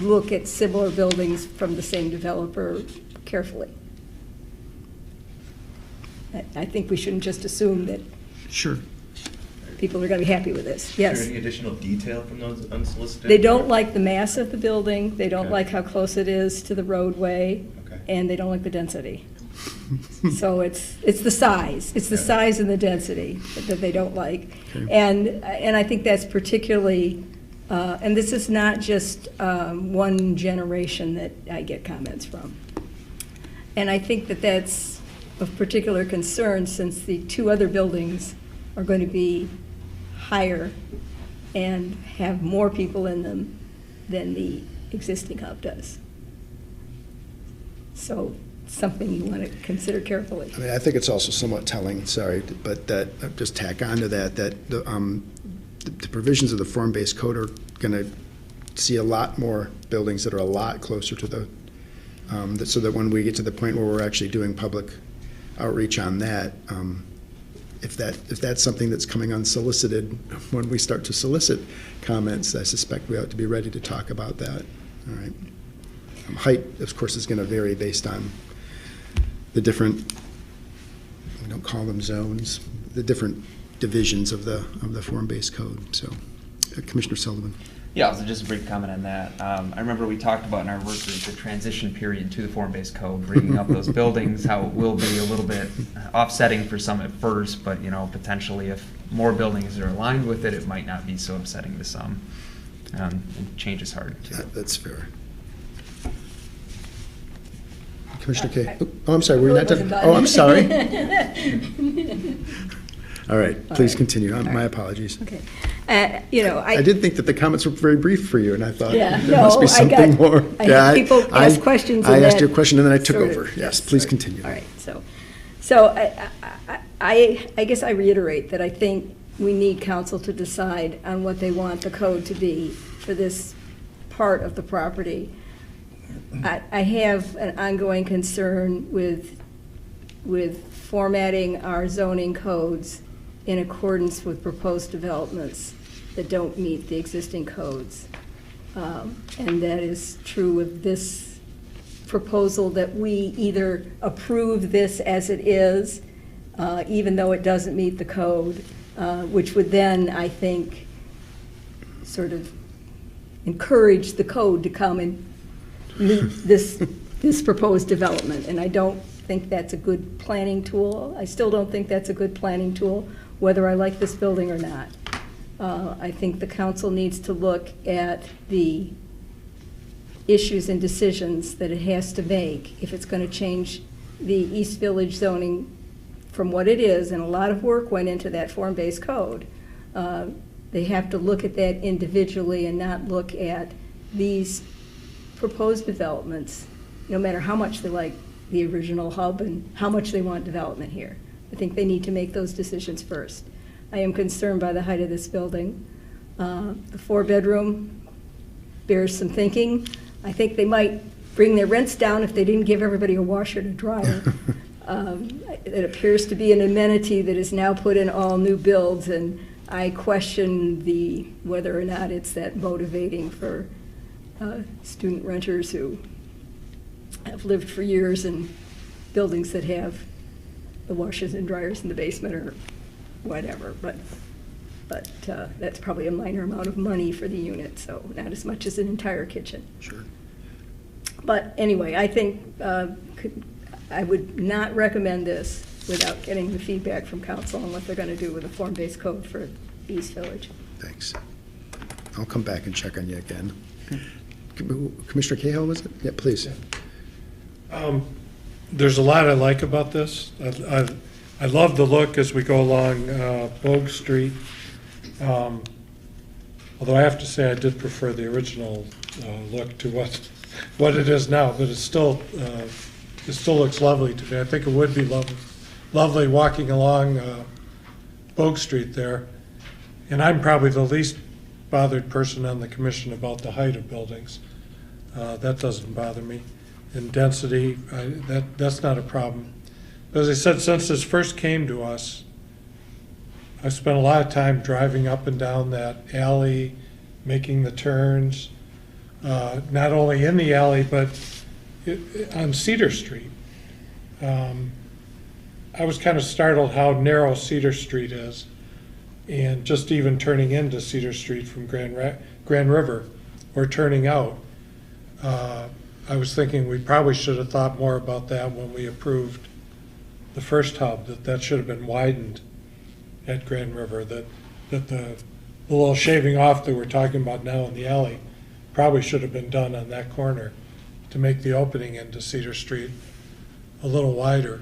look at similar buildings from the same developer carefully. I think we shouldn't just assume that Sure. people are going to be happy with this. Yes. Is there any additional detail from those unsolicited? They don't like the mass of the building, they don't Okay. like how close it is to the roadway, Okay. and they don't like the density. So it's the size, it's the size and the density that they don't like. Okay. And I think that's particularly, and this is not just one generation that I get comments from. And I think that that's of particular concern since the 2 other buildings are going to be higher and have more people in them than the existing hub does. So something you want to consider carefully. I mean, I think it's also somewhat telling, sorry, but that, just tack on to that, that the provisions of the form-based code are going to see a lot more buildings that are a lot closer to the, so that when we get to the point where we're actually doing public outreach on that, if that's something that's coming unsolicited, when we start to solicit comments, I suspect we ought to be ready to talk about that. All right. Height, of course, is going to vary based on the different, we don't call them zones, the different divisions of the form-based code. So, Commissioner Sullivan. Yeah, also just a brief comment on that. I remember we talked about in our work group the transition period to the form-based code, bringing up those buildings, how it will be a little bit offsetting for some at first, but potentially if more buildings are aligned with it, it might not be so upsetting to some. And change is hard too. That's fair. Commissioner Kay. Oh, I'm sorry, were you not done? Oh, I'm sorry. All right, please continue. My apologies. Okay. I did think that the comments were very brief for you, and I thought Yeah, there must be no, I something got- more. I had people ask questions I and asked you a that question, and then I took sort of- over. Yes, please continue. All right, so I guess I reiterate that I think we need council to decide on what they want the code to be for this part of the property. I have an ongoing concern with formatting our zoning codes in accordance with proposed developments that don't meet the existing codes. And that is true with this proposal, that we either approve this as it is, even though it doesn't meet the code, which would then, I think, sort of encourage the code to come and meet this proposed development. And I don't think that's a good planning tool. I still don't think that's a good planning tool, whether I like this building or not. I think the council needs to look at the issues and decisions that it has to make if it's going to change the East Village zoning from what it is, and a lot of work went into that form-based code. They have to look at that individually and not look at these proposed developments, no matter how much they like the original hub and how much they want development here. I think they need to make those decisions first. I am concerned by the height of this building. The 4-bedroom bears some thinking. I think they might bring their rents down if they didn't give everybody a washer and a dryer. It appears to be an amenity that is now put in all new builds, and I question whether or not it's that motivating for student renters who have lived for years and buildings that have the washers and dryers in the basement or whatever, but that's probably a minor amount of money for the unit, so not as much as an entire kitchen. Sure. But anyway, I think I would not recommend this without getting the feedback from council on what they're going to do with the form-based code for East Village. Thanks. I'll come back and check on you again. Commissioner Cahill, was it? Yeah, please. There's a lot I like about this. I love the look as we go along Bogue Street. Although I have to say I did prefer the original look to what it is now, but it still looks lovely to me. I think it would be lovely walking along Bogue Street there. And I'm probably the least bothered person on the commission about the height of buildings. That doesn't bother me. And density, that's not a problem. But as I said, since this first came to us, I spent a lot of time driving up and down that alley, making the turns, not only in the alley, but on Cedar Street. I was kind of startled how narrow Cedar Street is. And just even turning into Cedar Street from Grand River, or turning out, I was thinking we probably should have thought more about that when we approved the first hub, that should have been widened at Grand River, that the little shaving off that we're talking about now in the alley probably should have been done on that corner to make the opening into Cedar Street a little wider.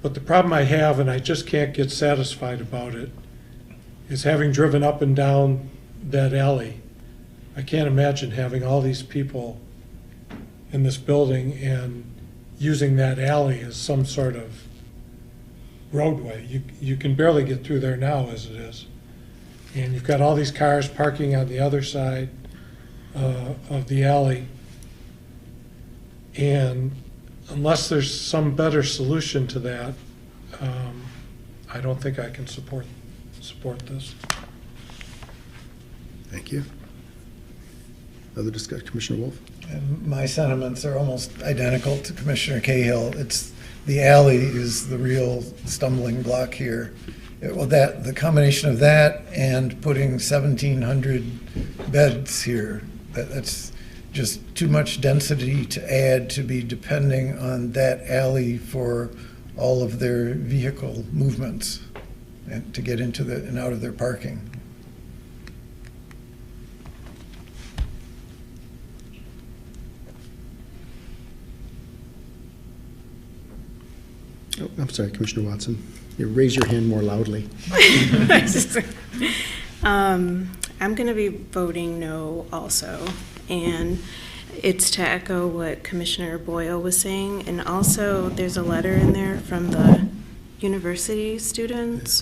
But the problem I have, and I just can't get satisfied about it, is having driven up and down that alley, I can't imagine having all these people in this building and using that alley as some sort of roadway. You can barely get through there now as it is. And you've got all these cars parking on the other side of the alley. And unless there's some better solution to that, I don't think I can support this. Thank you. Other discussion, Commissioner Wolf? And my sentiments are almost identical to Commissioner Cahill. It's the alley is the real stumbling block here. The combination of that and putting 1,700 beds here, that's just too much density to add to be depending on that alley for all of their vehicle movements and to get into and out of their parking. Oh, I'm sorry, Commissioner Watson. You raise your hand more loudly. I'm going to be voting no also, and it's to echo what Commissioner Boyle was saying, and also there's a letter in there from the university students,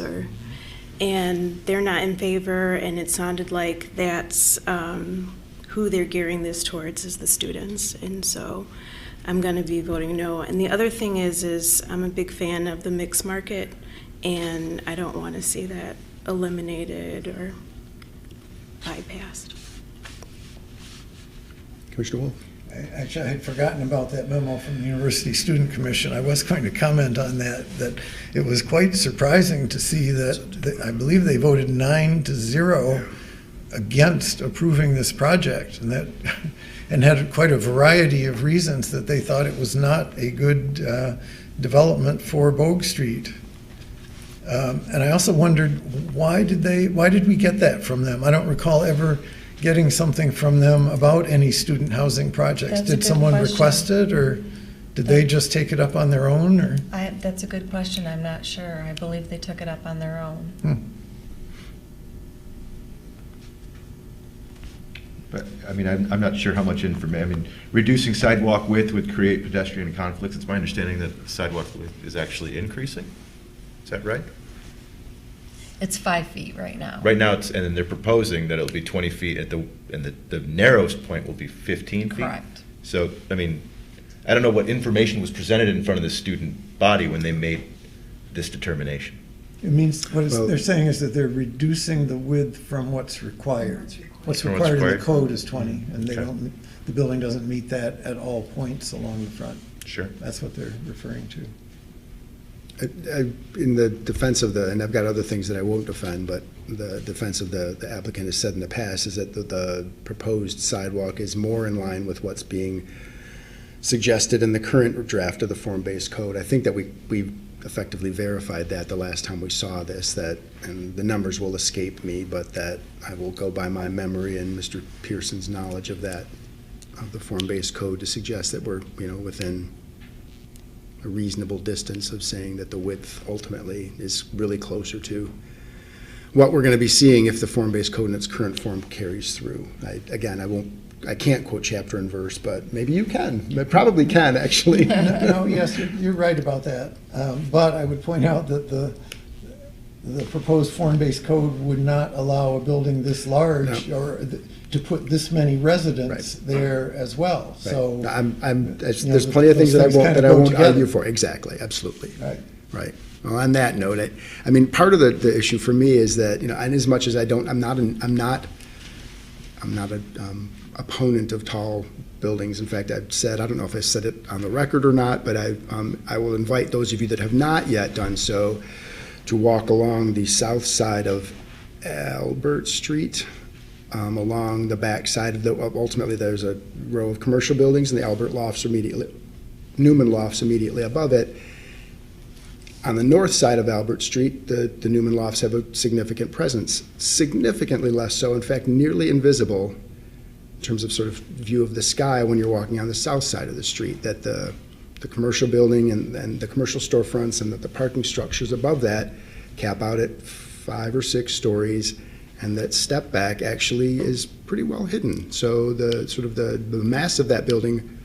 and they're not in favor, and it sounded like that's who they're gearing this towards is the students, and so I'm going to be voting no. And the other thing is I'm a big fan of the mixed market, and I don't want to see that eliminated or bypassed. Commissioner Wolf? Actually, I had forgotten about that memo from the University Student Commission. I was going to comment on that it was quite surprising to see that I believe they voted 9-0 against approving this project, and had quite a variety of reasons that they thought it was not a good development for Bogue Street. And I also wondered, why did we get that from them? I don't recall ever getting something from them about any student housing projects. That's a Did good someone question. request it, or did they just take it up on their own? Or That's a good question. I'm not sure. I believe they took it up on their own. But, I mean, I'm not sure how much information, I mean, reducing sidewalk width would create pedestrian conflicts. It's my understanding that sidewalk width is actually increasing. Is that right? It's 5 feet right now. Right now, and then they're proposing that it'll be 20 feet and the narrowest point will be 15 feet. Correct. So, I mean, I don't know what information was presented in front of the student body when they made this determination. it means they're saying is that they're reducing the width from what's required. What's From required in the required? code is 20, and they Okay. don't, the building doesn't meet that at all points along the front. Sure. That's what they're referring to. In the defense of and I've got other things that I won't defend, but the defense of the applicant has said in the past is that the proposed sidewalk is more in line with what's being suggested in the current draft of the form-based code. I think that we effectively verified that the last time we saw this, and the numbers will escape me, but that I will go by my memory and Mr. Pearson's knowledge of that, of the form-based code, to suggest that we're, within a reasonable distance of saying that the width ultimately is really closer to what we're going to be seeing if the form-based code in its current form carries through. I can't quote chapter and verse, but maybe you can. I probably can, actually. No, yes, you're right about that. But I would point out that the proposed form-based code would not allow a building this large or to put this many residents there as well. Right. So there's plenty of things that I won't argue for. Exactly, absolutely. Right. Right. Well, on that note, I mean, part of the issue for me is that, and as much as I'm not an opponent of tall buildings. In fact, I've said, I don't know if I said it on the record or not, but I will invite those of you that have not yet done so to walk along the south side of Albert Street, along the back side of ultimately there's a row of commercial buildings and the Newman Lofts immediately above it. On the north side of Albert Street, the Newman Lofts have a significant presence, significantly less so, in fact, nearly invisible in terms of sort of view of the sky when you're walking on the south side of the street, that the commercial building and the commercial storefronts and that the parking structures above that cap out at 5 or 6 stories, and that step back actually is pretty well hidden. So the mass of that building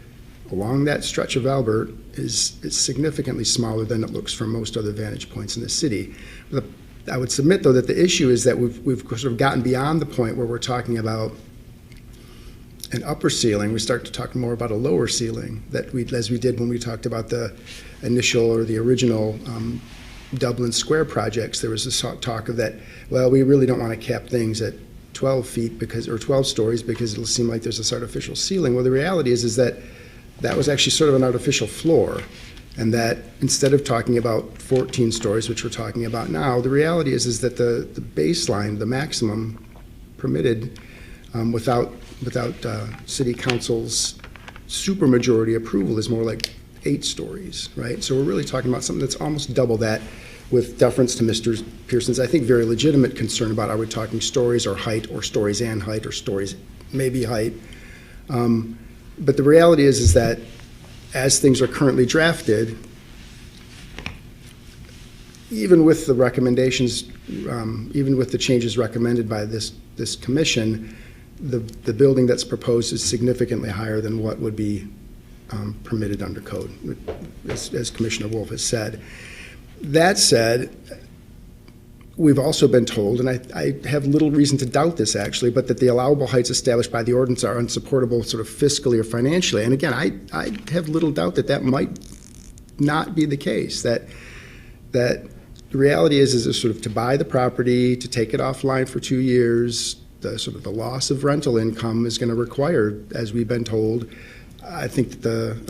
along that stretch of Albert is significantly smaller than it looks from most other vantage points in the city. I would submit, though, that the issue is that we've sort of gotten beyond the point where we're talking about an upper ceiling. We start to talk more about a lower ceiling, as we did when we talked about the initial or the original Dublin Square projects. There was this talk of that, well, we really don't want to cap things at 12 feet or 12 stories because it'll seem like there's this artificial ceiling. Well, the reality is that was actually sort of an artificial floor, and that instead of talking about 14 stories, which we're talking about now, the reality is that the baseline, the maximum permitted without city council's supermajority approval is more like 8 stories, right? So we're really talking about something that's almost double that, with deference to Mr. Pearson's, I think, very legitimate concern about, are we talking stories or height, or stories and height, or stories maybe height. But the reality is that as things are currently drafted, even with the recommendations, even with the changes recommended by this commission, the building that's proposed is significantly higher than what would be permitted under code, as Commissioner Wolf has said. That said, we've also been told, and I have little reason to doubt this actually, but that the allowable heights established by the ordinance are unsupportable sort of fiscally or financially. And again, I have little doubt that might not be the case, that the reality is sort of to buy the property, to take it offline for 2 years, the sort of the loss of rental income is going to require, as we've been told. I think that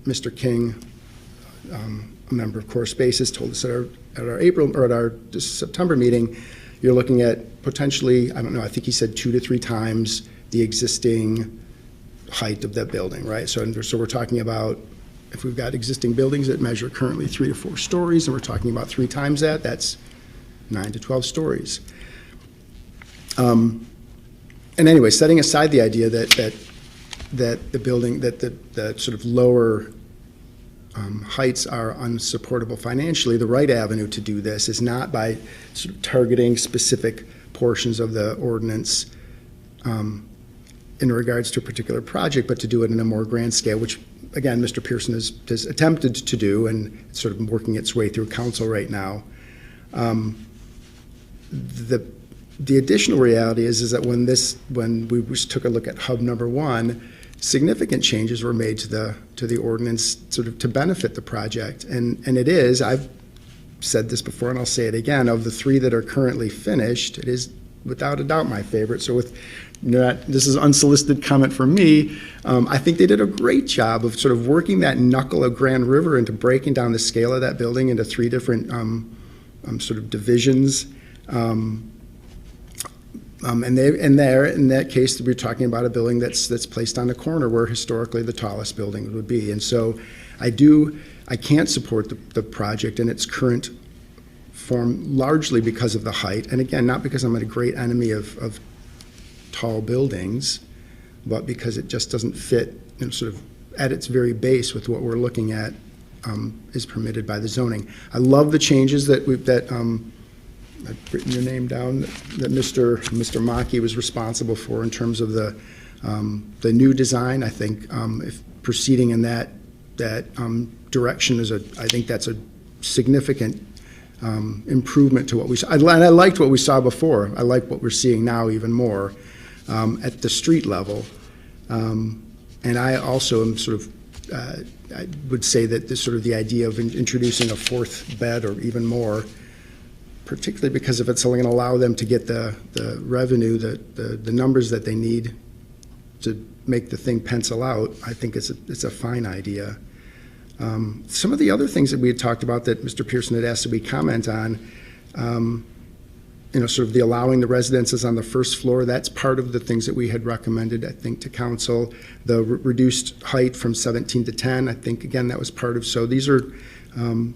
Mr. King, a member of Core Spaces, told us at our September meeting, you're looking at potentially, I don't know, I think he said 2 to 3 times the existing height of that building, right? So we're talking about, if we've got existing buildings that measure currently 3 to 4 stories, and we're talking about 3 times that's 9 to 12 stories. And anyway, setting aside the idea that the building, that the sort of lower heights are unsupportable financially, the right avenue to do this is not by sort of targeting specific portions of the ordinance in regards to a particular project, but to do it in a more grand scale, which, again, Mr. Pearson has attempted to do, and it's sort of working its way through council right now. The additional reality is that when we took a look at hub number 1, significant changes were made to the ordinance sort of to benefit the project. And it is, I've said this before and I'll say it again, of the 3 that are currently finished, it is without a doubt my favorite. So with this is unsolicited comment from me. I think they did a great job of sort of working that knuckle of Grand River into breaking down the scale of that building into three different sort of divisions. And in that case, we're talking about a building that's placed on the corner where historically the tallest building would be. And so I can't support the project in its current form largely because of the height. And again, not because I'm a great enemy of tall buildings, but because it just doesn't fit, sort of at its very base with what we're looking at is permitted by the zoning. I love the changes that I've written your name down, that Mr. Mackey was responsible for in terms of the new design. I think if proceeding in that direction I think that's a significant improvement to what we saw. And I liked what we saw before. I like what we're seeing now even more at the street level. And I also am sort of, I would say that this sort of the idea of introducing a fourth bed or even more, particularly because if it's going to allow them to get the revenue, the numbers that they need to make the thing pencil out, I think it's a fine idea. Some of the other things that we had talked about that Mr. Pearson had asked that we comment on, sort of the allowing the residences on the first floor, that's part of the things that we had recommended, I think, to council. The reduced height from 17 to 10, I think, again, that was part of. So these are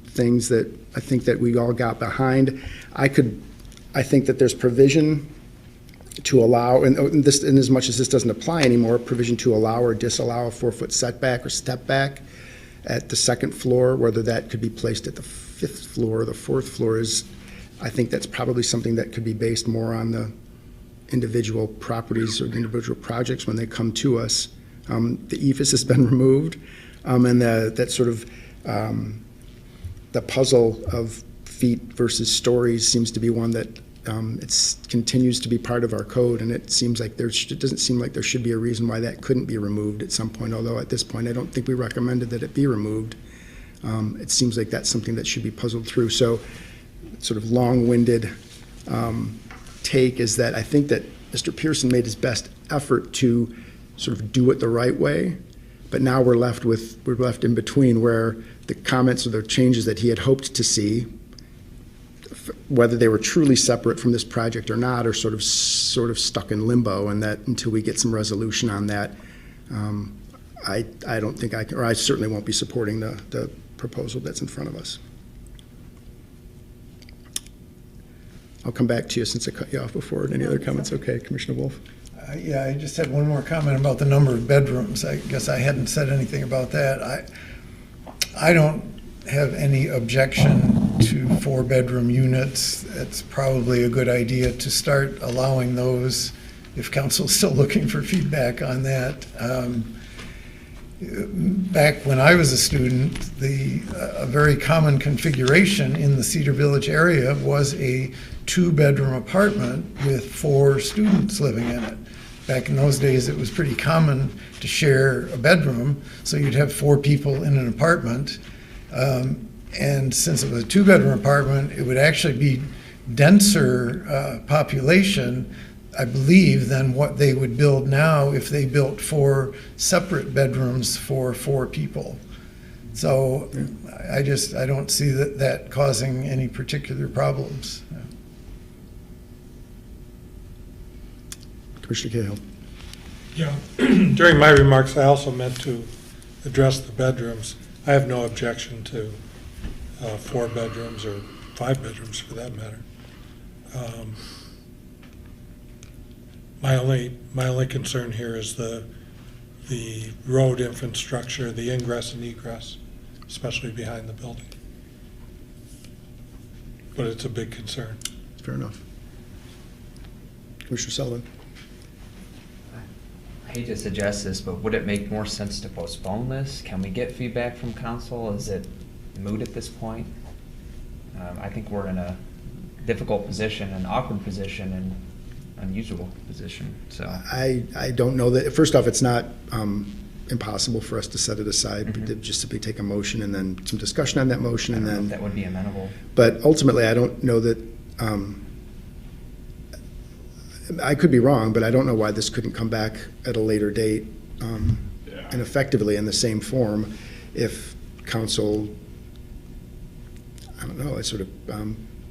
things that I think that we all got behind. I think that there's provision to allow, and this, in as much as this doesn't apply anymore, provision to allow or disallow a 4-foot setback or step back at the second floor, whether that could be placed at the 5th floor or the 4th floor is, I think that's probably something that could be based more on the individual properties or the individual projects when they come to us. The ephes has been removed, and that sort of the puzzle of feet versus stories seems to be one that it continues to be part of our code, and it seems like it doesn't seem like there should be a reason why that couldn't be removed at some point, although at this point I don't think we recommended that it be removed. It seems like that's something that should be puzzled through. So sort of long-winded take is that I think that Mr. Pearson made his best effort to sort of do it the right way, but now we're left in between where the comments or the changes that he had hoped to see, whether they were truly separate from this project or not, are sort of stuck in limbo, and that until we get some resolution on that, I don't think I can, or I certainly won't be supporting the proposal that's in front of us. I'll come back to you since I cut you off before. Any other comments? Okay, Commissioner Wolf. Yeah, I just had one more comment about the number of bedrooms. I guess I hadn't said anything about that. I don't have any objection to 4-bedroom units. It's probably a good idea to start allowing those if council's still looking for feedback on that. Back when I was a student, a very common configuration in the Cedar Village area was a 2-bedroom apartment with 4 students living in it. Back in those days, it was pretty common to share a bedroom, so you'd have 4 people in an apartment. And since it was a 2-bedroom apartment, it would actually be denser population, I believe, than what they would build now if they built 4 separate bedrooms for 4 people. So I don't see that causing any particular problems. Commissioner Cahill. Yeah, during my remarks, I also meant to address the bedrooms. I have no objection to 4 bedrooms or 5 bedrooms for that matter. My only concern here is the road infrastructure, the ingress and egress, especially behind the building. But it's a big concern. Fair enough. Commissioner Sullivan. I hate to suggest this, but would it make more sense to postpone this? Can we get feedback from council? Is it moot at this point? I think we're in a difficult position, an awkward position, and unusual position. So I don't know that. First off, it's not impossible for us to set it aside, but just simply take a motion and then some discussion on that motion, and then that would be amenable. But ultimately, I don't know that. I could be wrong, but I don't know why this couldn't come back at a later date and effectively in the same form if council, I don't know, it sort of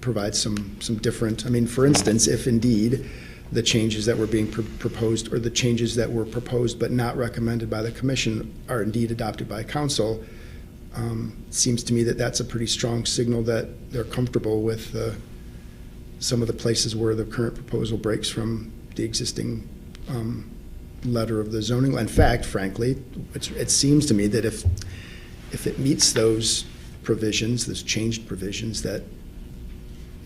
provides some different, I mean, for instance, if indeed the changes that were being proposed or the changes that were proposed but not recommended by the commission are indeed adopted by council, seems to me that that's a pretty strong signal that they're comfortable with some of the places where the current proposal breaks from the existing letter of the zoning. In fact, frankly, it seems to me that if it meets those provisions, those changed provisions, that,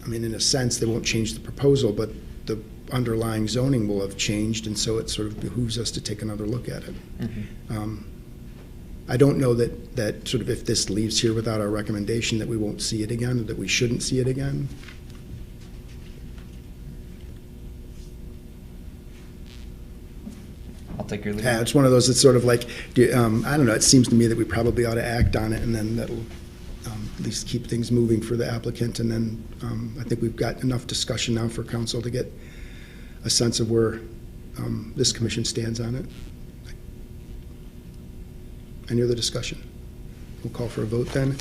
I mean, in a sense, they won't change the proposal, but the underlying zoning will have changed, and so it sort of behooves us to take another look at it. I don't know that sort of if this leaves here without our recommendation that we won't see it again, or that we shouldn't see it again. I'll take your lead. Yeah, it's one of those that's sort of like, I don't know, it seems to me that we probably ought to act on it, and then that'll at least keep things moving for the applicant, and then I think we've got enough discussion now for council to get a sense of where this commission stands on it. Any other discussion? We'll call for a vote then.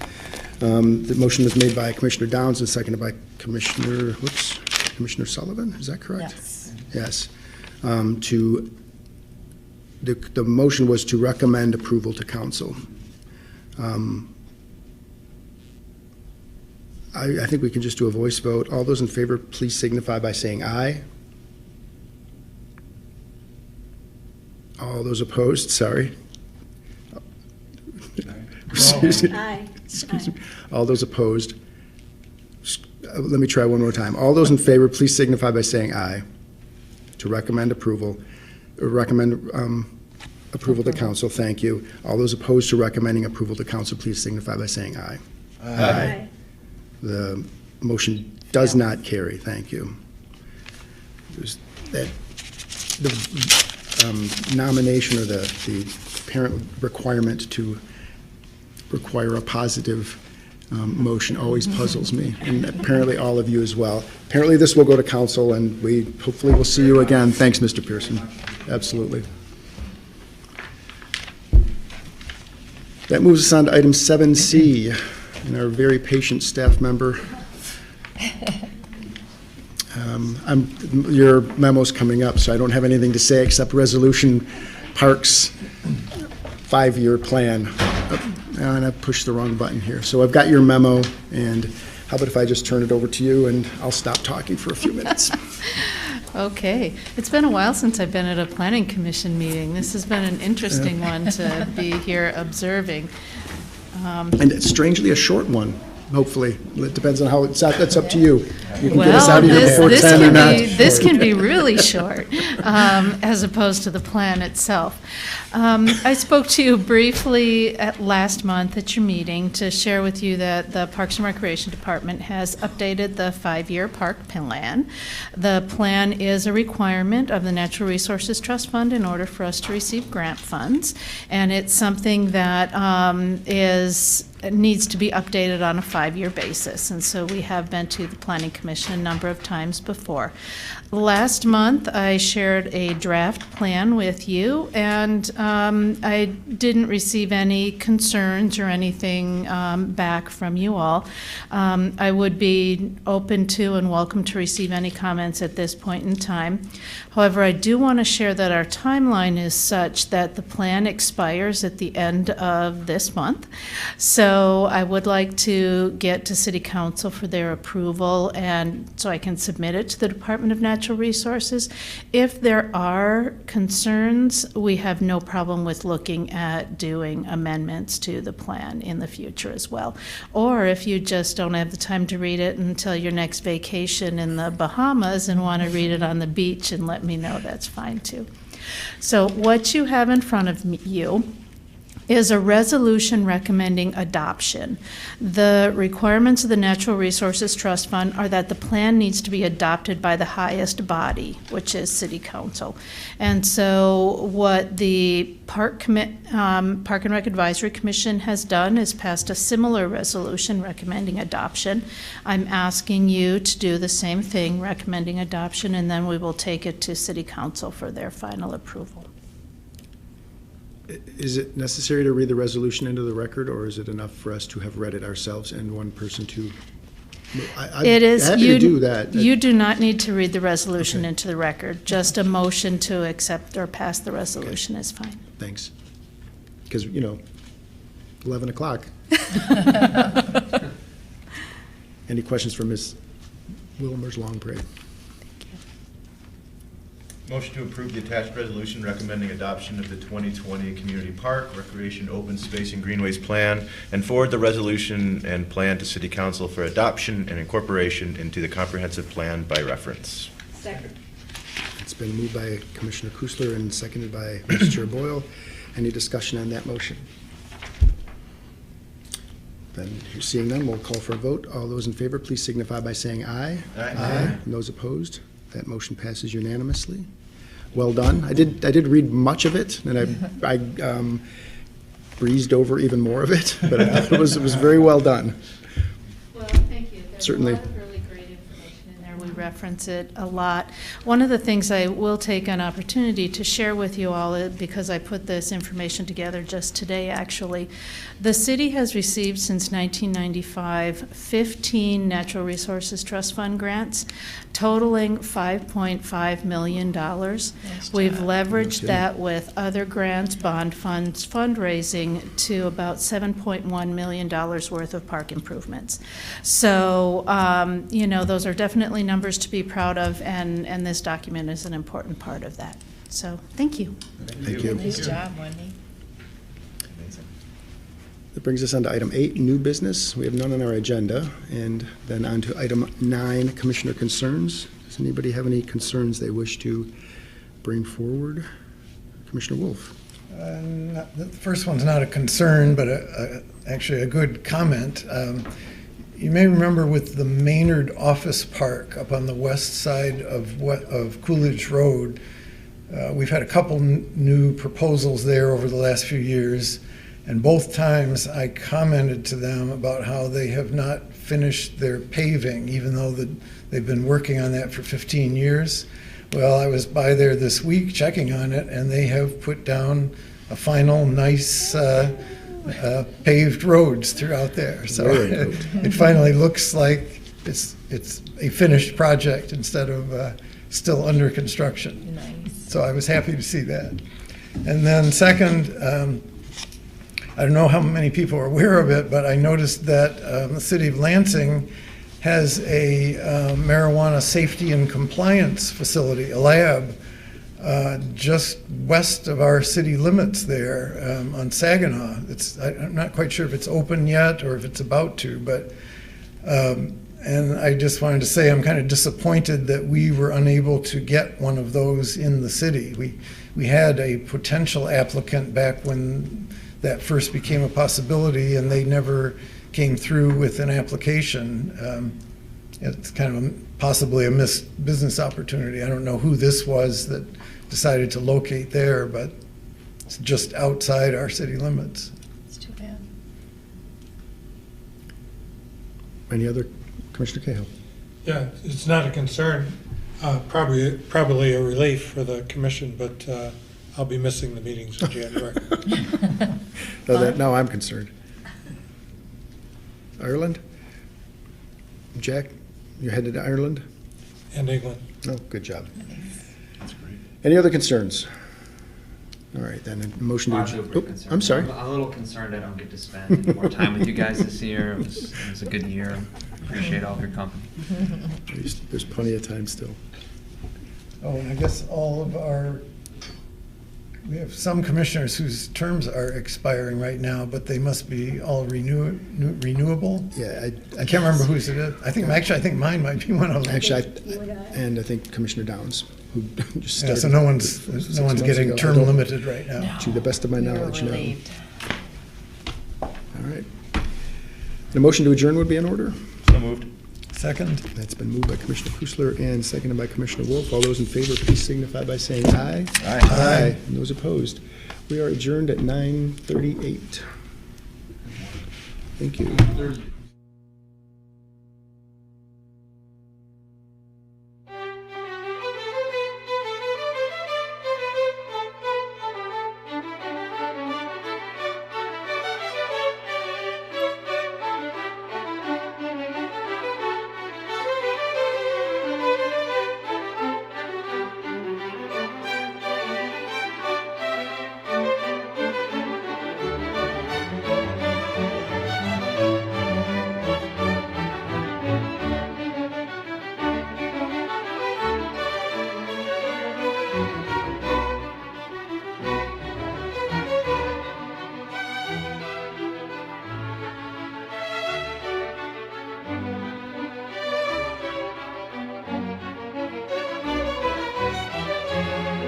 The motion was made by Commissioner Downs and seconded by Commissioner Sullivan, is that correct? Yes. Yes. The motion was to recommend approval to council. I think we can just do a voice vote. All those in favor, please signify by saying aye. All those opposed, sorry. Excuse me. Aye. Excuse me. All those opposed. Let me try one more time. All those in favor, please signify by saying aye. To recommend approval, approval to council, thank you. All those opposed to recommending approval to council, please signify by saying aye. Aye. The motion does not carry, thank you. The nomination or the parent requirement to require a positive motion always puzzles me, and apparently all of you as well. Apparently this will go to council, and we hopefully will see you again. Thanks, Mr. Pearson. Absolutely. That moves us on to item 7C, and our very patient staff member. Your memo's coming up, so I don't have anything to say except resolution parks 5-year plan. And I pushed the wrong button here. So I've got your memo, and how about if I just turn it over to you, and I'll stop talking for a few minutes. Okay. It's been a while since I've been at a planning commission meeting. This has been an interesting one to be here observing. And it's strangely a short one, hopefully. It depends on how it's out. That's up to you. You can get us out of here before 10 or not. This can be really short, as opposed to the plan itself. I spoke to you briefly last month at your meeting to share with you that the Parks and Recreation Department has updated the 5-year park plan. The plan is a requirement of the Natural Resources Trust Fund in order for us to receive grant funds, and it's something that needs to be updated on a 5-year basis, and so we have been to the Planning Commission a number of times before. Last month, I shared a draft plan with you, and I didn't receive any concerns or anything back from you all. I would be open to and welcome to receive any comments at this point in time. However, I do want to share that our timeline is such that the plan expires at the end of this month. So I would like to get to City Council for their approval, and so I can submit it to the Department of Natural Resources. If there are concerns, we have no problem with looking at doing amendments to the plan in the future as well. Or if you just don't have the time to read it until your next vacation in the Bahamas and want to read it on the beach and let me know, that's fine too. So what you have in front of you is a resolution recommending adoption. The requirements of the Natural Resources Trust Fund are that the plan needs to be adopted by the highest body, which is City Council. And so what the Park and Rec Advisory Commission has done is passed a similar resolution recommending adoption. I'm asking you to do the same thing, recommending adoption, and then we will take it to City Council for their final approval. Is it necessary to read the resolution into the record, or is it enough for us to have read it ourselves and one person to? It is, happy to do that. You do not need to read the resolution into the record. Just a motion to accept or pass the resolution is fine. Thanks. Because, 11 o'clock. Any questions for Ms. Wilmers-Longpre? Motion to approve the attached resolution recommending adoption of the 2020 Community Park, Recreation, Open Space, and Greenways Plan, and forward the resolution and plan to City Council for adoption and incorporation into the comprehensive plan by reference. Second. It's been moved by Commissioner Kusler and seconded by Vice Chair Boyle. Any discussion on that motion? Then, seeing none, we'll call for a vote. All those in favor, please signify by saying aye. Aye. And those opposed? That motion passes unanimously. Well done. I did read much of it, and I breezed over even more of it, but I thought it was very well done. Well, thank you. There's Certainly. a lot of really great information in there. We reference it a lot. One of the things I will take an opportunity to share with you all, because I put this information together just today, actually. The city has received since 1995 15 Natural Resources Trust Fund grants, totaling $5.5 million. We've leveraged that with other grants, bond funds, fundraising to about $7.1 million worth of park improvements. So, those are definitely numbers to be proud of, and this document is an important part of that. So, thank you. Thank you. Nice job, Wendy. That brings us on to item 8, new business. We have none on our agenda. And then on to item 9, commissioner concerns. Does anybody have any concerns they wish to bring forward? Commissioner Wolf. The first one's not a concern, but actually a good comment. You may remember with the Maynard Office Park up on the west side of Coolidge Road, we've had a couple new proposals there over the last few years. And both times I commented to them about how they have not finished their paving, even though they've been working on that for 15 years. Well, I was by there this week checking on it, and they have put down a final nice paved roads throughout there. So it finally looks like it's a finished project instead of still under construction. Nice. So I was happy to see that. And then second, I don't know how many people are aware of it, but I noticed that the city of Lansing has a marijuana safety and compliance facility, a lab, just west of our city limits there on Saginaw. I'm not quite sure if it's open yet or if it's about to, but and I just wanted to say I'm kind of disappointed that we were unable to get one of those in the city. We had a potential applicant back when that first became a possibility, and they never came through with an application. It's kind of possibly a missed business opportunity. I don't know who this was that decided to locate there, but it's just outside our city limits. It's too bad. Any other? Commissioner Cahill. Yeah, it's not a concern, probably a relief for the commission, but I'll be missing the meetings in January. Now I'm concerned. Ireland? Jack, you're headed to Ireland? And England. Oh, good job. That's great. Any other concerns? All right, then a motion to. I'm sorry. I'm a little concerned I don't get to spend more time with you guys this year. It was a good year. Appreciate all of your company. There's plenty of time still. Oh, and I guess we have some commissioners whose terms are expiring right now, but they must be all renewable. Yeah, I can't remember whose it is. I think mine might be one of them. Actually, I think Commissioner Downs, who just started. So no one's getting term limited right now. To the best of my knowledge, no. All right. The motion to adjourn would be in order. So moved. Second? That's been moved by Commissioner Kusler and seconded by Commissioner Wolf. All those in favor, please signify by saying aye. Aye. Aye. And those opposed. We are adjourned at 9:38. Thank you.